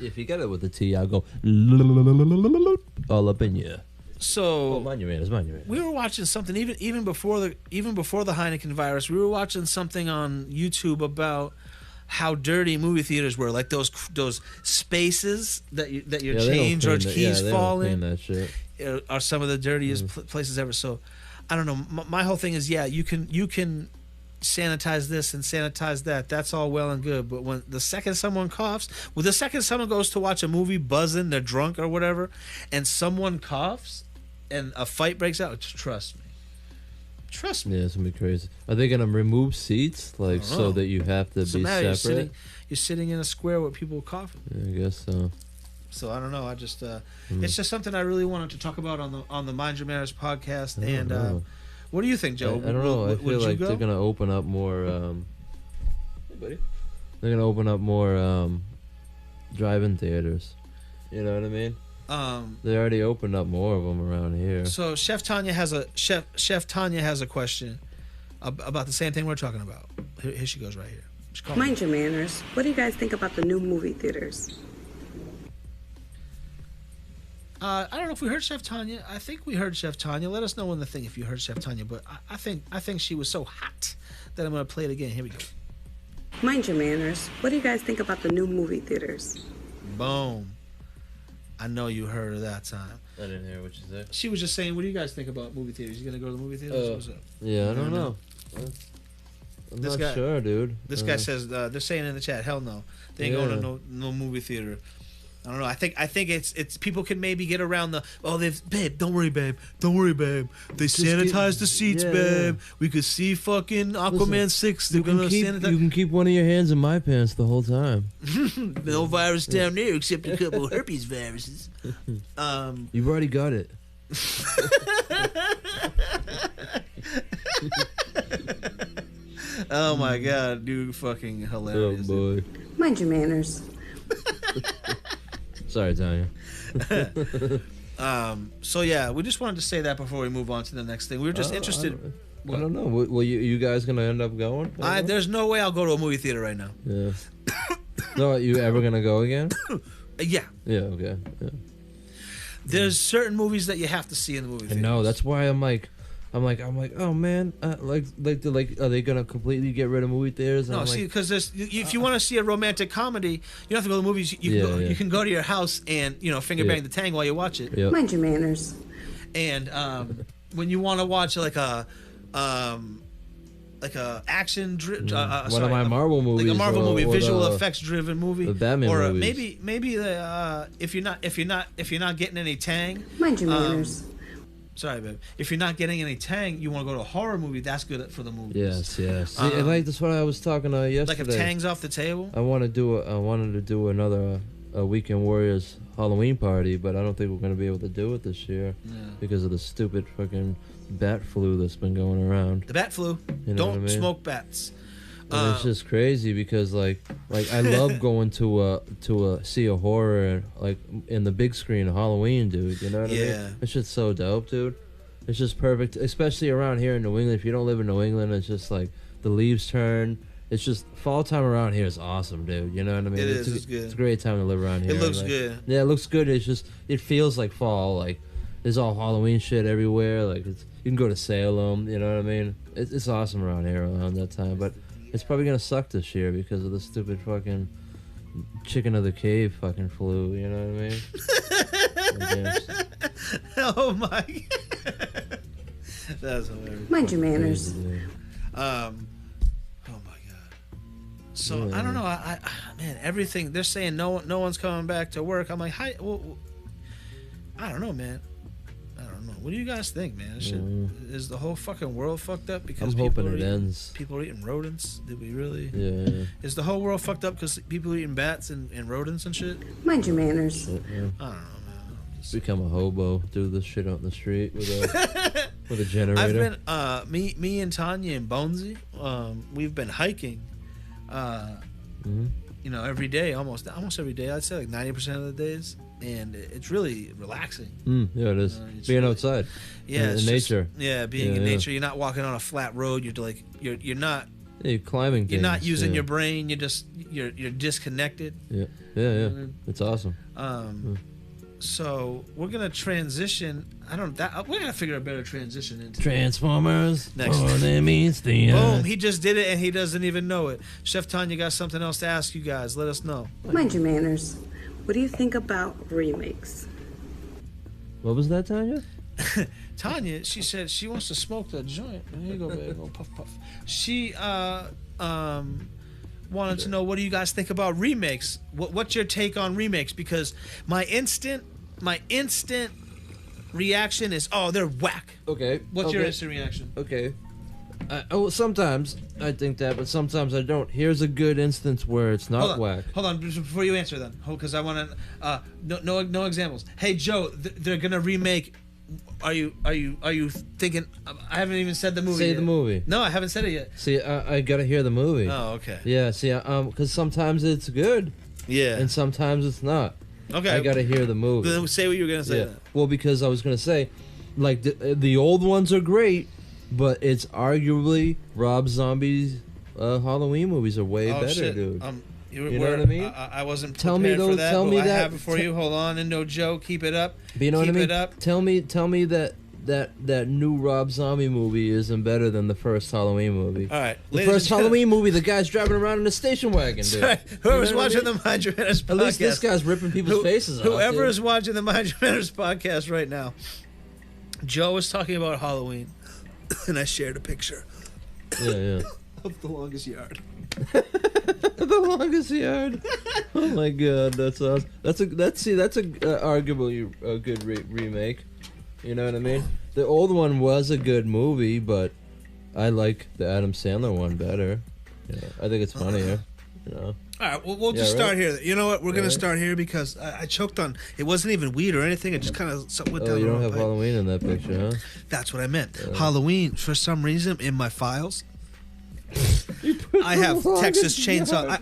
If you got it with a T, I'll go all up in you. So Mind your manners. we were watching something even before the Heineken virus. We were watching something on YouTube about how dirty movie theaters were, like those spaces that your change or keys fall in. That shit. Are some of the dirtiest places ever. So I don't know. My whole thing is, you can sanitize this and sanitize that. That's all well and good, but when the second someone coughs, the second someone goes to watch a movie buzzing, they're drunk or whatever, and someone coughs and a fight breaks out, trust me. Yeah, it's gonna be crazy. Are they gonna remove seats like so that you have to be separate? You're sitting in a square with people coughing. Yeah, I guess so. So I don't know. I just it's just something I really wanted to talk about on the Mind Your Manners podcast. And what do you think, Joe? I don't know. I feel like they're gonna open up more. Hey, buddy. They're gonna open up more drive-in theaters. You know what I mean? They already opened up more of them around here. So Chef Tanya has a question about the same thing we're talking about. Here she goes right here. Mind your manners. What do you guys think about the new movie theaters? I don't know if we heard Chef Tanya. I think we heard Chef Tanya. Let us know in the thing if you heard Chef Tanya. But I think she was so hot that I'm gonna play it again. Here we go. Mind your manners. What do you guys think about the new movie theaters? Boom. I know you heard her that time. I didn't hear what you said. She was just saying, what do you guys think about movie theaters? You gonna go to the movie theaters? What's up? Yeah, I don't know. I'm not sure, dude. This guy says they're saying in the chat, hell no, they ain't going to no movie theater. I don't know. I think it's people can maybe get around babe, don't worry, babe. They sanitized the seats, babe. We could see fucking Aquaman 6. They're gonna sanitize. You can keep one of your hands in my pants the whole time. No virus down there except a couple herpes viruses. You've already got it. Oh my god, dude, fucking hilarious. Oh boy. Mind your manners. Sorry, Tanya. So yeah, we just wanted to say that before we move on to the next thing. We were just interested. I don't know. Will you guys gonna end up going? There's no way I'll go to a movie theater right now. Yeah. No, you ever gonna go again? Yeah. Yeah. Okay. Yeah. There's certain movies that you have to see in the movie theater. No, that's why I'm like, oh man, like, are they gonna completely get rid of movie theaters? No, see, because if you want to see a romantic comedy, you don't have to go to the movies. You can go to your house and finger bang the tang while you watch it. Yep. Mind your manners. And when you want to watch like a action one of my Marvel movies, like a Marvel movie, visual effects driven movie, the Batman or movies. maybe if you're not getting any tang, Mind your manners. Sorry, babe. If you're not getting any tang, you want to go to a horror movie. That's good for the movies. Yes. See, like that's what I was talking yesterday. Like if tang's off the table. I wanted to do another Weekend Warriors Halloween party, but I don't think we're gonna be able to do it this year because of the stupid fucking bat flu that's been going around. The bat flu. You know Don't what I mean? smoke bats. And it's just crazy because like I love going to see a horror like in the big screen Halloween, dude. You know what I mean? It's just so dope, dude. It's just perfect, especially around here in New England. If you don't live in New England, it's just like the leaves turn. It's just fall time around here is awesome, dude. You know what I mean? It's good. It's a great time to live around here. It looks good. Yeah, it looks good. It's just it feels like fall. Like there's all Halloween shit everywhere. Like you can go to Salem. You know what I mean? It's awesome around here around that time, but. It's probably gonna suck this year because of the stupid fucking chicken of the cave fucking flu. You know what I mean? Oh my! God. That's hilarious. Mind your manners. Oh my god. So I don't know. I man, everything they're saying no one's coming back to work. I'm like, hi. Well, I don't know, man. What do you guys think, man? Is the whole fucking world fucked up because I'm hoping it ends. People are eating rodents? Did we really? Yeah. Is the whole world fucked up because people are eating bats and rodents and shit? Mind your manners. Yeah. I don't know, man. Become a hobo, do this shit out in the street with a generator. I've been me and Tanya and Bonesy, we've been hiking. Every day, almost every day. I'd say like 90% of the days. And it's really relaxing. Yeah, it is. Being outside. Yeah, in nature. Being in nature. You're not walking on a flat road. You're like you're not. Yeah, you're climbing. You're not using your brain. You're disconnected. Yeah. It's awesome. So we're gonna transition. We're gonna figure a better transition into Transformers. Next. Oh, that means the boom. He just did it and he doesn't even know it. Chef Tanya got something else to ask you guys. Let us know. Mind your manners. What do you think about remakes? What was that, Tanya? Tanya, she said she wants to smoke the joint. There you go, baby. Go puff, puff. She wanted to know, what do you guys think about remakes? What's your take on remakes? Because my instant reaction is, oh, they're whack. Okay. What's your instant reaction? Okay. Sometimes I think that, but sometimes I don't. Here's a good instance where it's not whack. Hold on, before you answer then, because I want to. No examples. Hey Joe, they're gonna remake. Are you thinking? I haven't even said the movie. Say yet. the movie. No, I haven't said it yet. See, I gotta hear the movie. Oh, okay. Yeah. See, because sometimes it's good. Yeah. And sometimes it's not. Okay. I gotta hear the movie. Then say what you were gonna say. Yeah. Then. Well, because I was gonna say, like the old ones are great. But it's arguably Rob Zombie's Halloween movies are way better, shit. You You know what I mean? I wasn't tell prepared me for that. Tell me I that. have it for you. Hold on, and no joke. Keep it up. But you know Keep what I mean? It up. Tell me that new Rob Zombie movie isn't better than the first Halloween movie. All right, the first Halloween movie, the guy's driving around in a station wagon, dude. Sorry, whoever's watching the Mind Your Manners podcast. At least this guy's ripping people's faces off. Whoever is watching the Mind Your Manners podcast right now, Joe was talking about Halloween, and I shared a picture. Yeah. Of the longest yard. The longest yard. Oh my god, that's awesome. That's arguably a good remake. You know what I mean? The old one was a good movie, but I like the Adam Sandler one better. Yeah, I think it's funnier. You know. All right, well, we'll just start here. You know what? We're going to start here because I choked on... It wasn't even weed or anything. It just kind of went down you the don't wrong have Halloween in that picture, huh? That's what I meant. Halloween, for some reason, in my files... I have Texas Chainsaw.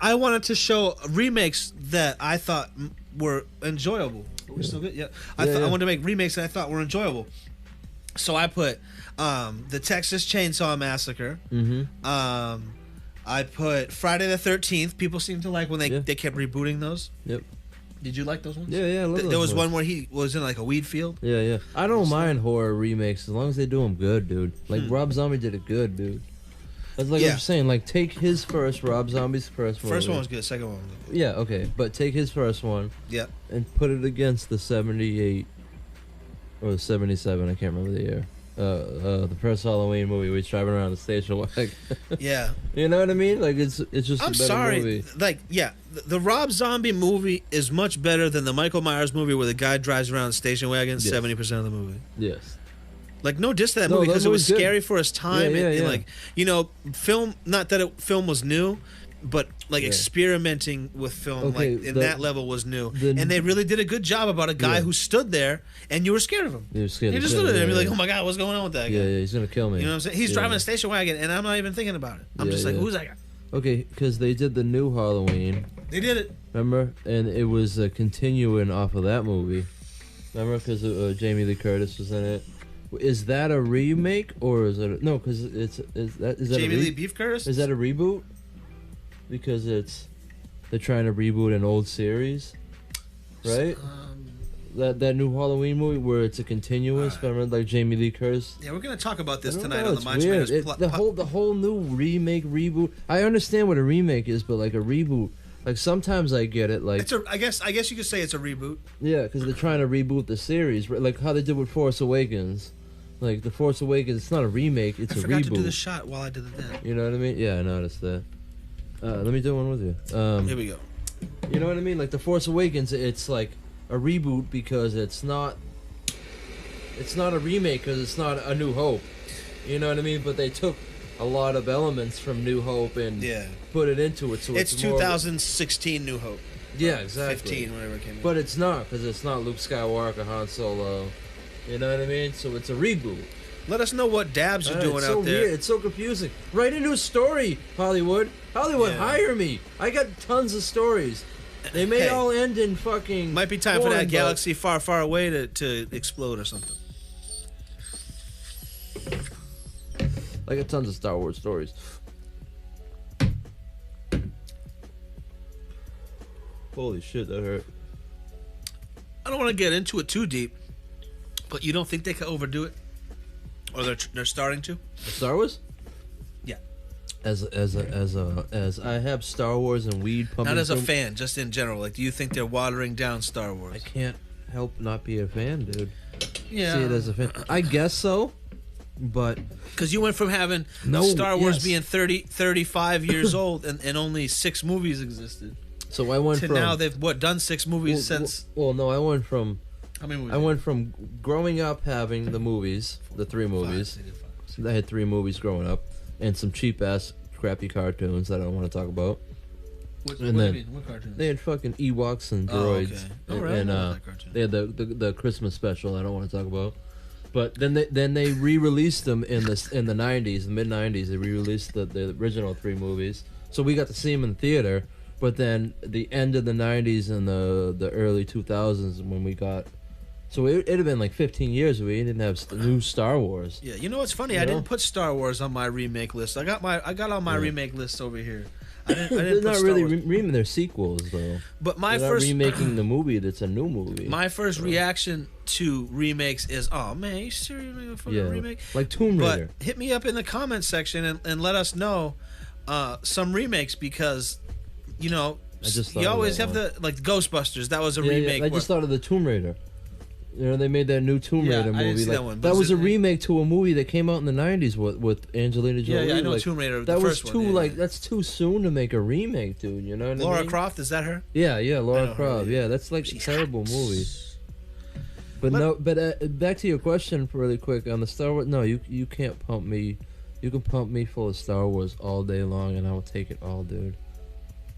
I wanted to show remakes that I thought were enjoyable. We're still good. Yeah. I wanted to make remakes that I thought were enjoyable. So I put the Texas Chainsaw Massacre. I put Friday the 13th. People seem to like when they kept rebooting those. Yep. Did you like those ones? Yeah, I love those There was ones. one where he was in like a weed field. Yeah. I don't mind horror remakes as long as they do them good, dude. Like Rob Zombie did it good, dude. That's like I'm saying. Like take his first Rob Zombie's first one. First one was good. Second one was good. Yeah, okay, but take his first one. Yeah. And put it against the 78 or the 77. I can't remember the year. The first Halloween movie where he's driving around the station wagon. Yeah. You know what I mean? Like it's just a better movie. Like the Rob Zombie movie is much better than the Michael Myers movie where the guy drives around the station wagon 70% of the movie. Yes. Like no diss to that movie because it was scary for its time and like film. Not that film was new, but like experimenting with film that level was new, and they really did a good job about a guy who stood there and you were scared of him. You just stood there and be like, oh my god, what's going on with that guy? Yeah, he's gonna kill me. You know what I'm saying? He's driving a station wagon and I'm not even thinking about it. I'm just like, who's that guy? Okay, because they did the new Halloween. They did it. Remember, and it was continuing off of that movie. Remember, because Jamie Lee Curtis was in it. Is that a remake or is it no? Because is that Jamie Lee Beef Curtis? Is that a reboot? Because they're trying to reboot an old series, right? That new Halloween movie where it's a continuous. Remember, like Jamie Lee Curtis. Yeah, we're gonna talk about this tonight know, on the Mind Manners. The whole new remake reboot. I understand what a remake is, but like a reboot. Like sometimes I get it. Like I guess you could say it's a reboot. Yeah, because they're trying to reboot the series, like how they did with Force Awakens. Like the Force Awakens, it's not a remake; it's a reboot. I forgot to do the shot while I did the dance. You know what I mean? Yeah, I noticed that. Let me do one with you. Here we go. You know what I mean? Like the Force Awakens, it's like a reboot because it's not a remake because it's not A New Hope. You know what I mean? But they took a lot of elements from New Hope and put it into it. So it's 2016 New Hope. Yeah, exactly. 15, whatever it came out. But it's not because it's not Luke Skywalker, Han Solo. You know what I mean? So it's a reboot. Let us know what dabs you're doing out there. Weird. It's so confusing. Write a new story, Hollywood. Hire me. I got tons of stories. They may all end in fucking. Might be time for that galaxy far, far away to explode or something. I got tons of Star Wars stories. Holy shit, that hurt. I don't want to get into it too deep, but you don't think they could overdo it, or they're starting to? Star Wars? Yeah. As I have Star Wars and weed pumping. Not as a fan, just in general. Like, do you think they're watering down Star Wars? I can't help not be a fan, dude. Yeah. See it as a fan. I guess so, but because you went from having Star Wars being 35 years old and only 6 movies existed. So I went to from now they've done 6 movies since. Well, no, I went from. How many movies? I went from growing up having the movies, the 3 movies. I had 3 movies growing up, and some cheap ass crappy cartoons that I don't want to talk about. What do you mean? What cartoons? They had fucking Ewoks and droids. Oh, okay. And they had the Christmas special I don't want to talk about. But then they re-released them in the 90s, the mid 90s. They re-released the original 3 movies, so we got to see them in theater. But then the end of the 90s and the early 2000s when we got. So it'd have been like 15 years we didn't have new Star Wars. Yeah, you know what's funny? I didn't put Star Wars on my remake list. I got on my remake list over here. I didn't they're put not Star really Wars. they're sequels though. But my they're first not remaking the movie that's a new movie. My first reaction to remakes is, oh man, you serious making a fucking remake? Like Tomb Raider. But hit me up in the comment section and let us know some remakes because you always have like Ghostbusters. That was a remake. I just thought of the Tomb Raider. You know, they made that new Tomb Raider movie. I didn't see like, that one. That was a remake to a movie that came out in the 90s with Angelina Jolie. Yeah, I know like, Tomb Raider. That the was first too one, that's too soon to make a remake, dude. You know what Laura I mean? Croft, is that her? Yeah, Laura Croft. Yeah, that's like a terrible movie. But back to your question really quick on the Star Wars. No, you can't pump me. You can pump me full of Star Wars all day long, and I will take it all, dude.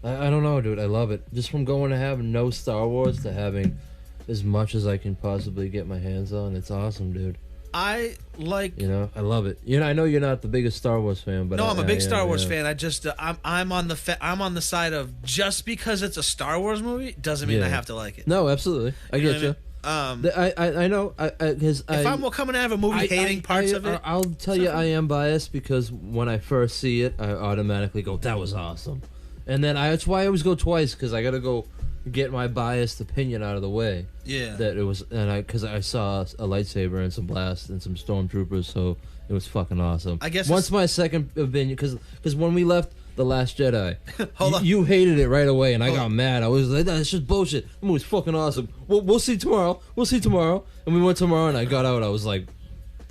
I don't know, dude. I love it. Just from going to having no Star Wars to having as much as I can possibly get my hands on. It's awesome, dude. I like. I love it. I know you're not the biggest Star Wars fan, but no, I'm a big Star Wars fan. I just I'm on the side of just because it's a Star Wars movie doesn't mean I have to like it. No, absolutely, I get you. I know. If I'm coming out of a movie hating parts of it, I'll tell you, I am biased because when I first see it, I automatically go, "That was awesome," and then that's why I always go twice because I gotta go get my biased opinion out of the way. Yeah. That it was, because I saw a lightsaber and some blast and some stormtroopers, so it was fucking awesome. I guess once my second opinion, because when we left The Last Jedi, Hold on. you hated it right away, and I got mad. I was like, "That's just bullshit. The movie's fucking awesome. We'll see tomorrow. We'll see tomorrow." And we went tomorrow, and I got out. I was like,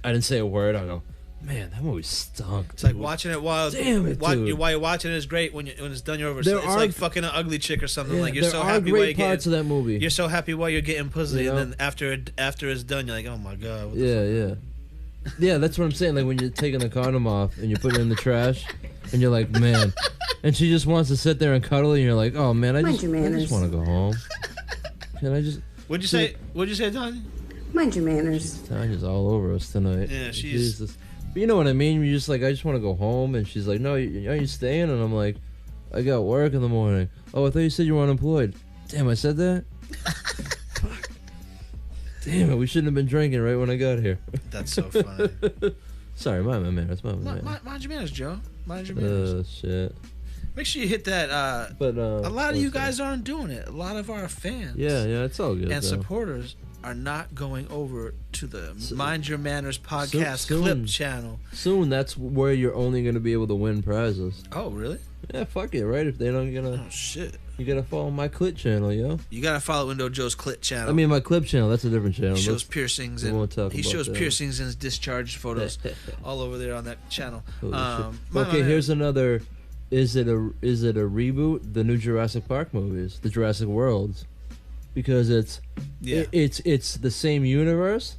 I didn't say a word. I go, "Man, that movie stunk." It's like watching it while dude. while you're watching it is great. When it's done, you're over. It's like fucking an ugly chick or something. Like you're so happy while you're parts of that movie. You're so happy while you're getting pussy, and then after it's done, you're like, "Oh my god." Yeah, that's what I'm saying. Like when you're taking the condom off and you put it in the trash, and you're like, "Man," and she just wants to sit there and cuddle, and you're like, "Oh man, I just want to go home." Can I just? What'd you say? What'd you say, Tanya? Mind your manners. Tanya's all over us tonight. Yeah, she's. Jesus. But you know what I mean? You're just like, "I just want to go home," and she's like, "No, are you staying?" And I'm like, "I got work in the morning." "Oh, I thought you said you were unemployed." Damn, I said that. Fuck. Damn it, we shouldn't have been drinking right when I got here. That's so funny. Sorry, mind my manners. Mind your manners, Joe. Mind your manners. Oh shit. Make sure you hit that. But a lot of you guys aren't doing it. A lot of our fans. Yeah, it's all good. And supporters are not going over to the Mind Your Manners podcast clip channel. Soon, that's where you're only going to be able to win prizes. Oh, really? Yeah, fuck it, right? If they don't get Oh, shit. You gotta follow my clit channel, yo. You gotta follow Window Joe's clit channel. I mean, my clip channel, that's a different channel. He shows piercings and he shows piercings and discharge photos all over there on that channel. Okay, here's another. Is it a reboot? The new Jurassic Park movies, the Jurassic Worlds, because it's the same universe,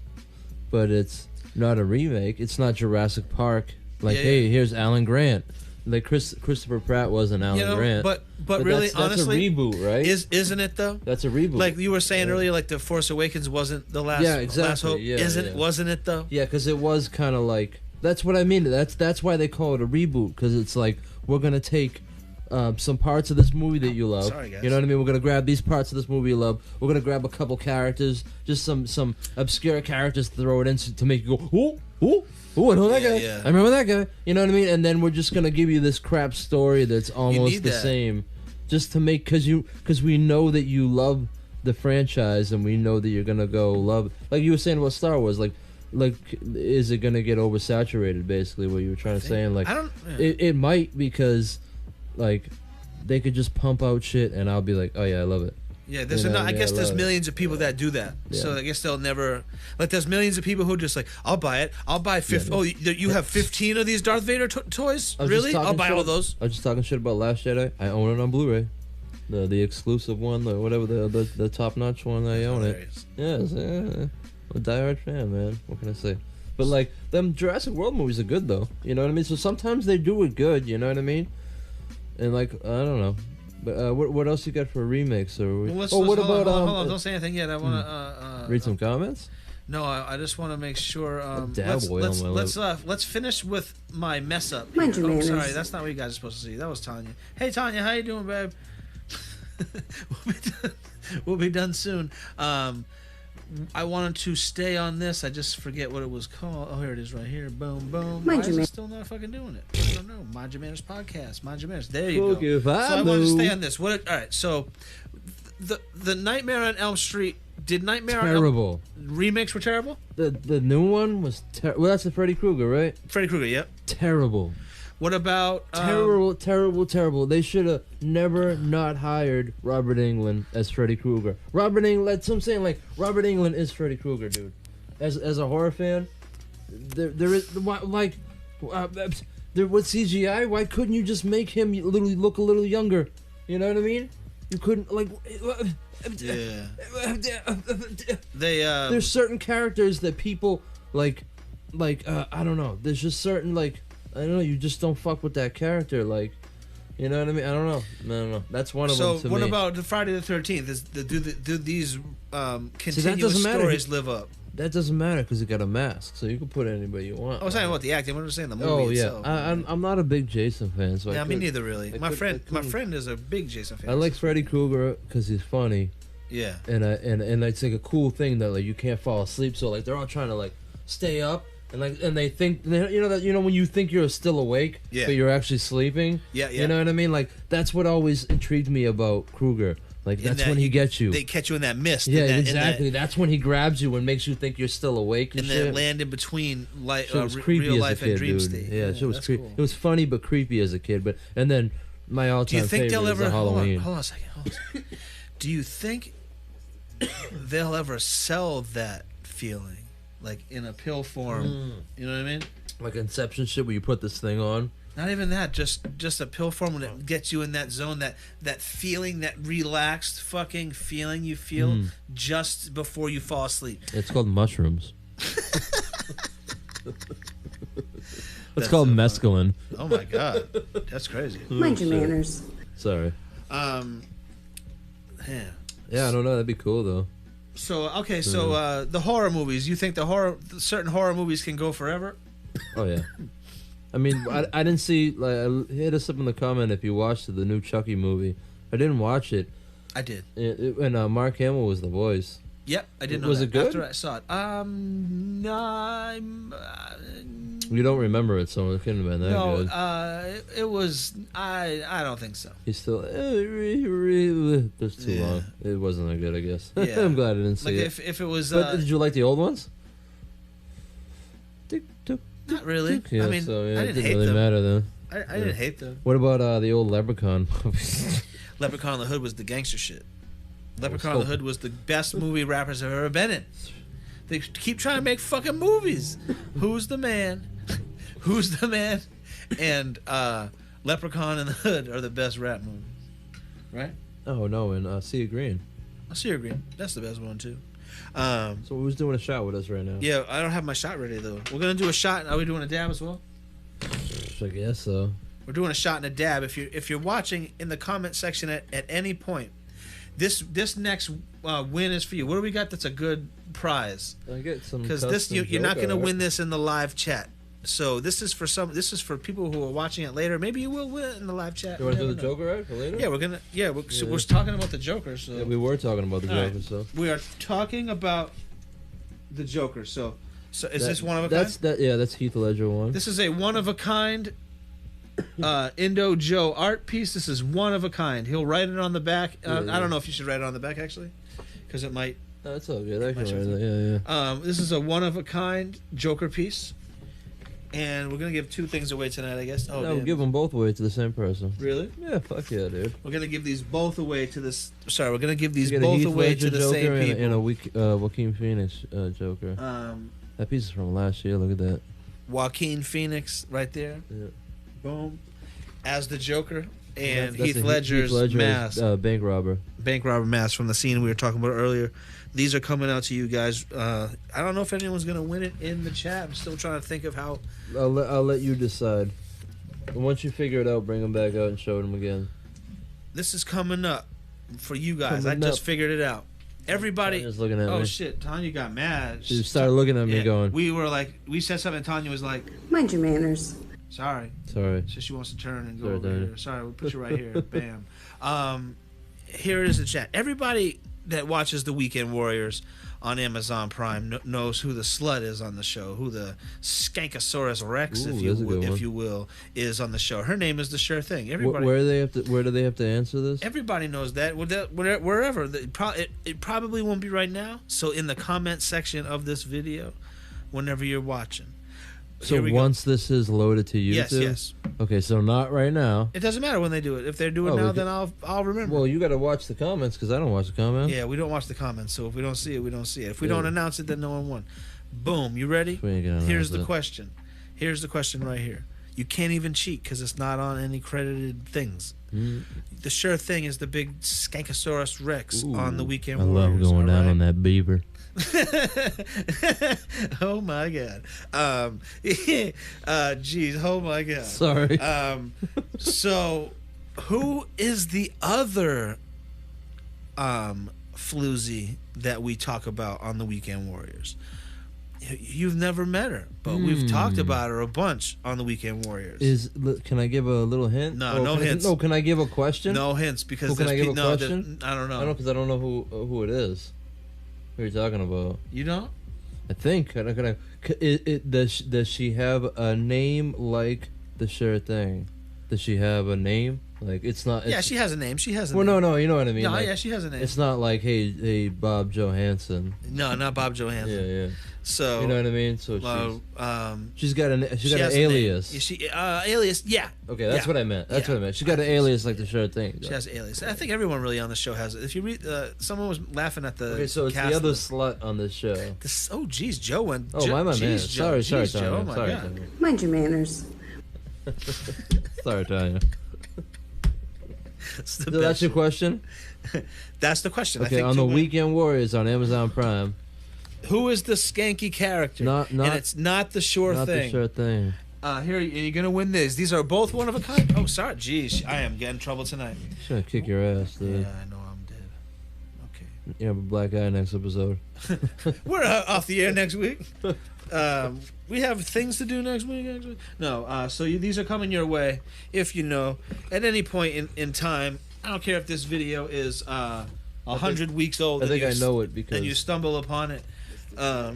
but it's not a remake. It's not Jurassic Park. Hey, here's Alan Grant. Like Christopher Pratt wasn't Alan Grant. But really, that's honestly, a reboot, right? Isn't it though? That's a reboot. Like you were saying earlier, like the Force Awakens wasn't the last. Yeah, exactly. Last hope. Wasn't it though? Yeah, because it was kind of like that's what I mean. That's why they call it a reboot, because it's like we're gonna take some parts of this movie that you love. Sorry, guys. You know what I mean? We're gonna grab these parts of this movie you love. We're gonna grab a couple characters, just some obscure characters, throw it in to make you go, oh, I know that guy. Yeah. I remember that guy. You know what I mean? And then we're just gonna give you this crap story that's almost the same, just to make because we know that you love the franchise and we know that you're gonna go love. Like you were saying about Star Wars, like is it gonna get oversaturated? Basically, what you were trying to say, and like it might, because like they could just pump out shit and I'll be like, oh yeah, I love it. Yeah, I guess there's millions of people that do that. Yeah. So I guess they'll never there's millions of people who are just like, I'll buy it. I'll buy 50. Oh, you have 15 of these Darth Vader toys? Really? I'll buy all those. I was just talking shit about Last Jedi. I own it on Blu-ray. The exclusive one, whatever, the top-notch one. I own it. Yes, I'm a diehard fan, man. What can I say? But like them Jurassic World movies are good though. You know what I mean? So sometimes they do it good. You know what I mean? And like I don't know. But what else you got for remakes? Or what about hold on, don't say anything yet. I want to read some comments. No, I just want to make sure. Let's finish with my mess up. Sorry, that's not what you guys are supposed to see. That was Tanya. Hey Tanya, how you doing, babe? We'll be done soon. I wanted to stay on this. I just forget what it was called. Oh, here it is right here. Boom, boom. Why is it still not fucking doing it? I don't know. Mind Your Manners podcast. Mind Your Manners. There you go. So I wanted to stay on this. All right. So the Nightmare on Elm Street. Did Nightmare terrible. on Elm remakes were terrible? The new one was terrible. Well, that's the Freddy Kruger, right? Freddy Kruger. Yep. Terrible. What about terrible? They should have never not hired Robert Englund as Freddy Krueger. Robert Englund, that's what I'm saying. Like Robert Englund is Freddy Krueger, dude. As a horror fan, there is with CGI. Why couldn't you just make him literally look a little younger? You know what I mean? You couldn't like. Yeah. There's certain characters that people like. I don't know. There's just certain like. I don't know. You just don't fuck with that character, like, you know what I mean? I don't know. That's one of them. So what about the Friday the 13th? Do these continuous stories live up? that doesn't matter because he got a mask, so you can put anybody you want. I was talking about the acting. I'm just saying the movie Oh yeah, itself. I'm not a big Jason fan, so Yeah, me neither really. I My couldn't- friend is a big Jason fan. I like Freddy Kruger because he's funny, Yeah. and it's like a cool thing that like you can't fall asleep, so like they're all trying to like stay up. And they think when you think you're still awake, Yeah. but you're actually sleeping. Yeah. You know what I mean? Like that's what always intrigued me about Kruger. Like that's when he gets you. They catch you in that mist. Yeah, in that, exactly. That's when he grabs you and makes you think you're still awake and And shit. then land in between Shit was creepy real as life a kid, and dream dude. state. Yeah, shit was that's creepy. cool. It was funny but creepy as a kid. And then my all-time Do you think favorite they'll is ever the Halloween. Hold on a second. Do you think they'll ever sell that feeling, like in a pill form? You know what I mean? Like Inception shit, where you put this thing on. Not even that, just a pill form that gets you in that zone, that feeling, that relaxed fucking feeling you feel just before you fall asleep. It's called mushrooms. It's That's called so mescaline. Oh my god, that's crazy. Mind your manners. Sorry. Yeah. Yeah, I don't know. That'd be cool though. So okay, so the horror movies. You think certain horror movies can go forever? Oh yeah. I mean, I didn't see. Like, hit us up in the comment if you watched the new Chucky movie. I didn't watch it. I did. And Mark Hamill was the voice. Yep, I didn't know Was that. it good? After I saw it. No, You don't remember it, so it couldn't have been that good. It was. I don't think so. He's still. That's too Yeah. long. It wasn't that good, I guess. Yeah. I'm glad I didn't see Like it. if it was. But did you like the old ones? Not really. Yeah, I mean, so, yeah, I it didn't didn't hate really them. matter then. I didn't hate them. What about the old Leprechaun? Leprechaun in the Hood was the gangster shit. Leprechaun in so- the Hood was the best movie rappers have ever been in. They keep trying to make fucking movies. Who's the man? Who's the man? And Leprechaun in the Hood are the best rap movies. Right? Oh no, and Sea of Green. I see your green. That's the best one too. So who's doing a shot with us right now? Yeah, I don't have my shot ready though. We're gonna do a shot. Are we doing a dab as well? I guess so. We're doing a shot and a dab. If you're watching in the comment section at any point, this next win is for you. What do we got? That's a good prize. I get some Because this custom you're not Joker gonna art. win this in the live chat. So this is for people who are watching it later. Maybe you will win it in the live chat. You want to You do the never know. Joker art for later? Yeah, we're gonna. Yeah, so Yeah. we're talking about the Joker. So Yeah, we were talking about the All Joker, right. so. we are talking about the Joker. So is this one of a That's kind? that's Heath Ledger one. This is a one of a kind Indo Joe art piece. This is one of a kind. He'll write it on the back. Yeah. I don't know if you should write it on the back actually, because it might. No, it's all good. I can Much write of that. Yeah. This is a one of a kind Joker piece, and we're gonna give two things away tonight, I guess. Oh, No, damn. give them both away to the same person. Really? Yeah, fuck yeah, dude. We're gonna give these both away to this. Sorry, we're gonna give these You get a both Heath away Ledger to the Joker same people. and a Joaquin Phoenix Joker. That piece is from last year. Look at that. Joaquin Phoenix right there. Yeah. Boom. As the Joker, and That's Heath a Ledger's mask, bank robber. bank robber mask from the scene we were talking about earlier. These are coming out to you guys. I don't know if anyone's gonna win it in the chat. I'm still trying to think of how. I'll let you decide. And once you figure it out, bring them back out and show them again. This is coming up for you guys. Coming I just up. figured it out. Everybody. Tanya's looking at Oh me. shit! Tanya got mad. She started looking at me, Yeah, going, We were like, we said something. And Tanya was like, Mind your manners. "Sorry." "Sorry." So she wants to turn and go Sorry, over Tanya. here. Sorry, we'll put you right here. Bam. Here it is in chat. Everybody that watches the Weekend Warriors on Amazon Prime knows who the slut is on the show, who the Skankosaurus Rex, Ooh, if that's a good one. you will, is on the show. Her name is the Sure Thing. Where Everybody, do they have to answer this? everybody knows that. Wherever. It probably won't be right now. So in the comment section of this video, whenever you're watching. So Here we go. once this is loaded to YouTube. Yes. Okay, so not right now. It doesn't matter when they do it. If they do it Oh, now, we then I'll remember. Well, you got to watch the comments because I don't watch the comments. Yeah, we don't watch the comments, so if we don't see it, we don't see it. If we Yeah. don't announce it, then no one won. Boom, you ready? We ain't gonna Here's announce the it. question. Here's the question right here. You can't even cheat because it's not on any credited things. Mm. The Sure Thing is the big Skankosaurus Rex on the Weekend I Warriors. love going down alright? on that beaver. Oh my god. Geez, oh my god. Sorry. So who is the other floozy that we talk about on the Weekend Warriors? You've never met her, but we've talked about her a bunch on the Weekend Warriors. Can I give a little hint? No, no hints. Can I give a question? No hints because can I give a question? I don't know. I don't because I don't know who it is. Who are you talking about? You don't? I think. Does she have a name like the sure thing? Does she have a name? Like it's not. Yeah, she has a name. She has a name. name. No, you know what I mean. No, like, yeah, she has a name. It's not like hey Bob Johansson. No, not Bob Johansson. Yeah. So you know what I mean. So she's got an alias. Alias. Yeah. Okay, that's what I meant. That's what I meant. She got an alias like the sure thing. She has an alias. I think everyone really on the show has it. If you read, someone was laughing at the. Okay, so it's the other slut on this show. Oh, geez, Joe went. Oh, my man. Sorry, Joe. Tanya. Oh my sorry, God. Tanya. Mind your manners. Sorry, Tanya. So that's your question? That's the question. Okay, on the Weekend Warriors on Amazon Prime. Who is the skanky character? And it's not the sure thing. Not the sure thing. Here, you're going to win this. These are both one of a kind. Oh, sorry. Jeez, I am getting in trouble tonight. Should kick your ass, dude. Yeah, I know I'm dead. Okay. You have a black eye next episode. We're off the air next week. We have things to do next week, actually. No, so these are coming your way. If you know, at any point in time, I don't care if this video is 100 weeks old. I think I know it because... And you stumble upon it.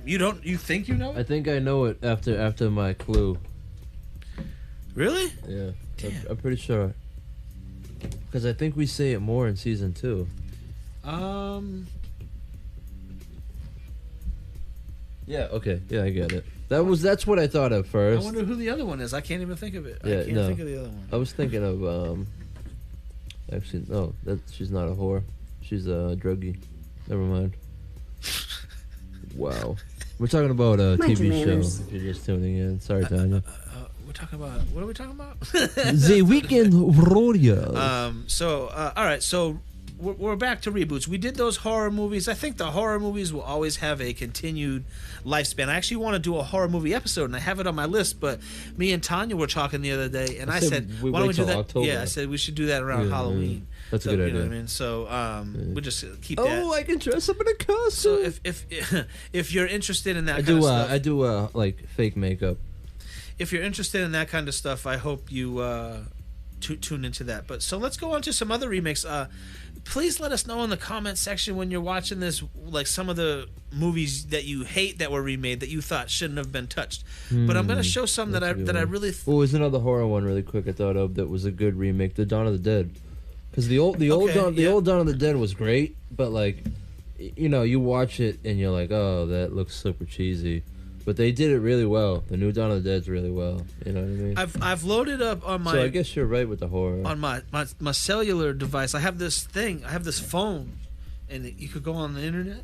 You think you know it? I think I know it after my clue. Really? Yeah. I'm pretty sure. Because I think we say it more in season 2. Yeah, okay. Yeah, I get it. That's what I thought at first. I wonder who the other one is. I can't even think of it. Yeah, I can't think of the other one. I was thinking of actually no, she's not a whore. She's a druggie. Never mind. Wow. We're talking about a TV show if you're just tuning in. Sorry, Tanya. We're talking about what are we talking about? The Weekend Warriors. All right, so we're back to reboots. We did those horror movies. I think the horror movies will always have a continued lifespan. I actually want to do a horror movie episode, and I have it on my list. But me and Tanya were talking the other day, and I said why don't we do that? October. Yeah, I said we should do that around Halloween. That's a good idea. You know what I mean? So we'll just keep that. Oh, I can dress up in a costume. So if you're interested in that kind of stuff. I do like fake makeup. If you're interested in that kind of stuff, I hope you tune into that. But so let's go on to some other remakes. Please let us know in the comment section when you're watching this, like some of the movies that you hate that were remade that you thought shouldn't have been touched. But I'm gonna show some that I really. Oh, there's another horror one really quick I thought of that was a good remake, the Dawn of the Dead, because the old Dawn of the Dead was great, but like, you know, you watch it and you're like, oh, that looks super cheesy. But they did it really well. The new Dawn of the Dead's really well. You know what I mean? I've loaded up on my. So I guess you're right with the horror. On my cellular device, I have this thing. I have this phone, and you could go on the internet.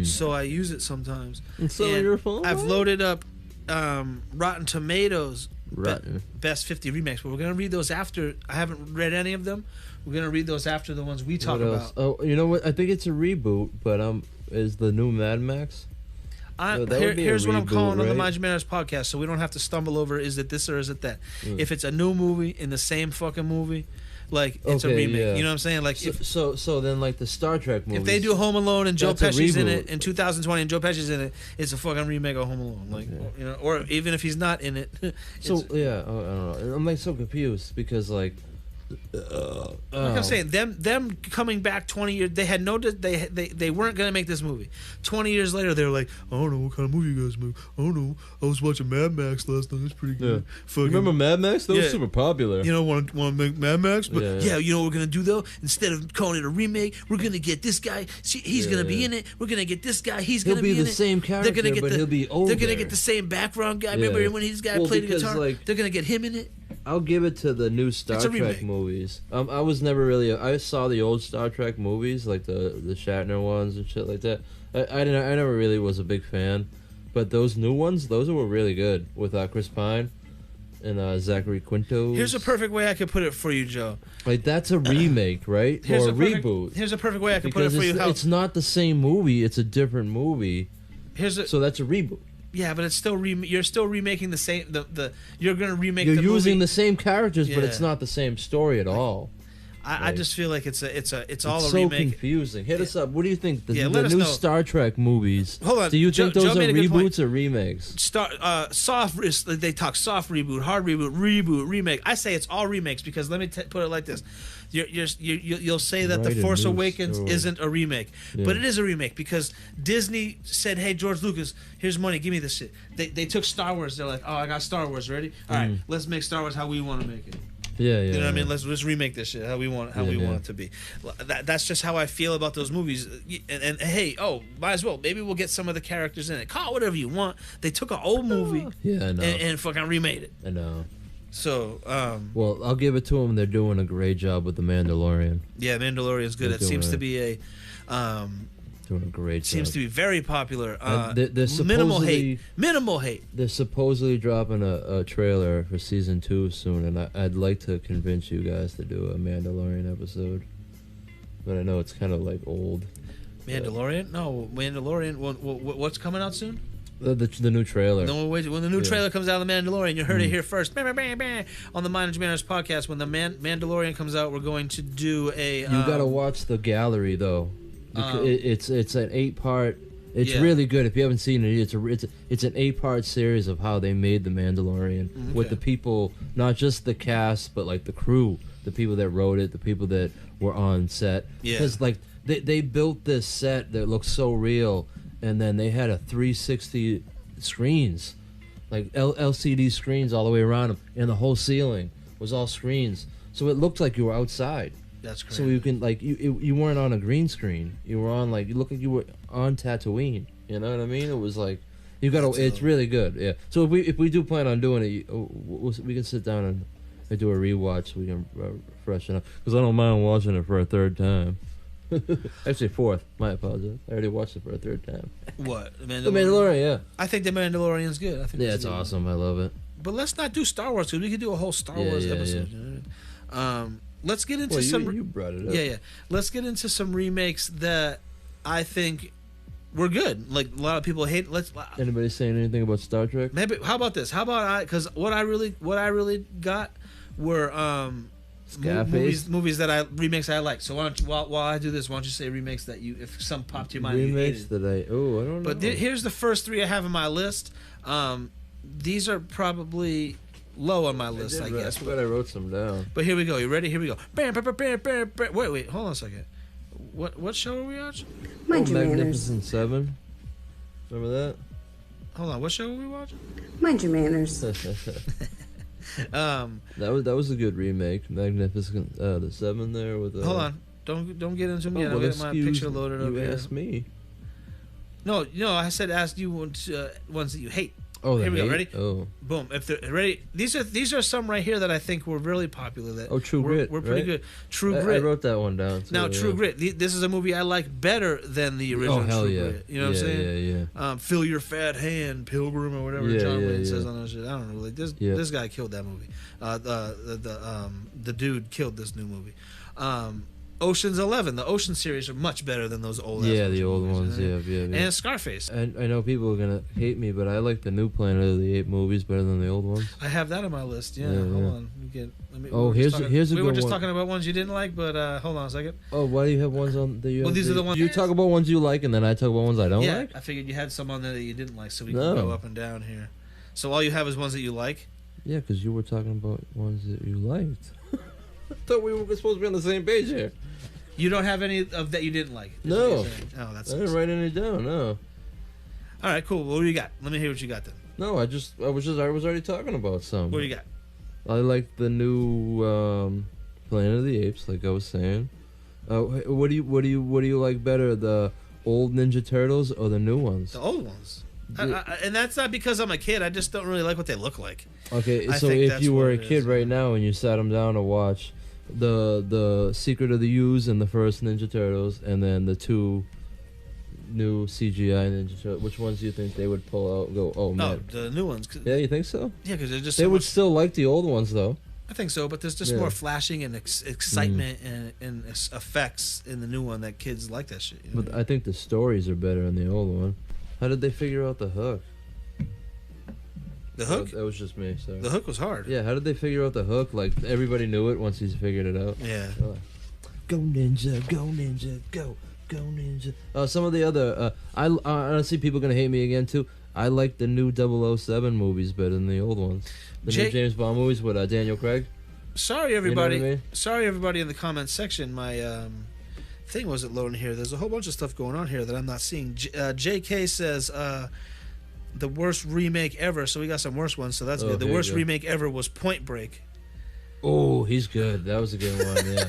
So I use it sometimes. And so your phone. I've loaded up Rotten Tomatoes Rotten. Best 50 Remakes, but we're gonna read those after. I haven't read any of them. We're gonna read those after the ones we talk about. Oh, you know what? I think it's a reboot, but is the new Mad Max? Here's what I'm calling on the Mind Your Manners podcast, so we don't have to stumble over is it this or is it that. If it's a new movie in the same fucking movie, like it's a remake. Yeah. You know what I'm saying? Like so then like the Star Trek movies. If they do Home Alone and Joe Pesci's in it in 2020 and Joe Pesci's in it, it's a fucking remake of Home Alone. Like you know, or even if he's not in it. So yeah, I don't know. I'm like so confused because like. Like I'm saying, them coming back 20 years, they had they weren't gonna make this movie. 20 years later, they were like, I don't know what kind of movie you guys make. I don't know. I was watching Mad Max last night. It's pretty good. Yeah. Remember Mad Max? That was super popular. You know, want to make Mad Max? But yeah, you know what we're gonna do though? Instead of calling it a remake, we're gonna get this guy. He's gonna be in it. We're gonna get this guy. He's gonna be in it. He'll be the same character, but he'll be older. They're gonna get the same background guy. Remember when this guy played the guitar? Like, they're gonna get him in it. I'll give it to the new Star Trek movies. I was never really. I saw the old Star Trek movies, like the Shatner ones and shit like that. I never really was a big fan, but those new ones, those were really good with Chris Pine and Zachary Quinto. Here's a perfect way I could put it for you, Joe. Like that's a remake, right? Or a reboot. Here's a perfect way I could put it for you. It's not the same movie. It's a different movie. So that's a reboot. Yeah, but it's still you're still remaking the same you're gonna remake. You're the using movie. the same characters, but it's not the same story at all. I just feel like it's all a so remake. Confusing. Hit us up. What do you think? The let us new know. Star Trek movies. Hold on. Do you think Joe those are made a good point. reboots or remakes? Soft. They talk soft reboot, hard reboot, remake. I say it's all remakes because let me put it like this: you'll say that Write The a Force new Awakens story. isn't a remake, Yeah. but it is a remake because Disney said, "Hey, George Lucas, here's money. Give me this shit." They took Star Wars. They're like, "Oh, I got Star Wars ready. All right, let's make Star Wars how we want to make it." Yeah, You know what I mean? Let's remake this shit how we want it to be. That's just how I feel about those movies. And hey, might as well. Maybe we'll get some of the characters in it. Call it whatever you want. They took an old movie I know. and fucking remade it. I know. So, Well, I'll give it to them. They're doing a great job with The Mandalorian. yeah, Mandalorian's good. They're It seems doing to be a Doing a great seems job. to be very popular. They're Minimal supposedly- hate. They're supposedly dropping a trailer for season 2 soon, and I'd like to convince you guys to do a Mandalorian episode. But I know it's kind of like old. Mandalorian? No, Mandalorian. What's coming out soon? The new trailer. No, wait, when the new trailer comes out of The Mandalorian, you heard it here first. Bang, bang, bang, bang, on the Miners Manners podcast. When the Mandalorian comes out, we're going to do a. You gotta watch the gallery though. It's an 8-part. It's Yeah. really good. If you haven't seen it, it's an 8-part series of how they made the Mandalorian with the people, not just the cast, but like the crew, the people that wrote it, the people that were on set. Yeah. Because like they built this set that looks so real, and then they had a 360 screens, like LCD screens all the way around them, and the whole ceiling was all screens, so it looked like you were outside. That's crazy. So you can like you weren't on a green screen. You were on you looked like you were on Tatooine. You know what I mean? It was like you got to. It's really good. Yeah. So if we do plan on doing it, we can sit down and do a rewatch. So we can freshen up because I don't mind watching it for a third time. Actually, fourth. My apologies. I already watched it for a third time. What? The Mandalorian. Yeah. I think The Mandalorian's good. I think Yeah, it's awesome. I love it. But let's not do Star Wars because we could do a whole Star Wars episode. You know what I mean? Let's get into some. You brought it up. Yeah. Let's get into some remakes that I think were good. Like a lot of people hate. Anybody saying anything about Star Trek? Maybe. How about this? How about because what I really got were Scarface? movies that remakes I like. So why don't you, while I do this, why don't you say remakes that you, if some popped to your mind, Remakes you hated. that I don't know. But here's the first 3 I have on my list. These are probably low on my list, I guess. I forgot I wrote some down. But here we go. You ready? Here we go. Bam, bam, bam, bam, bam, bam. Wait. Hold on a second. What show are we watching? Mind your manners. Magnificent Seven. Remember that? Hold on. What show are we watching? Mind your manners. That was a good remake. Magnificent the Seven there with. Hold on. Don't get into me. I'll get my picture loaded up you here. asked me. No. I said ask you ones that you hate. Oh, here we go. hate? Ready? Oh. Boom. If they're ready, these are some right here that I think were really popular. That True Grit. We're pretty right? good. True I Grit. wrote that one down. Too, Now, True Grit. This is a movie I like better than the original. Oh hell True yeah! Grit. You know what I'm saying? Yeah. Fill your fat hand, Pilgrim, or whatever John Wayne says on that shit. I don't know. Like this guy killed that movie. The dude killed this new movie. Ocean's 11. The Ocean series are much better than those old. Yeah, the old movies, ones. Yeah. And Scarface. I know people are gonna hate me, but I like the new Planet of the Apes movies better than the old ones. I have that on my list. Yeah, hold on. Here's a we were good just one. talking about ones you didn't like, but hold on a second. Oh, why do you have ones on that you? Well, these are the ones. You talk about ones you like, and then I talk about ones I don't like. I figured you had some on there that you didn't like, so we No. can go up and down here. So all you have is ones that you like. Yeah, because you were talking about ones that you liked. I thought we were supposed to be on the same page here. You don't have any of that you didn't like. is No. what you're saying. Oh, that's. I didn't write any down. No. All right, cool. What do you got? Let me hear what you got then. No, I was already talking about some. What do you got? I like the new Planet of the Apes, like I was saying. What do you like better, the old Ninja Turtles or the new ones? The old ones. And that's not because I'm a kid. I just don't really like what they look like. Okay, I so think if that's you what were a it kid is. right now and you sat them down to watch the Secret of the Ooze and the first Ninja Turtles, and then the 2 new CGI Ninja Turtles, which ones do you think they would pull out and go, oh man? No, the new ones. Yeah, you think so? Yeah, because they're just. They so would much, still like the old ones though. I think so, but there's just Yeah. more flashing and excitement and effects in the new one that kids like that shit. You know? But I think the stories are better in the old one. How did they figure out the hook? The hook. That was just me. Sorry. The hook was hard. Yeah, how did they figure out the hook? Like everybody knew it once he's figured it out. Yeah. Go ninja, go ninja, go ninja. Some of the other, I honestly, people are gonna hate me again too. I like the new 007 movies better than the old ones. The new James Bond movies with Daniel Craig. Sorry, everybody. You know what I mean? Sorry, everybody in the comments section. My thing wasn't loading here. There's a whole bunch of stuff going on here that I'm not seeing. JK says the worst remake ever. So we got some worse ones. So that's good. The worst remake ever was Point Break. Oh, he's good. That was a good one. Yeah,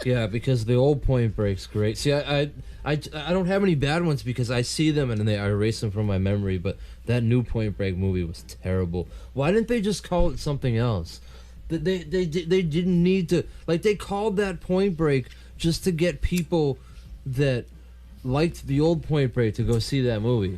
yeah. Because the old Point Break's great. See, I don't have any bad ones because I see them and I erase them from my memory. But that new Point Break movie was terrible. Why didn't they just call it something else? They didn't need to, like, they called that Point Break just to get people that liked the old Point Break to go see that movie.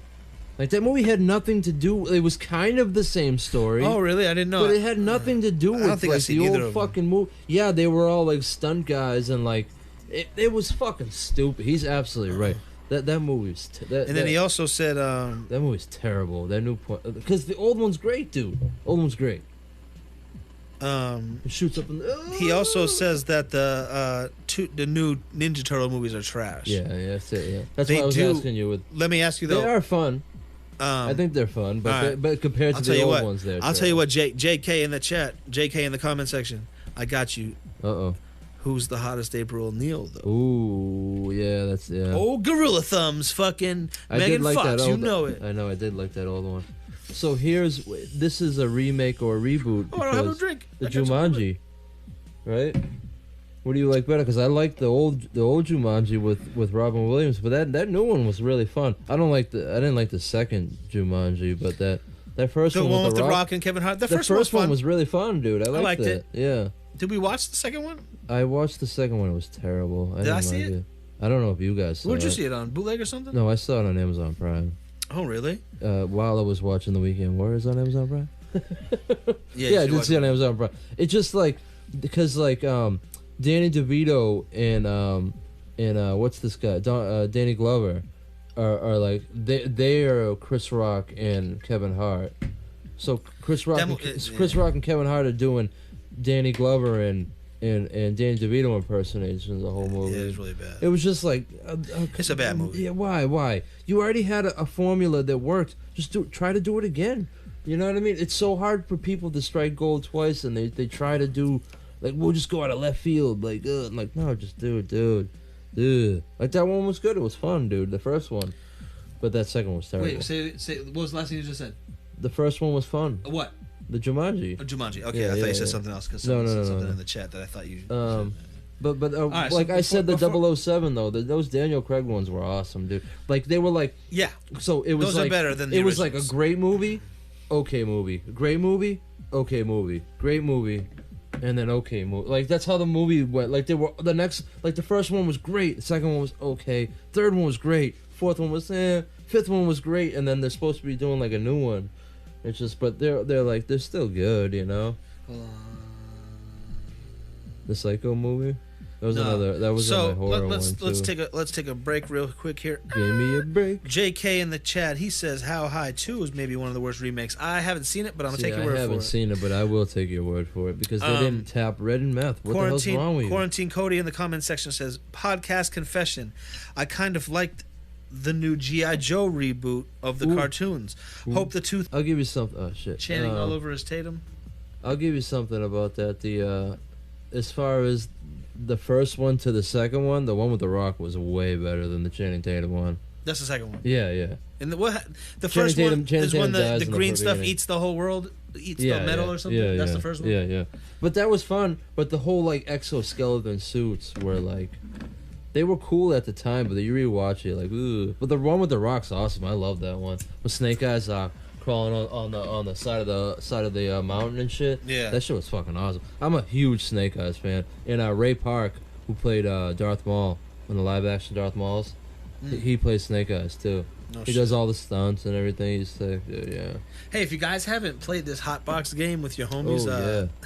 Like, that movie had nothing to do. It was kind of the same story. Oh, really? I didn't know. But it had nothing to do with like the old fucking movie. Yeah, they were all like stunt guys and like it was fucking stupid. He's absolutely right. That movie was. And then he also said that movie's terrible. That new Point, because the old one's great, dude. Old one's great. It shoots up in the, he also says that the new Ninja Turtle movies are trash. Yeah, that's it. Yeah, that's what I was asking you. Let me ask you though. They are fun. I think they're fun, but but compared to the old ones, I'll tell you what, JK in the chat, JK in the comment section, I got you. Who's the hottest April O'Neil though? Ooh, yeah, Oh, Gorilla Thumbs, fucking Megan like Fox, you know it. I know, I did like that old one. So this is a remake or a reboot. Oh, I don't have no drink. The Jumanji, right? What do you like better? Because I like the old Jumanji with Robin Williams, but that new one was really fun. I didn't like the second Jumanji, but that first one with the Rock and Kevin Hart. The first one was really fun, dude. I liked it. Yeah. Did we watch the second one? I watched the second one. It was terrible. Did I see it? I don't know if you guys saw it. Where'd you see it on? Bootleg or something? No, I saw it on Amazon Prime. Oh, really? While I was watching The Weekend Warriors on Amazon Prime. Yeah, I did see it on Amazon Prime. It's just like because like Danny DeVito and what's this guy? Danny Glover are like they are Chris Rock and Kevin Hart. So Chris Rock and Kevin Hart are doing Danny Glover and Danny DeVito impersonations the whole movie. Yeah, it was really bad. It was just like it's a bad movie. Yeah, why? You already had a formula that worked. Just try to do it again. You know what I mean? It's so hard for people to strike gold twice, and they try to do like we'll just go out of left field. Like, I'm like, no, just do it, dude. Like that one was good. It was fun, dude. The first one, but that second one was terrible. Wait, say what was the last thing you just said? The first one was fun. What? The Jumanji. Oh, Jumanji. Okay, I thought you said something else because someone said something in the chat that I thought you. But right, like I said, the 007 though, those Daniel Craig ones were awesome, dude. Like they were like So it was those like are better than the it was originals. like a great movie, okay movie, great movie, okay movie, great movie, and then okay movie. Like that's how the movie went. Like they were the next. Like the first one was great, the second one was okay, third one was great, fourth one was fifth one was great, and then they're supposed to be doing like a new one. It's just, but they're like they're still good, you know. The Psycho movie. That was another horror one too. Let's take a break real quick here. Give me a break. JK in the chat, he says How High 2 is maybe one of the worst remakes. I haven't seen it, but I'm gonna take your word for it. I haven't seen it, but I will take your word for it because they didn't tap red and meth. What the hell's wrong with you? Quarantine Cody in the comment section says podcast confession. I kind of liked the new G.I. Joe reboot of the cartoons. Hope the tooth. I'll give you something. Oh shit! Channing all over his Tatum. I'll give you something about that. The as far as the first one to the second one, the one with the Rock was way better than the Channing Tatum one. That's the second one. Yeah. And the first one is when the green stuff eats the whole world, eats the metal or something. Yeah, That's the first one. Yeah. But that was fun. But the whole like exoskeleton suits were like. They were cool at the time, but you rewatch it like, ooh. But the one with the Rock's awesome. I love that one. With Snake Eyes crawling on the side of the mountain and shit. Yeah, that shit was fucking awesome. I'm a huge Snake Eyes fan. And Ray Park, who played Darth Maul in the live action Darth Mauls, he plays Snake Eyes too. He does all the stunts and everything. He's sick, dude, yeah. Hey, if you guys haven't played this hotbox game with your homies,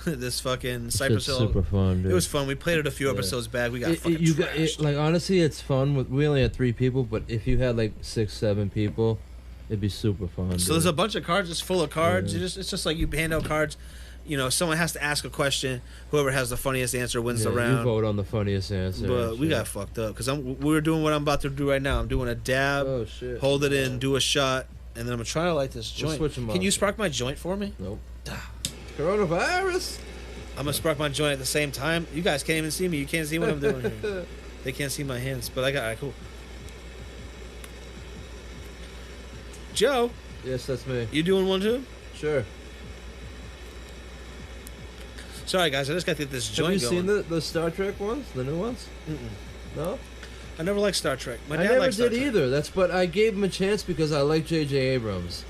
this fucking Cypress Hill, super fun, dude. It was fun. We played it a few episodes back. We got fucking trashed. Like honestly, it's fun. We only had 3 people, but if you had like 6, 7 people, it'd be super fun. So there's a bunch of cards just full of cards. Yeah. It's just like you hand out cards. someone has to ask a question. Whoever has the funniest answer wins the You round. vote on the funniest answer. But we got fucked up because we're doing what I'm about to do right now. I'm doing a dab, hold it in, do a shot, and then I'm gonna try to light this joint. Can you spark my joint for me? Nope. Coronavirus. I'm gonna spark my joint at the same time. You guys can't even see me. You can't see what I'm doing here. They can't see my hands, but I got. All right, cool. Joe. Yes, that's me. You doing one too? Sure. Sorry, guys. I just got to get this joint going. Have you seen the Star Trek ones? The new ones? No? I never liked Star Trek. My dad never liked Star Trek either. But I gave him a chance because I like J.J. Abrams.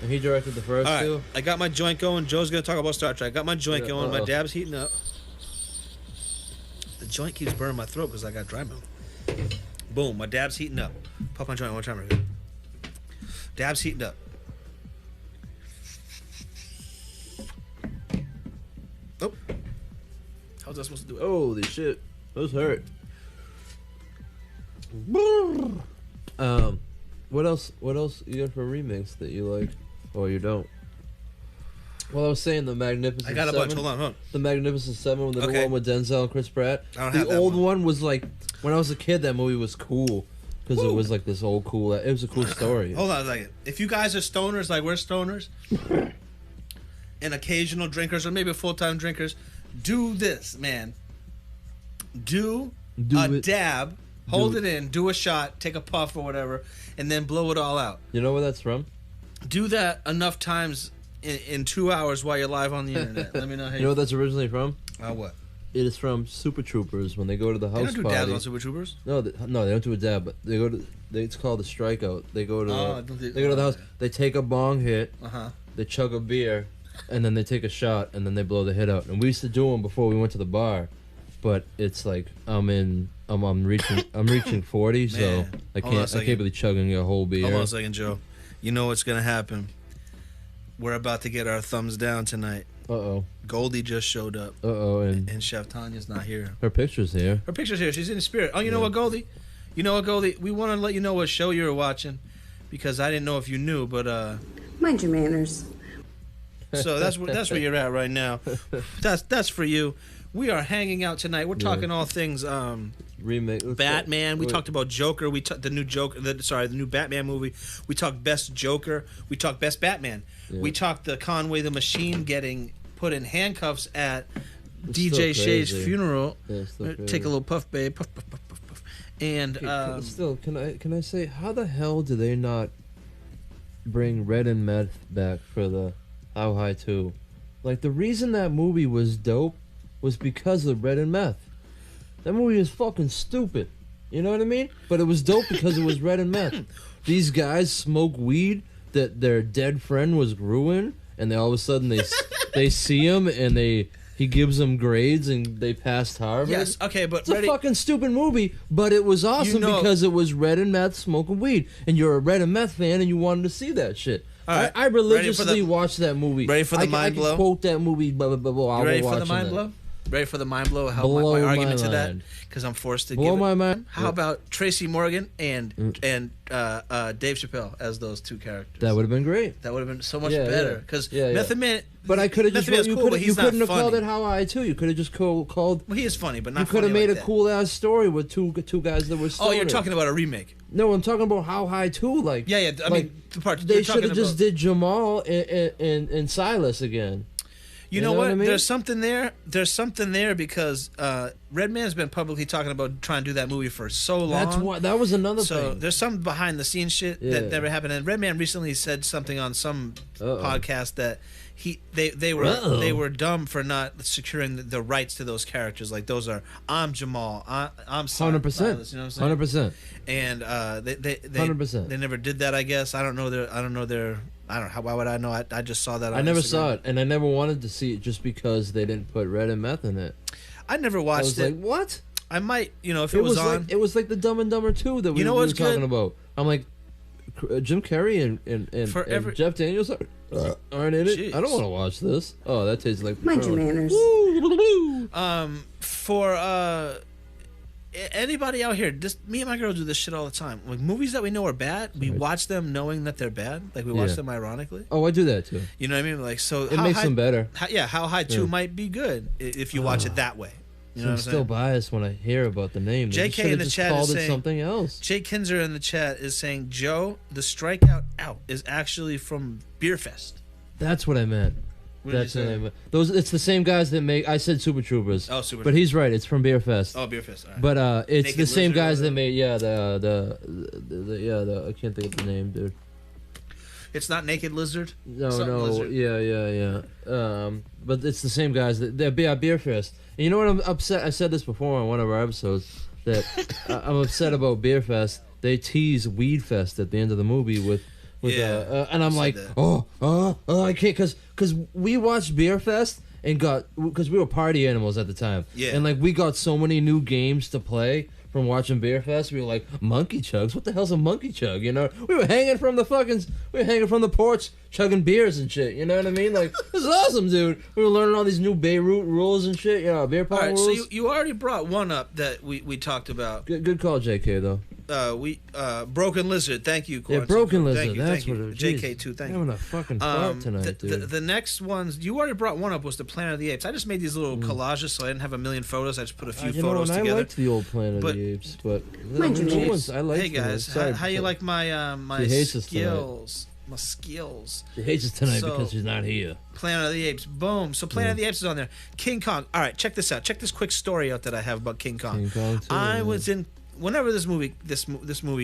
And he directed the first two. I got my joint going. Joe's going to talk about Star Trek. I got my joint going. My dab's heating up. The joint keeps burning my throat because I got dry mouth. Boom. My dab's heating up. Puff my joint one time right here. Dab's heating up. Oh. How was I supposed to do it? Holy shit. Those hurt. What else you got for remakes that you like? Or you don't? Well, I was saying the Magnificent I got a Seven. bunch. Hold on. The Magnificent Seven, the new one with Denzel and Chris Pratt. I don't have the that old one. one was like, when I was a kid, that movie was cool. Because it was like this old cool, it was a cool story. Hold on a second. If you guys are stoners like we're stoners, and occasional drinkers or maybe full-time drinkers, do this, man. Do a dab, hold it in, do a shot, take a puff or whatever, and then blow it all out. You know where that's from? Do that enough times in 2 hours while you're live on the internet. Let me know how you know what that's originally from? What? It is from Super Troopers when they go to the house party. They don't do dabs on Super Troopers? No, they don't do a dab, but they go to. It's called the strikeout. They go to. They go to the house. They take a bong hit. They chug a beer, and then they take a shot, and then they blow the hit out. And we used to do them before we went to the bar, but it's like I'm reaching 40, so I can't be chugging a whole beer. Hold on a second, Joe. You know what's gonna happen? We're about to get our thumbs down tonight. Uh-oh. Goldie just showed up. Uh-oh. And Chef Tanya's not here. Her picture's here. Her picture's here. She's in the spirit. Oh, you know what, Goldie? You know what, Goldie? We want to let you know what show you were watching because I didn't know if you knew, but... Mind your manners. So that's where you're at right now. That's for you. We are hanging out tonight. We're talking all things... Remake. Batman. We talked about Joker. We the new Joker. The new Batman movie. We talked best Joker. We talked best Batman. Yeah. We talked the Conway the Machine getting put in handcuffs at DJ Shay's funeral. Yeah, take a little puff, babe. Puff, puff, puff, puff, puff. And can I say, how the hell do they not bring Red and Meth back for the How High 2? Like, the reason that movie was dope was because of Red and Meth. That movie is fucking stupid. You know what I mean? But it was dope because it was Red and Meth. These guys smoke weed that their dead friend was ruined, and all of a sudden they see him and he gives them grades and they passed Harvard. Yes, okay, but it's a fucking stupid movie, but it was awesome because it was Red and Meth smoking weed, and you're a Red and Meth fan and you wanted to see that shit. All right. I religiously watched that movie. Ready for the mind blow? I can quote that movie. Blah, blah, blah, blah, ready for the mind blow? Ready for the mind blow? How my argument to that? Because I'm forced to blow my mind. How about Tracy Morgan and Dave Chappelle as those two characters? That would have been great. That would have been so much better. Because Method Man. But I could have just you couldn't have called it How I Too. You could have just called. Well, he is funny, but not. You could have made a cool ass story with two guys that were. Oh, you're talking about a remake. No, I'm talking about How High Too. Like I mean the part they should have just did Jamal and Silas again. You know what? I mean? There's something there. There's something there because Redman's been publicly talking about trying to do that movie for so long. That was another thing. So there's some behind the scenes shit that never happened. And Redman recently said something on some podcast that they were dumb for not securing the rights to those characters. Like those are I'm Jamal, I'm Silas. 100%. You know what I'm saying? 100%. And they 100%. They never did that. I guess I don't know. Why would I know? I just saw that on I never Instagram. saw it, and I never wanted to see it just because they didn't put Red and Meth in it. I never watched it. Like, what? I might, if it was on. It was like the Dumb and Dumber 2 that we were talking about. I'm like, Jim Carrey and Jeff Daniels aren't in it. Jeez. I don't want to watch this. Oh, that tastes like mind your manners. anybody out here, just me and my girl do this shit all the time. Like movies that we know are bad, we watch them knowing that they're bad. Like we watch them ironically. Oh, I do that too. You know what I mean? Like so, it makes them better. How High 2 might be good if you watch it that way. You know I'm what I'm still saying? biased when I hear about the name. JK in the chat called is it saying something else. Jake Kinzer in the chat is saying, Joe, the strikeout out is actually from Beer Fest. That's what I meant. That's the name. Those. It's the same guys that make. I said Super Troopers. Oh, Super. But he's right. It's from Beer Fest. Oh, Beer Fest. All right. But it's Naked the same Lizard guys that made. Yeah, the I can't think of the name, dude. It's not Naked Lizard. No, Something no. Lizard. Yeah. But it's the same guys that Beer Fest. And you know what? I'm upset. I said this before on one of our episodes that I'm upset about Beer Fest. They tease Weed Fest at the end of the movie with and I'm like, I can't, because we watched Beer Fest and because we were party animals at the time. Yeah. And like we got so many new games to play from watching Beer Fest. We were like, monkey chugs? What the hell's a monkey chug? You know, we were hanging from the porch, chugging beers and shit. You know what I mean? Like, this is awesome, dude. We were learning all these new Beirut rules and shit. You know, beer pong rules. So you already brought one up that we talked about. Good call, JK, though. Broken Lizard. Thank you, Yeah, Broken Lizard. Thank you. What it is. JK2. Thank you. I'm having a fucking fart tonight, dude. The next ones you already brought one up was the Planet of the Apes. I just made these little collages, so I didn't have a million photos. I just put a few photos together. I liked the old Planet of the Apes, but new ones I liked. Hey guys, how you like my my skills? My skills. She hates us tonight because she's not here. Planet of the Apes. Boom. So Planet of the Apes is on there. King Kong. All right, check this out. Check this quick story out that I have about King Kong. King Kong too, I was in whenever this movie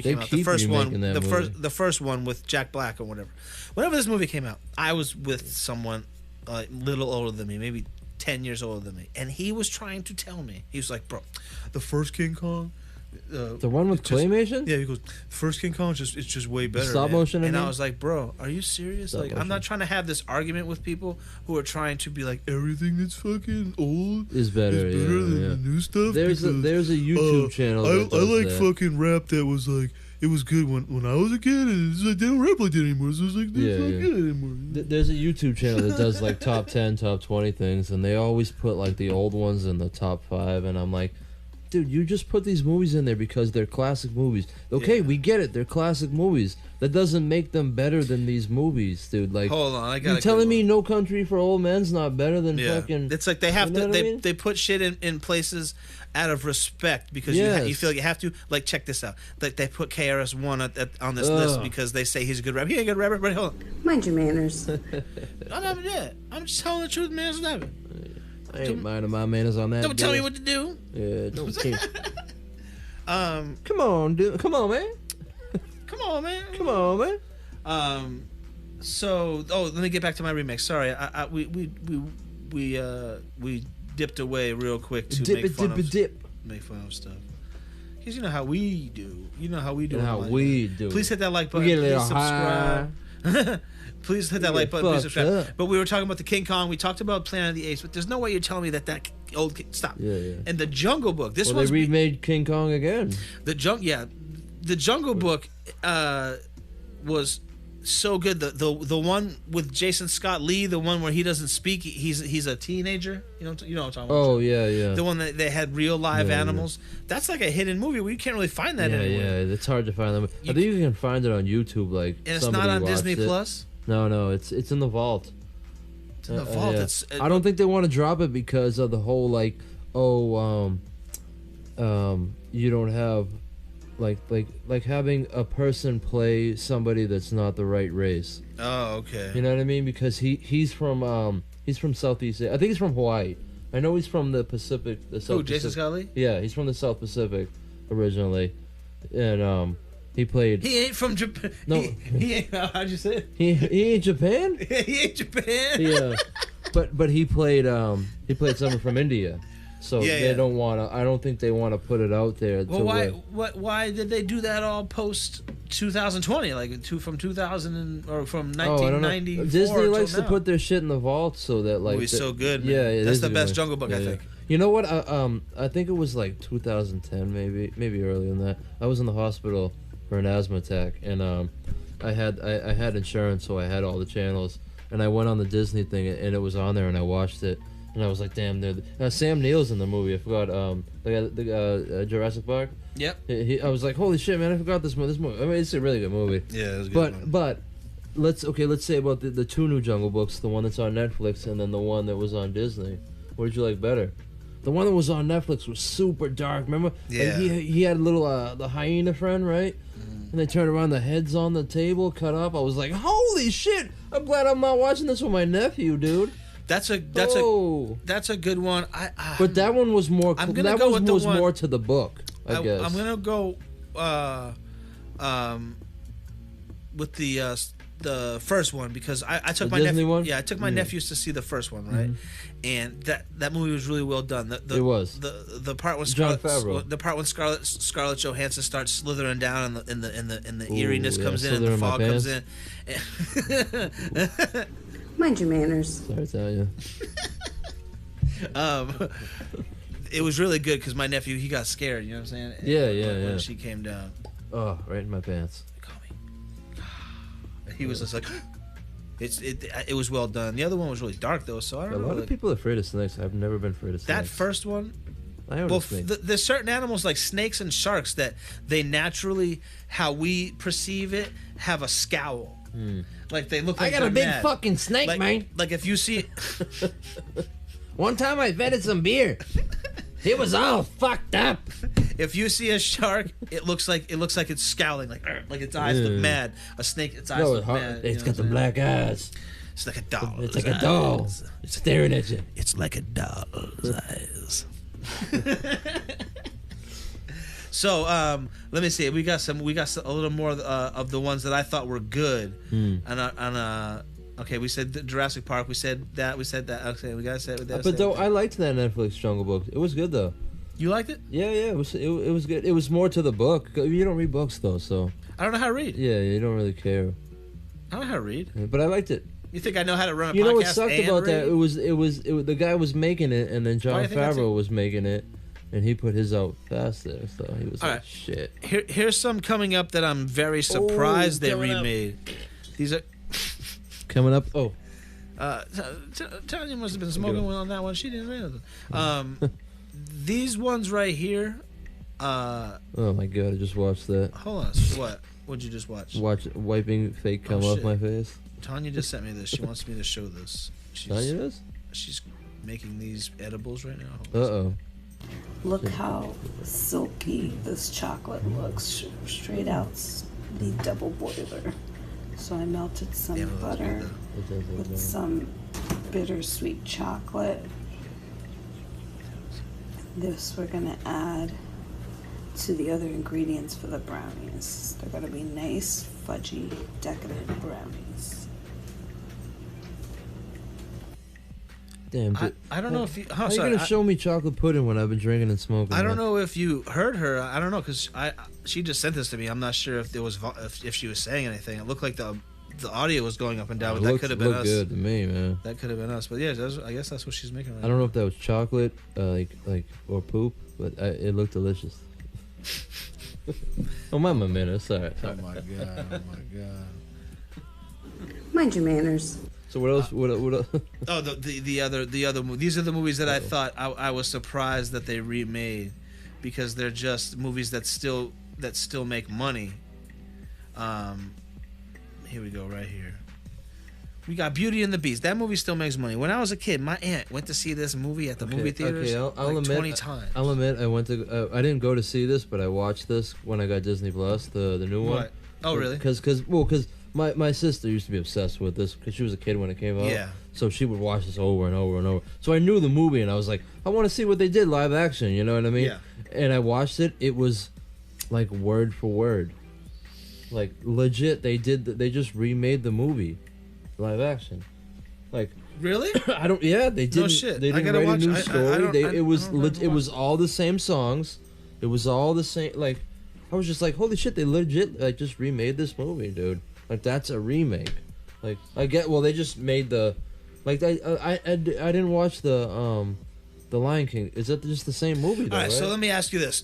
came out. The first one, the first one with Jack Black or whatever. Whenever this movie came out, I was with someone a little older than me, maybe 10 years older than me, and he was trying to tell me. He was like, "Bro, the first King Kong." The one with claymation? Yeah, he goes, first King Kong it's just way better. Stop motion, and I was like, bro, are you serious? Stop like, motion. I'm not trying to have this argument with people who are trying to be like, everything that's fucking old is better than the new stuff. There's a YouTube channel. I like fucking rap that was like, it was good when I was a kid, and it's like they don't rap like that anymore. So it's like they're not good anymore. There's a YouTube channel that does like top 10, top 20 things, and they always put like the old ones in the top 5, and I'm like, dude, you just put these movies in there because they're classic movies. Okay, we get it. They're classic movies. That doesn't make them better than these movies, dude. Like, hold on, I got. You telling me No Country for Old Men's not better than fucking? It's like they have to. They put shit in places out of respect because you feel like you have to. Like, check this out. Like they put KRS-One on this list because they say he's a good rapper. He ain't a good rapper, but hold on. Mind your manners. I'm not dead. I'm just telling the truth, man. It's not. I ain't minding my manners on that. Don't tell me what to do. Yeah, don't keep. Come on, dude. Come on, man. Come on, man. Come on, man. So, let me get back to my remix. Sorry, we dipped away real quick to make fun of stuff. Because you know how we do. Please hit that like button. Please subscribe. Please hit that like button. Please subscribe. But we were talking about the King Kong. We talked about Planet of the Apes. But there's no way you're telling me that old stop. Yeah. And the Jungle Book. They remade King Kong again. The Jungle Book was so good. The one with Jason Scott Lee, the one where he doesn't speak. He's a teenager. You know what I'm talking about? Oh yeah. The one that they had real live animals. Yeah. That's like a hidden movie where you can't really find that anywhere. Yeah, it's hard to find them. I think you can find it on YouTube. Like, and it's not on Disney Plus. No, it's in the vault. It's in the vault. Yeah. I don't think they want to drop it because of the whole like, you don't have like having a person play somebody that's not the right race. Oh, okay. You know what I mean? Because he's from Southeast Asia. I think he's from Hawaii. I know he's from the Pacific. The South Jason Scott Lee? Yeah, he's from the South Pacific originally, and he played. He ain't from Japan. No, he ain't. How'd you say it? He ain't Japan. He ain't Japan. Yeah, but he played someone from India. So they don't want to. I don't think they want to put it out there. Well, why did they do that all post 2020? Like from 2000 or from 1994? Disney likes to put their shit in the vault so that like movie's so good. Man. Yeah, that's the best Jungle Book, I think. You know what? I think it was like 2010, maybe earlier than that. I was in the hospital for an asthma attack, and I had insurance, so I had all the channels, and I went on the Disney thing, and it was on there, and I watched it. And I was like, damn, Sam Neill's in the movie. I forgot. The Jurassic Park. Yep. I was like, holy shit, man! I forgot this movie. I mean, it's a really good movie. Yeah, it was a good one. But let's say about the two new Jungle Books, the one that's on Netflix and then the one that was on Disney. What did you like better? The one that was on Netflix was super dark. Remember? Yeah. Like he had a little the hyena friend, right? And they turned around, the heads on the table, cut up. I was like, holy shit! I'm glad I'm not watching this with my nephew, dude. That's a good one. But that one was more. That one was more to the book. I guess I'm gonna go with the first one because I took my nephew. One? Yeah, I took my nephews to see the first one, right? And that movie was really well done. It was the part when Scarlett Johansson starts slithering down and the eeriness comes in and the fog comes in. Mind your manners. Sorry to tell you. It was really good because my nephew, he got scared. You know what I'm saying? Yeah. When she came down. Oh, right in my pants. Call me. He was just like, it was well done. The other one was really dark though, so I don't know. A lot of people are afraid of snakes. I've never been afraid of snakes. That first one. Well, there's certain animals like snakes and sharks that they naturally, how we perceive it, have a scowl. Like they look like I got a big mad. fucking snake, man. Like if you see one time I fed it some beer. It was all fucked up. If you see a shark, it looks like it's scowling, like its eyes look mad. A snake, its eyes look mad. It's got the black eyes. It's like a doll. It's like a doll. It's staring at you. It's like a doll's eyes. So let me see. We got a little more of the ones that I thought were good. Okay, we said Jurassic Park. We said that. Okay, we gotta say that. But though I liked that Netflix Jungle Book. It was good though. You liked it? Yeah. It was good. It was more to the book. You don't read books though, so. I don't know how to read. Yeah, you don't really care. I don't know how to read. But I liked it. You think I know how to run a podcast? You know what sucked about read? that? It was the guy was making it, and then Jon Favreau was making it, and he put his out faster. So he was like, shit. Here's some coming up that I'm very surprised they remade. These are coming up. Oh, Tanya must have been smoking on that one. She didn't say nothing. These ones right here. Oh my god! I just watched that. Hold on. What? What'd you just watch? Wiping fake cum off my face. Tanya just sent me this. She wants me to show this. Tanya does? She's making these edibles right now. Uh-oh. Look how silky this chocolate looks. Straight out the double boiler. So I melted some butter with some bittersweet chocolate. This we're gonna add to the other ingredients for the brownies. They're gonna be nice, fudgy, decadent brownies. Damn, I don't know if you. How are you gonna show me chocolate pudding when I've been drinking and smoking? I don't know if you heard her. I don't know because she just sent this to me. I'm not sure if there was if she was saying anything. It looked like the audio was going up and down, but that could have been us. Good to me, man. That could have been us, but yeah, I guess that's what she's making right now. I don't know if that was chocolate, or poop, but it looked delicious. Oh, my minute. Sorry. Oh my god. Mind your manners. So what else? What else? Oh, the other these are the movies that I thought I was surprised that they remade because they're just movies that still make money. Here we go, right here. We got Beauty and the Beast. That movie still makes money. When I was a kid, my aunt went to see this movie at the movie theaters I'll admit, 20 times. I'll admit, I went to. I didn't go to see this, but I watched this when I got Disney Plus, the new one. What? Oh, really? Because my sister used to be obsessed with this because she was a kid when it came out. Yeah. So she would watch this over and over and over. So I knew the movie, and I was like, I want to see what they did live action. You know what I mean? Yeah. And I watched it. It was like word for word, like legit. They just remade the movie, live action. Like really? I don't. Yeah, they didn't. No shit. They didn't write a new story. It was all the same songs. It was all the same. Like I was just like, holy shit! They legit like just remade this movie, dude. Like that's a remake. Like I get. Well, they just made the. Like I didn't watch the Lion King. Is that just the same movie though? All right. Right? So let me ask you this.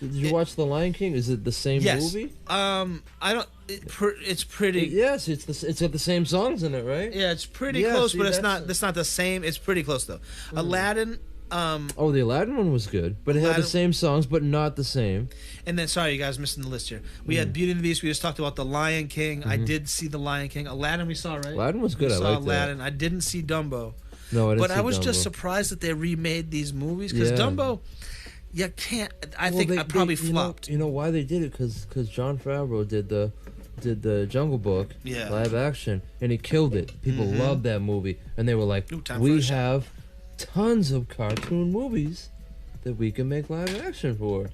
Did you watch The Lion King? Is it the same movie? I don't. It's pretty. Yes, it's got the same songs in it, right? Yeah, it's pretty close, but it's not. It's not the same. It's pretty close though. Aladdin. The Aladdin one was good, but it had the same songs, but not the same. And then, sorry, you guys, missing the list here. We had Beauty and the Beast. We just talked about The Lion King. I did see The Lion King. Aladdin, we saw, right? Aladdin was good. We I saw liked Aladdin. that. I didn't see Dumbo. No, I didn't. But see I was Dumbo. just surprised that they remade these movies because Dumbo, you can't. I think I probably flopped. You know why they did it? Because Jon Favreau did the Jungle Book live action, and he killed it. People loved that movie, and they were like, "We have tons of cartoon movies that we can make live action for."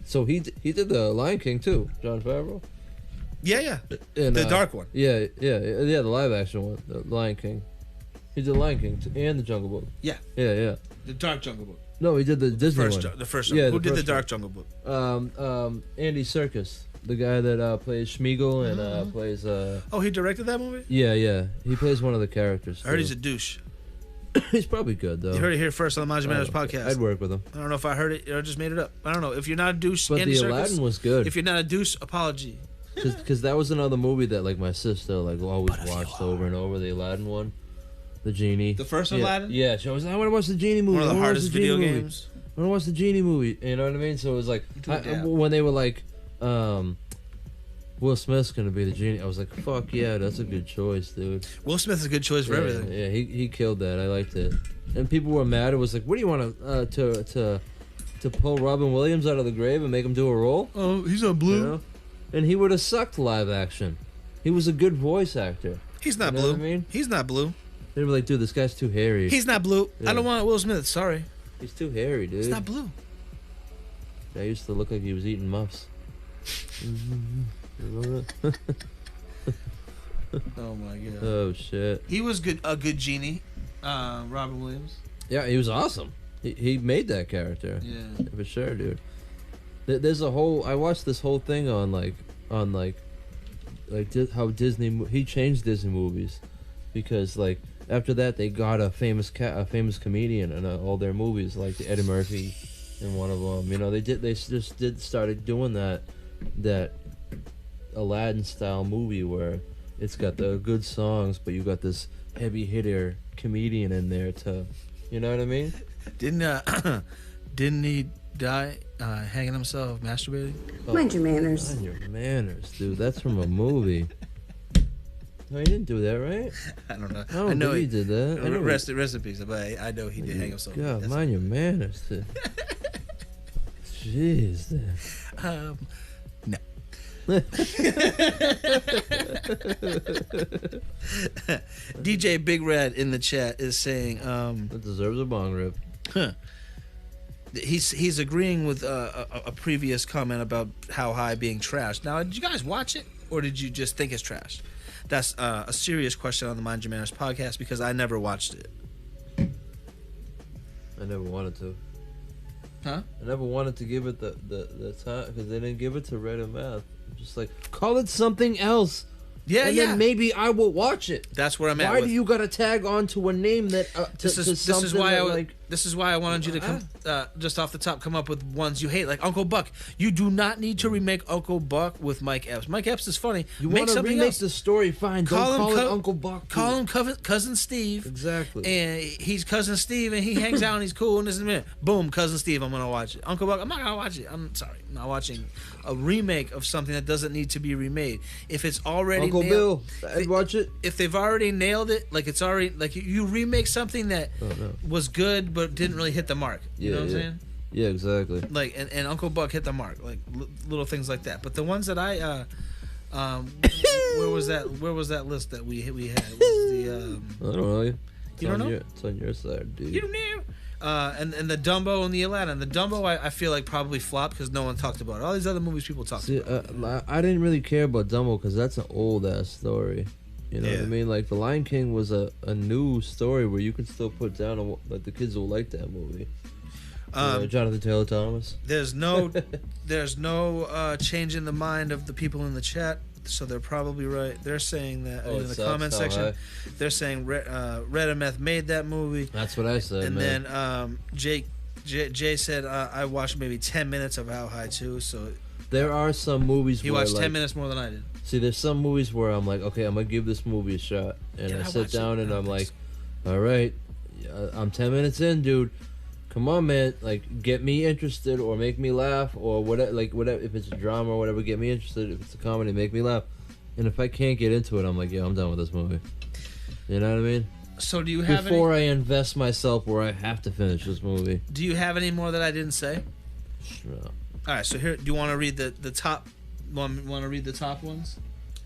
So he did the Lion King too, Jon Favreau. Yeah. And, the dark one. Yeah, the live action one, the Lion King. He did Lion King and the Jungle Book. Yeah. Yeah. The Dark Jungle Book. No, he did the Disney one. The first one. Yeah, Who did the one. Dark Jungle Book? Andy Serkis, the guy that plays Schmeagol and plays. Oh, he directed that movie? Yeah. He plays one of the characters. I heard he's a douche. He's probably good though. You heard it here first on the Manji Matters podcast. I'd work with him. I don't know if I heard it or just made it up. I don't know. If you're not a douche, But Andy the Serkis, Aladdin was good. If you're not a douche, apology. Because that was another movie that like my sister like always watched over and over. The Aladdin one, the genie. The first Aladdin. Yeah, she was. I want to watch the genie movie. One of the hardest video games. I want to watch the genie movie. You know what I mean? So it was like when they were like, Will Smith's gonna be the genie. I was like, fuck yeah, that's a good choice, dude. Will Smith is a good choice for everything. Yeah, he killed that. I liked it. And people were mad. It was like, what do you want to pull Robin Williams out of the grave and make him do a role? Oh, he's on Blue. You know? And he would have sucked live action. He was a good voice actor. He's not You know Blue. what I mean? He's not Blue. They were like, dude, this guy's too hairy. He's not Blue. Yeah. I don't want Will Smith. Sorry. He's too hairy, dude. He's not Blue. I used to look like he was eating muffs. Oh my god. Oh shit. He was good. A good genie. Robin Williams. Yeah, he was awesome. He made that character. Yeah. For sure, dude. There's a whole. I watched this whole thing on how Disney. He changed Disney movies because like after that they got a famous comedian in all their movies, like Eddie Murphy in one of them. You know, they just started doing that Aladdin style movie where it's got the good songs, but you got this heavy hitter comedian in there to, you know what I mean? Didn't he die hanging himself, masturbating? Mind your manners. Mind your manners, dude. That's from a movie. No, he didn't do that, right? I don't know. I know he did that. I know rest in peace. But I know he did hang himself. God, mind your manners, dude. Jeez. No. DJ Big Red in the chat is saying That deserves a bong rip. he's agreeing with a previous comment about How High being trashed. Now, did you guys watch it or did you just think it's trashed? That's a serious question on the Mind Your Manners podcast because I never watched it. I never wanted to. Huh? I never wanted to give it the time because they didn't give it to Red and Math. I'm just like, call it something else. Yeah, and then maybe I will watch it. That's where I'm at. Why do you gotta tag on to a name that this is why I wanted you to come just off the top come up with ones you hate, like Uncle Buck. You do not need to remake Uncle Buck with Mike Epps. Mike Epps is funny. You want to remake the story? Fine. Don't call it Uncle Buck. Call him Cousin Steve. Exactly. And he's Cousin Steve, and he hangs out and he's cool. And this is a minute. Boom, Cousin Steve. I'm gonna watch it. Uncle Buck. I'm not gonna watch it. I'm sorry. I'm not watching a remake of something that doesn't need to be remade. If it's already Uncle Bill, I'd watch it. If they've already nailed it, like it's already like you remake something that was good but didn't really hit the mark. You know what I'm saying? Yeah, exactly. Like and Uncle Buck hit the mark, like little things like that. But the ones that I where was that list that we had? Was the I don't know. You don't know? It's on your side, dude. You don't know. And the Dumbo and the Aladdin. The Dumbo I feel like probably flopped because no one talked about it. All these other movies people talked about. I didn't really care about Dumbo because that's an old ass story. You know what I mean? Like The Lion King was a new story where you can still put down like the kids will like that movie. Jonathan Taylor Thomas. There's no change in the mind of the people in the chat, so they're probably right. They're saying that in the comment section. They're saying Red and Meth made that movie. That's what I said. And man. then Jake Jay said I watched maybe 10 minutes of How High too. So there are some movies he where watched like, 10 minutes more than I did. See, there's some movies where I'm like, okay, I'm gonna give this movie a shot, and Did I I sit watch down it? and I I'm don't like, think all right, I'm 10 minutes in, dude. Come on, man, like get me interested or make me laugh or whatever. Like whatever, if it's a drama or whatever, get me interested. If it's a comedy, make me laugh. And if I can't get into it, I'm like, yeah, I'm done with this movie. You know what I mean? So do you have before I invest myself where I have to finish this movie? Do you have any more that I didn't say? Sure. All right, so here, do you want to read the top? Want to read the top ones?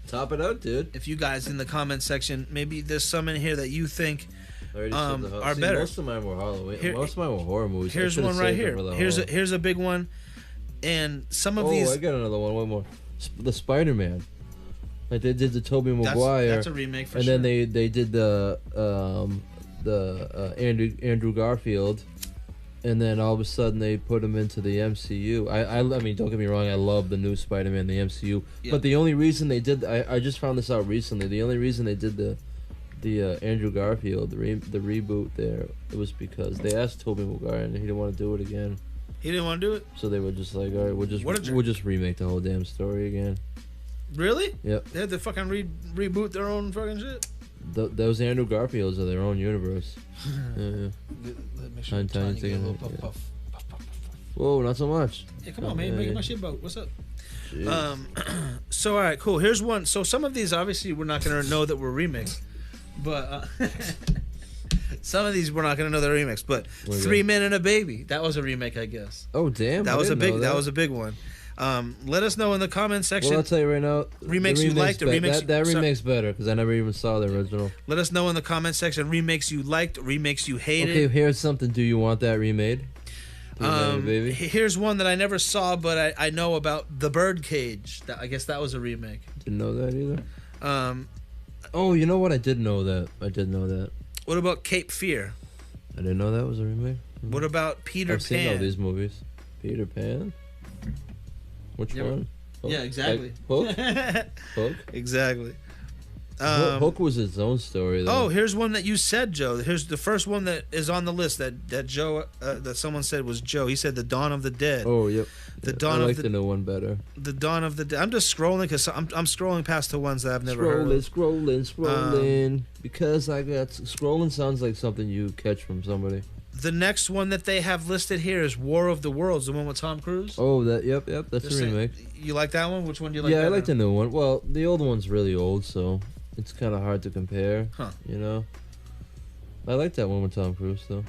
Top it out, dude. If you guys in the comment section, maybe there's some in here that you think are See, better. Most of mine were Halloween. Here- most of mine were horror movies. I Here's should've one right saved them here. for the Here's horror. a big one, and some of Oh, these. I got another one. One more. The Spider-Man. Like they did the Tobey Maguire. That's a remake for and sure. then they did the Andrew Garfield, and then all of a sudden they put him into the MCU. I mean, don't get me wrong, I love the new Spider-Man, the MCU. Yeah. But the only reason they did, I just found this out recently. The only reason they did the Andrew Garfield, the reboot there, it was because they asked Tobey Maguire and he didn't want to do it again. He didn't want to do it. So they were just like, all right, we'll just remake the whole damn story again. Really? Yep. They had to fucking reboot their own fucking shit. Those Andrew Garfields are their own universe. Yeah. Make sure I'm Tiny tiny get a little thinking, puff, yeah. puff, puff, puff, puff, puff. Whoa, not so much. Yeah, come on, man, Yeah, making yeah. my shit boat. What's up? Jeez. So all right, cool. Here's one. So some of these obviously we're not gonna know that we're remixed, but some of these we're not gonna know they're remixed. But What is 3 that? Men and a Baby, that was a remake, I guess. Oh damn! That I was a didn't big. know That was a big one. Let us know in the comment section. Well, I'll tell you right now. Remakes the you liked or remakes that you- remake's better because I never even saw the original. Let us know in the comment section remakes you liked, remakes you hated. Okay, here's something. Do you want that remade? Baby. Here's one that I never saw, but I know about The Birdcage. I guess that was a remake. Didn't know that either. Um, Oh, you know what? I did know that. what about Cape Fear? I didn't know that was a remake. What about Peter I've seen all Pan? these movies. Peter Pan. Which Yeah, one? Hook? yeah, exactly. Hook. Hook. Exactly. Hook was its own story, though. Oh, here's one that you said, Joe. Here's the first one that is on the list that Joe that someone said was Joe. He said The Dawn of the Dead. Oh, yep. The Yeah, Dawn I of like the the new one better. The Dawn of the Dead. I'm just scrolling because I'm scrolling past the ones that I've never heard of. Scrolling. Because I got scrolling sounds like something you catch from somebody. The next one that they have listed here is War of the Worlds, the one with Tom Cruise. Oh, yep. That's They're a saying- remake. You like that one? Which one do you like? Yeah, I better? like the new one. Well, the old one's really old, so it's kind of hard to compare. Huh. You know. I like that one with Tom Cruise, though.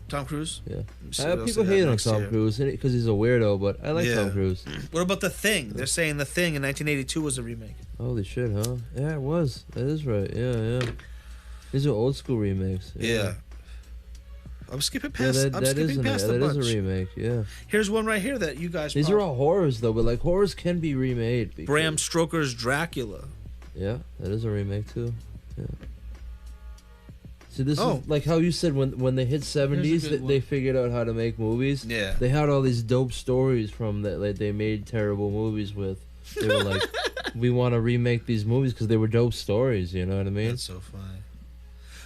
Tom Cruise. Yeah. See what else People they got hate on next Tom here. Cruise because he's a weirdo, but I like Yeah. Tom Cruise. What about The Thing? They're saying The Thing in 1982 was a remake. Holy shit, huh? Yeah, it was. That is right. Yeah. These are old school remakes. I'm skipping Yeah, past. that I'm is skipping past the that bunch. is a remake. Yeah. Here's one right here that you guys. These are all horrors though, but like horrors can be remade. Because, Bram Stoker's Dracula. Yeah, that is a remake too. Yeah. See, this Oh. is like how you said when they hit 70s, good one. they figured out how to make movies. Yeah. They had all these dope stories from that like they made terrible movies with. They were like, we want to remake these movies because they were dope stories. You know what I mean? That's so funny.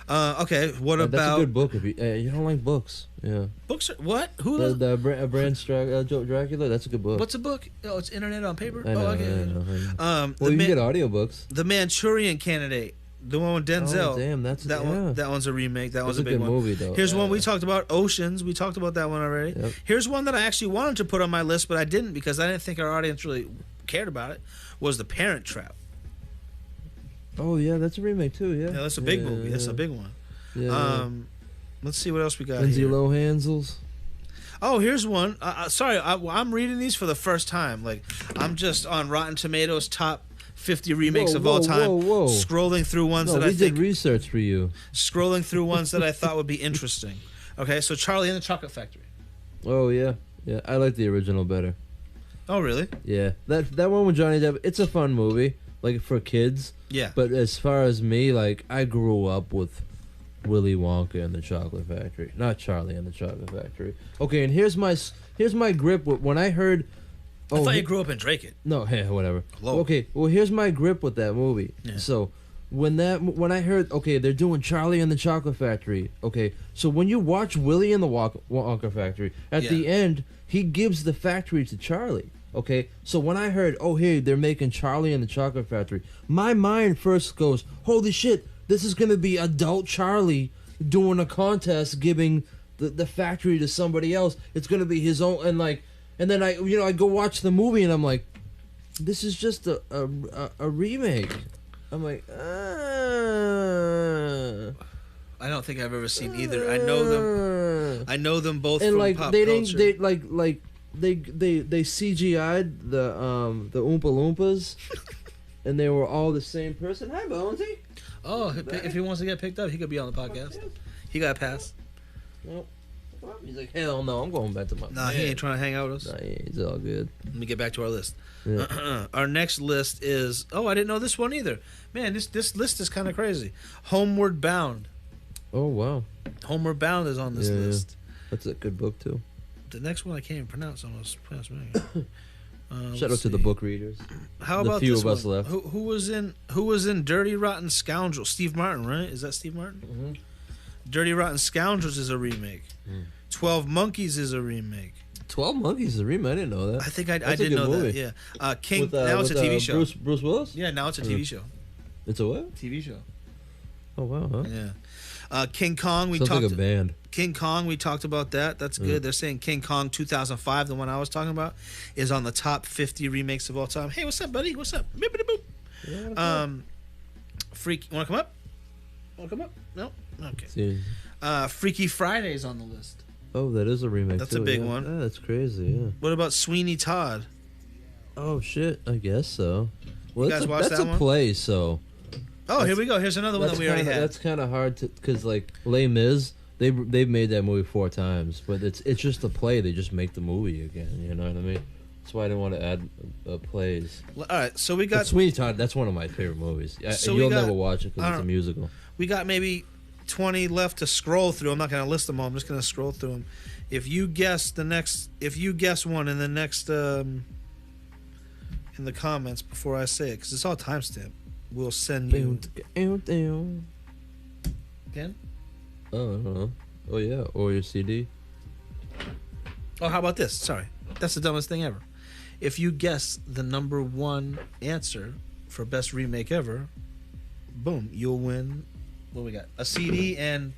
Okay, what That's about a good book. If you don't like books, yeah. books? What? Who? The Bram Stoker Dracula. That's a good book. What's a book? Oh, it's internet on paper. I know, oh, okay. I know. Well, Well, you can get audiobooks. The Manchurian Candidate, the one with Denzel. Oh, damn, that's that yeah. one. That one's a remake. That That's one's a a big good one. movie, though. Here's one we Yeah. talked about. Oceans. We talked about that one already. Yep. Here's one that I actually wanted to put on my list, but I didn't because I didn't think our audience really cared about it. Was The Parent Trap? Oh yeah, that's a remake too. Yeah. Yeah, that's a big movie. That's a big one. Yeah. Let's see what else we got Lindsay here. Lohan's. Oh, here's one. Sorry, I'm reading these for the first time. Like, I'm just on Rotten Tomatoes top 50 remakes of all time. Whoa. Scrolling through ones No, that we I did think research for you. scrolling through ones that I thought would be interesting. Okay, so Charlie and the Chocolate Factory. Oh yeah. I like the original better. Oh, really? Yeah, that one with Johnny Depp. It's a fun movie, like for kids. Yeah. But as far as me, like I grew up with Willy Wonka and the Chocolate Factory, not Charlie and the Chocolate Factory. Okay, and here's my grip when I heard. I thought you grew up in Drake It. No, hey, whatever. Hello. Okay, well here's my grip with that movie. Yeah. So, when I heard, okay, they're doing Charlie and the Chocolate Factory. Okay, so when you watch Willy and the Wonka Factory, at the end, he gives the factory to Charlie. Okay, so when I heard, oh, hey, they're making Charlie and the Chocolate Factory, my mind first goes, holy shit, this is going to be adult Charlie doing a contest, giving the factory to somebody else. It's going to be his own, and then I go watch the movie, and I'm like, this is just a remake. I'm like, I don't think I've ever seen either. I know them both and from like pop they culture. didn't they CGI'd the Oompa Loompas, and they were all the same person. Hi, Bonesy. Oh, if he wants to get picked up, he could be on the podcast. He got a pass. Nope. He's like, hell no, I'm going back to my. Nah, he ain't trying to hang out with us. Nah, he's all good. Let me get back to our list. Yeah. Our next list is. Oh, I didn't know this one either. Man, this list is kind of crazy. Homeward Bound. Oh wow. Homeward Bound is on this list. That's a good book too. The next one I can't even pronounce. Almost past me. Shout out to the book readers. How the about few this of us one? left. Who was in Dirty Rotten Scoundrel? Steve Martin, right? Is that Steve Martin? Mm-hmm. Dirty Rotten Scoundrels is a remake. 12 Monkeys is a remake. 12 Monkeys is a remake. I didn't know that. I think I That's a didn't good know movie. that. Yeah. King. With, now it's a TV show. Bruce Willis. Yeah, now it's a TV show. It's a what? TV show. Oh wow. Huh? Yeah. King Kong. Sounds like a band. King Kong. We talked about that. That's good. They're saying King Kong 2005, the one I was talking about, is on the top 50 remakes of all time. Hey, what's up, buddy? What's up? Bippity boop. Yeah, Freak. Want to come up? Want to come up? No. Okay. See. Freaky Friday's on the list. Oh, that is a remake. That's too. a big Yeah. one. Yeah, that's crazy. Yeah. What about Sweeney Todd? Oh shit. I guess so. Well, You guys watch that's that a one? play. So. Oh, here we go. Here's another one that we already had. That's kind of hard to, cause like Les Mis, they've made that movie 4 times, but it's just a play. They just make the movie again. You know what I mean? That's why I didn't want to add plays. All right, so we But got Sweeney Todd. That's one of my favorite movies. So You'll we got- never watch it I because it's a don't- musical. maybe 20 left to scroll through. I'm not going to list them all. I'm just going to scroll through them. If you guess one in the next in the comments before I say it, because it's all timestamp, we'll send you again. Oh, I don't know. Oh yeah, or your CD. Oh, how about this? Sorry, that's the dumbest thing ever. If you guess the number 1 answer for best remake ever, boom, you'll win. What we got? A CD and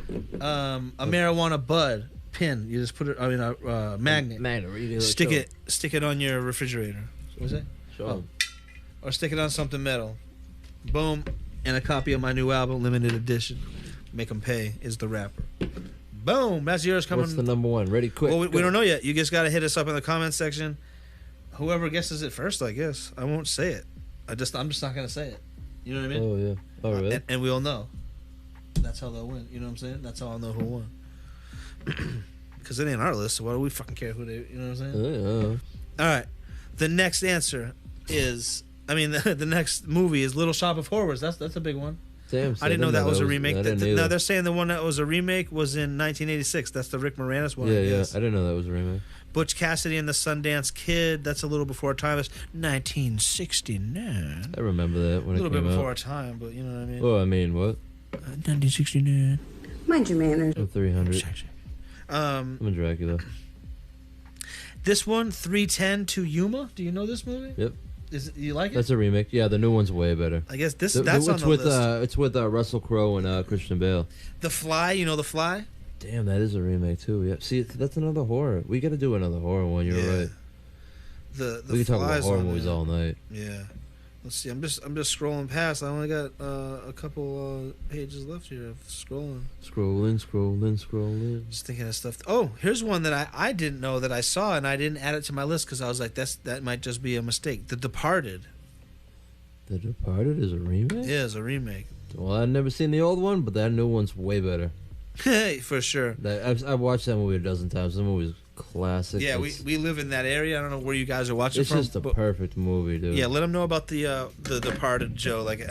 a marijuana bud pin. You just put it. I mean, a magnet. Stick it on your refrigerator. What was that? Sure. Or stick it on something metal. Boom, and a copy of my new album, limited edition. Make 'em pay is the rapper. Boom, that's yours coming. What's the number 1? Ready, quick. Well, we don't know yet. You just got to hit us up in the comment section. Whoever guesses it first, I guess. I won't say it. I'm just not going to say it. You know what I mean? Oh yeah. Oh really? And we'll know. That's how they'll win. You know what I'm saying? That's how I'll know who won. Because it ain't our list, so why do we fucking care who they... You know what I'm saying? Yeah. All right. The next answer is... I mean, the next movie is Little Shop of Horrors. That's a big one. Damn. I didn't know that was a remake. I didn't No, either. they're saying the one that was a remake was in 1986. That's the Rick Moranis one. Yeah, I yeah. guess. I didn't know that was a remake. Butch Cassidy and the Sundance Kid. That's a little before our time. It's 1969. I remember that when A it little came bit before out. our time, but you know what I mean. Well, I mean, what? 1969. Mind your manners. I'm 300. I'm a Dracula. This one, 310 to Yuma. Do you know this movie? Yep. You like it? That's a remake. Yeah, the new one's way better. I guess that's It's on the with list. it's with Russell Crowe and Christian Bale. The Fly. You know The Fly? Damn, that is a remake too. Yeah. See, that's another horror. We got to do another horror one. You're right. The We can talk about Fly's horror on movies there. all night. Yeah. Let's see. I'm just scrolling past. I only got a couple pages left here of scrolling. Scrolling. Just thinking of stuff. Oh, here's one that I didn't know that I saw, and I didn't add it to my list because I was like, that might just be a mistake. The Departed. The Departed is a remake? Yeah, it's a remake. Well, I've never seen the old one, but that new one's way better. Hey, for sure. I've watched that movie a dozen times. The movie's classic. Yeah, we live in that area. I don't know where you guys are watching It's from. just a perfect movie, dude. Yeah, let them know about the Departed, Joe. Like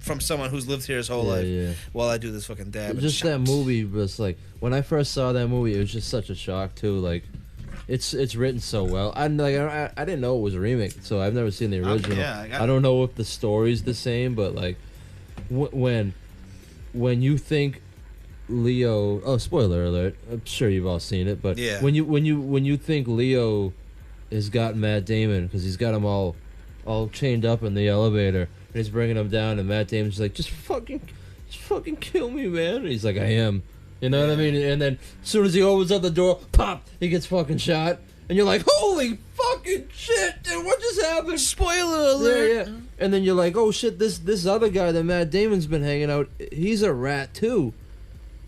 from someone who's lived here his whole life. Yeah. While I do this fucking dab. Just that movie was like, when I first saw that movie, it was just such a shock too. Like, it's written so well. I didn't know it was a remake, so I've never seen the original. Yeah, I don't know if the story's the same, but like, when you think Leo, oh, spoiler alert, I'm sure you've all seen it, but yeah. when you think Leo has got Matt Damon because he's got him all chained up in the elevator and he's bringing him down, and Matt Damon's like, just fucking kill me, man. And he's like, I am. You know what I mean? And then as soon as he opens up the door, pop, he gets fucking shot. And you're like, holy fucking shit, dude, what just happened? Spoiler alert. Yeah. And then you're like, oh shit, this other guy that Matt Damon's been hanging out, he's a rat too.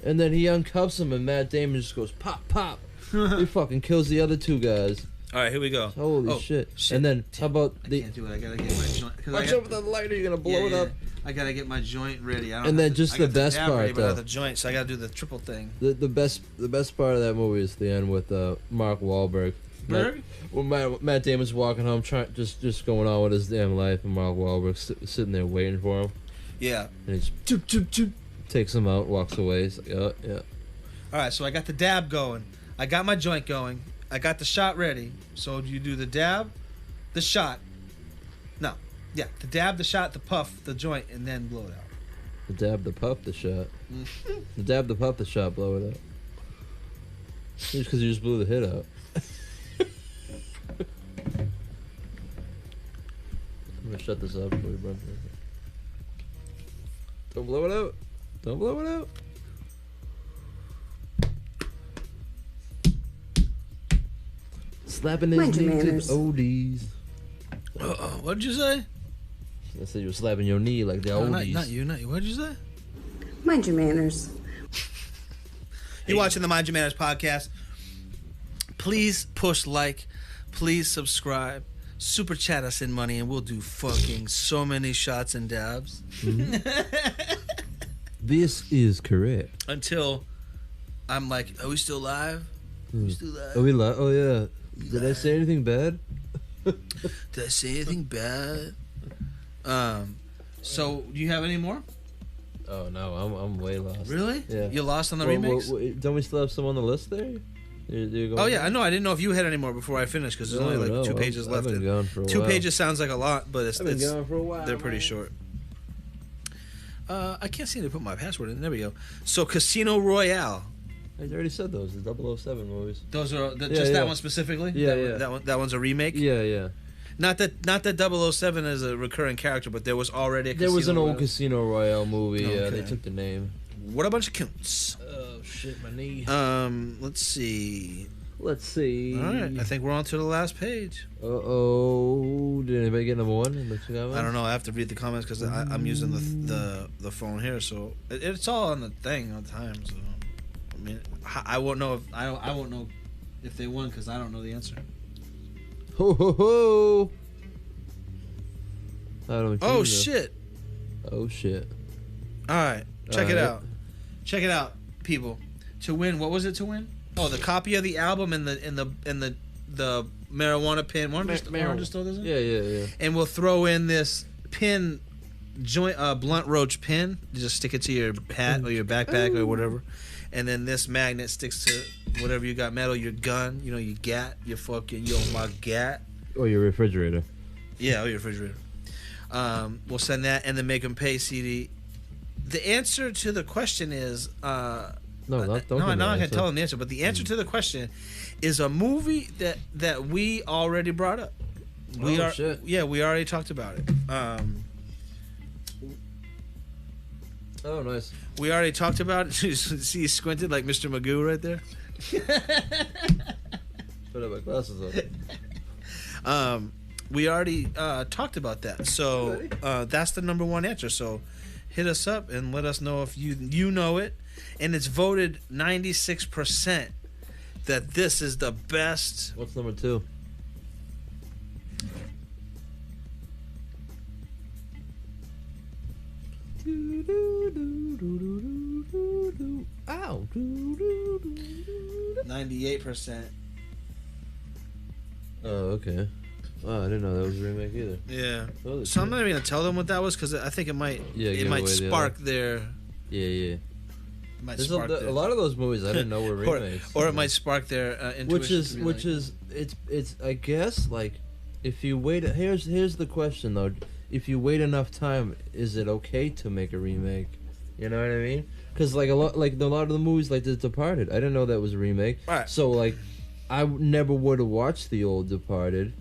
And then he uncuffs him and Matt Damon just goes, pop, pop. He fucking kills the other two guys. All right, here we go. Holy shit. And then, how about I can't do it. I gotta get my joint. Watch out with the lighter, you're gonna blow it up. I gotta get my joint ready. And then just the best part, But though. the joint, so I gotta do the triple thing. The best part of that movie is the end with Mark Wahlberg. Matt Damon's walking home, just going on with his damn life, and Mark Wahlberg's sitting there waiting for him. Yeah. And he just takes him out, walks away. He's like, oh, yeah. All right, so I got the dab going. I got my joint going. I got the shot ready. So do you do the dab, the shot? No. Yeah, the dab, the shot, the puff, the joint, and then blow it out. The dab, the puff, the shot. The dab, the puff, the shot, blow it out. Just because you just blew the hit out. I'm gonna shut this up before we run through. Don't blow it out. Don't blow it out. Slapping his knee to the oldies. What did you say? I said you were slapping your knee like the oldies. Not you. What did you say? Mind your manners. You're watching the Mind Your Manners podcast. Please push like. Please subscribe. Super chat us in money and we'll do fucking so many shots and dabs. Mm-hmm. This is correct. Until I'm like, are we still live? Are we still live? Are we live? Oh, yeah. Did I say anything bad? Did I say anything bad? So do you have any more? Oh, no. I'm way lost. Really? Yeah. You lost on the remakes? Don't we still have some on the list there? Oh yeah, I know. I didn't know if you had any more before I finished because there's only like 2 pages left. I've been gone for a Two while. pages sounds like a lot, but I've been gone for a while. they're pretty short. I can't seem to put my password in. There we go. So Casino Royale. I already said those. The 007 movies. Those are Yeah. that one specifically. Yeah, That one's a remake. Yeah. Not that 007 is a recurring character, but there was already a There was an Casino old Royale. Casino Royale movie. Yeah, Okay. they took the name. What a bunch of counts. Oh shit, my knee. Let's see. Let's see. All right, I think we're on to the last page. Uh-oh. Did anybody get number one? I don't know. I have to read the comments because I'm using the phone here, so it's all on the thing all the time. So I mean, I won't know if I won't know if they won because I don't know the answer. Ho ho ho! I don't Oh shit! Oh shit! All right, check All it right. out. Check it out, people. To win, what was it to win? Oh, the copy of the album and the marijuana pin. Why don't you just throw this in? Yeah. And we'll throw in this pin, joint blunt roach pin. You just stick it to your hat or your backpack or whatever, and then this magnet sticks to whatever you got, metal, your gun, your gat, your my gat. Or your refrigerator. Yeah, or your refrigerator. We'll send that and the Make 'Em Pay CD. The answer to the question is No, don't give me I the can answer. tell them the answer, but the answer to the question is a movie that we already brought up. Shit. Yeah, we already talked about it. Oh, nice. We already talked about it. See, you squinted like Mr. Magoo right there. Put my glasses on. We already talked about that. So that's the number one answer. So hit us up and let us know if you know it. And it's voted 96% that this is the best. What's number two? Ow. 98%. Oh, okay. Oh, I didn't know that was a remake either. Yeah. Holy So I'm shit. not even gonna tell them what that was because I think it might give away the spark other. their. Yeah. Might There's spark a lot of those movies I didn't know were remakes. or it might spark their intuition. Which is it's I guess like if you wait. Here's the question though: if you wait enough time, is it okay to make a remake? You know what I mean? Because like a lot of the movies like The Departed, I didn't know that was a remake. Right. So like, I never would have watched the old Departed,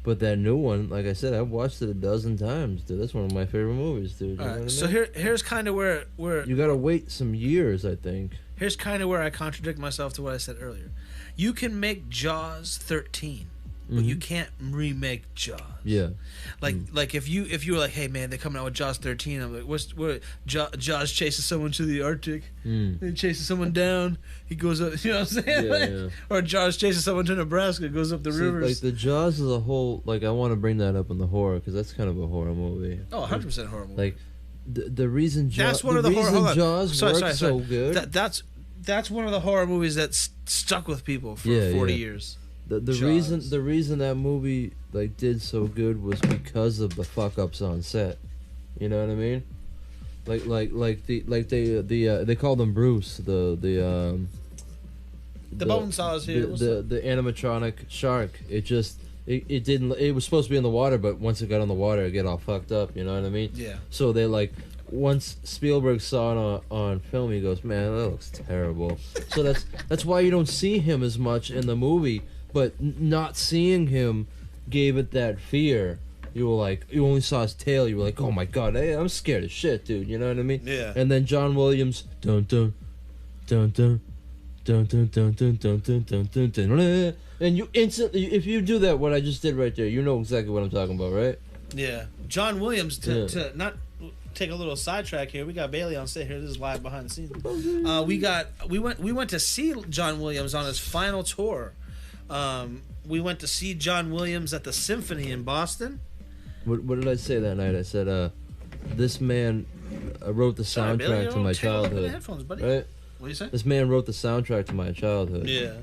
but that new one, like I said, I've watched it a dozen times, dude. That's one of my favorite movies, dude. You know what I mean? So here's kind of where you gotta wait some years, I think. here's kind of where I contradict myself to what I said earlier. You can make Jaws 13. But you can't remake Jaws. Yeah. Like if you were like, hey man, they're coming out with Jaws 13. I'm like, what? Jaws chases someone to the Arctic. He chases someone down. He goes up. You know what I'm saying? Yeah. Or Jaws chases someone to Nebraska. Goes up the rivers. Like the Jaws as a whole. Like I want to bring that up in the horror because that's kind of a horror movie. Oh, 100% horror movie. Like the reason that's one of the horror. Jaws works so good. That's one of the horror movies that's stuck with people for 40 years. The reason that movie like did so good was because of the fuck ups on set. You know what I mean? They called him Bruce, the bone saws here. The animatronic shark. It didn't. It was supposed to be in the water, but once it got on the water, it get all fucked up. You know what I mean? Yeah. So they like. Once Spielberg saw it on film, he goes, "Man, that looks terrible." So that's why you don't see him as much in the movie. But not seeing him gave it that fear. You were like, you only saw his tail. You were like, oh my god, hey, I'm scared as shit, dude. You know what I mean? Yeah. And then John Williams, dun dun, dun dun, dun dun dun dun dun dun dun dun dun, and you instantly, if you do that, what I just did right there, you know exactly what I'm talking about, right? Yeah. John Williams to not take a little sidetrack here. We got Bailey on set here. This is live behind the scenes. We went to see John Williams on his final tour. We went to see John Williams at the Symphony in Boston. What did I say that night? I said, this man wrote the soundtrack to my childhood. Headphones, buddy. Right? What do you say? This man wrote the soundtrack to my childhood. Yeah.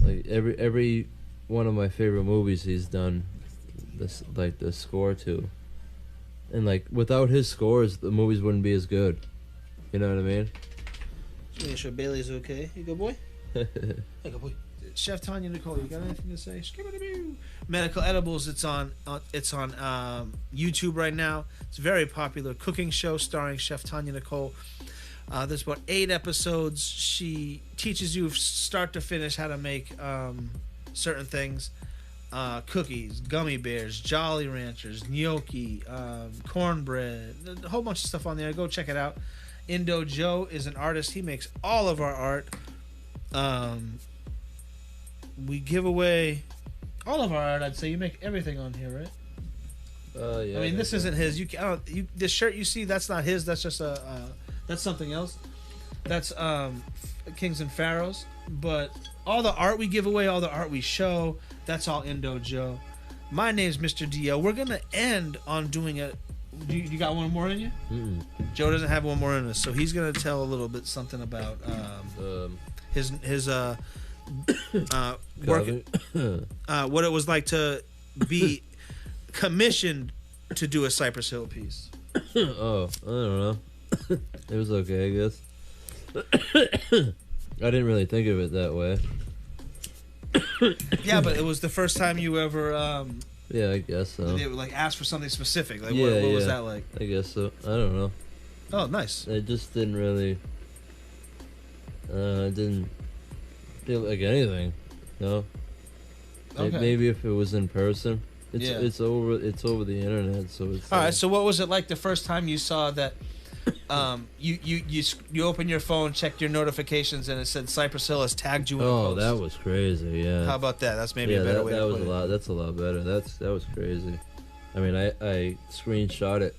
Like every one of my favorite movies he's done this like the score to. And like without his scores the movies wouldn't be as good. You know what I mean? Just making sure Bailey's okay. You good boy? Hey good boy. Chef Tanya Nicole, you got anything to say? Medical Edibles, it's on YouTube right now. It's a very popular cooking show starring Chef Tanya Nicole. There's about 8 episodes. She teaches you start to finish how to make certain things. Cookies, gummy bears, Jolly Ranchers, gnocchi, cornbread, a whole bunch of stuff on there. Go check it out. Indo Joe is an artist. He makes all of our art. We give away all of our art. I'd say you make everything on here, right? Yeah. I mean, this isn't his. This shirt you see, that's not his. That's just that's something else. That's Kings and Pharaohs. But all the art we give away, all the art we show, that's all Indo Joe. My name's Mr. DL. We're gonna end on doing a. You got one more in you? Mm-mm. Joe doesn't have one more in us, so he's gonna tell a little bit something about his work, what it was like to be commissioned to do a Cypress Hill piece. Oh, I don't know. It was okay, I guess. I didn't really think of it that way. Yeah, but it was the first time you ever Yeah, I guess so. they would like ask for something specific. Like Yeah, what was yeah. that like? I guess so. I don't know. Oh, nice. It just didn't really. Didn't feel like anything. No. Okay. Maybe if it was in person. Yeah. It's over the internet, so it's. All right. So what was it like the first time you saw that? You opened your phone, checked your notifications, and it said Cypress Hill has tagged you in a Oh, post. that was crazy. Yeah. How about that? That's maybe a better way to put it. That's a lot better. That was crazy. I mean, I screenshot it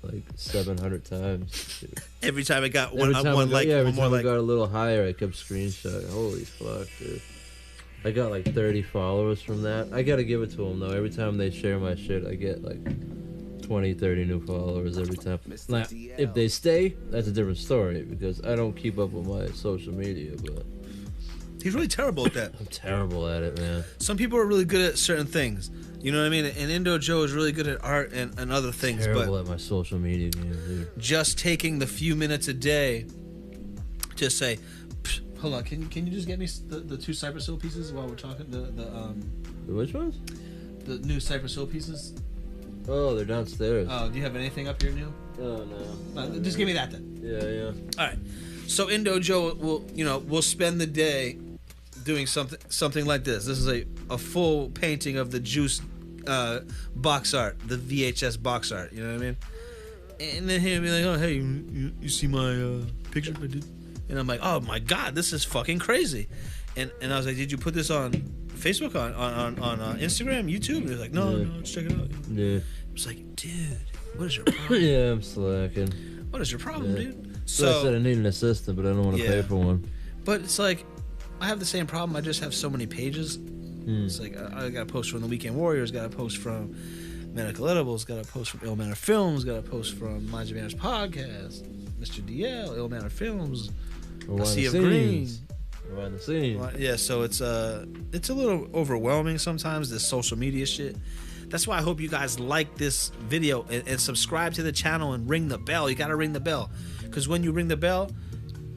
like 700 times. Dude. Every time it got Every time one like, every one more time like. it got a little higher, I kept screenshotting. Holy fuck, dude. I got like 30 followers from that. I gotta give it to them though. Every time they share my shit, I get like 20, 30 new followers every time. Now, if they stay, that's a different story because I don't keep up with my social media, but He's really terrible at that. I'm terrible at it, man. Some people are really good at certain things. You know what I mean? And Indo Joe is really good at art and other things. Terrible but at my social media game, dude. just taking the few minutes a day to say, hold on, can you just get me the 2 Cypress Hill pieces while we're talking? Which ones? The new Cypress Hill pieces. Oh, they're downstairs. Oh, do you have anything up here new? Oh no. Just give me that then. Yeah. All right. So Indo Joe will spend the day doing something like this. This is a full painting of the Juice box art, the VHS box art. You know what I mean? And then he'll be like, "Oh, hey, you see my picture I did?" And I'm like, "Oh my God, this is fucking crazy." And I was like, "Did you put this on Facebook, on Instagram, YouTube?" And he was like, "No, let's check it out." Yeah. I was like, "Dude, what is your problem?" Yeah, I'm slacking. What is your problem, dude? So I said I need an assistant, but I don't want to pay for one. But it's like, I have the same problem. I just have so many pages. It's like, I got to post from the Weekend Warriors, got to post from Medical Edibles, got to post from Ill Manner Films, got to post from Mind Your Manners Podcast, Mr. DL, Ill Manner Films, A Sea of Green. Behind the scenes. Yeah, so it's a little overwhelming sometimes, this social media shit. That's why I hope you guys like this video and subscribe to the channel and ring the bell. You got to ring the bell. Because when you ring the bell,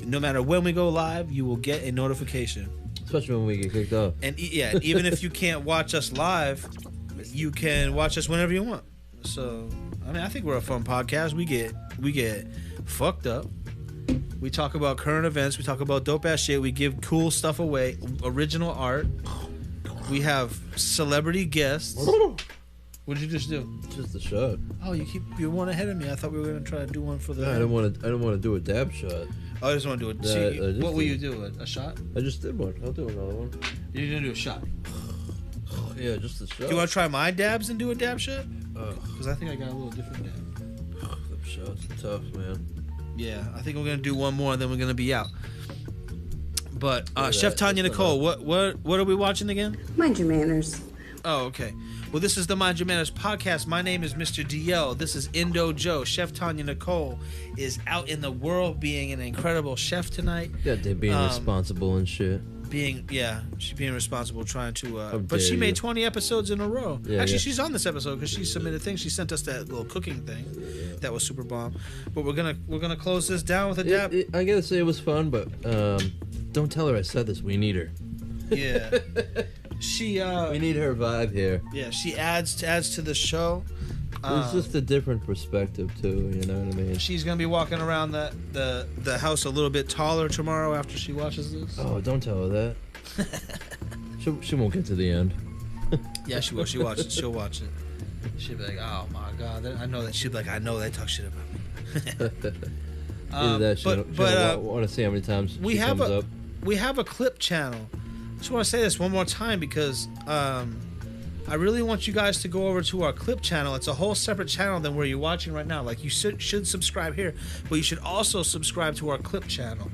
no matter when we go live, you will get a notification. Especially when we get kicked off. And even if you can't watch us live, you can watch us whenever you want. So, I mean, I think we're a fun podcast. We get fucked up. We talk about current events. We talk about dope ass shit. We give cool stuff away. Original art. We have celebrity guests. What did you just do? Just a shot. Oh, you're one ahead of me. I thought we were gonna try to do one for the. No, I don't want to do a dab shot. Oh, I just want to do it. What will you do? A shot? I just did one. I'll do another one. You're gonna do a shot. Yeah, just a shot. Do you want to try my dabs and do a dab shot? Because I think I got a little different dab. Them shots are tough, man. Yeah, I think we're gonna do one more, and then we're gonna be out. But Chef Tanya Nicole, what are we watching again? Mind your manners. Oh, okay. Well, this is the Mind Your Manners podcast. My name is Mr. DL. This is Indo Joe. Chef Tanya Nicole is out in the world being an incredible chef tonight. Yeah, they're being responsible and shit. She's being responsible, trying to. But dare she made you. 20 episodes in a row. Yeah, Actually, yeah. she's on this episode because she submitted things. She sent us that little cooking thing, that was super bomb. But we're gonna close this down with a dab. I gotta say it was fun, but don't tell her I said this. We need her. Yeah. We need her vibe here. Yeah, she adds to the show. It's just a different perspective too. You know what I mean? She's gonna be walking around the house a little bit taller tomorrow after she watches this. Oh, don't tell her that. she won't get to the end. Yeah, she will. She'll watch it. She'll be like, "Oh my God!" I know that. She'll be like, "I know they talk shit about me." Either that, she want to see how many times she comes up. We have a clip channel. I just want to say this one more time because I really want you guys to go over to our clip channel. It's a whole separate channel than where you're watching right now. Like, you should subscribe here, but you should also subscribe to our clip channel.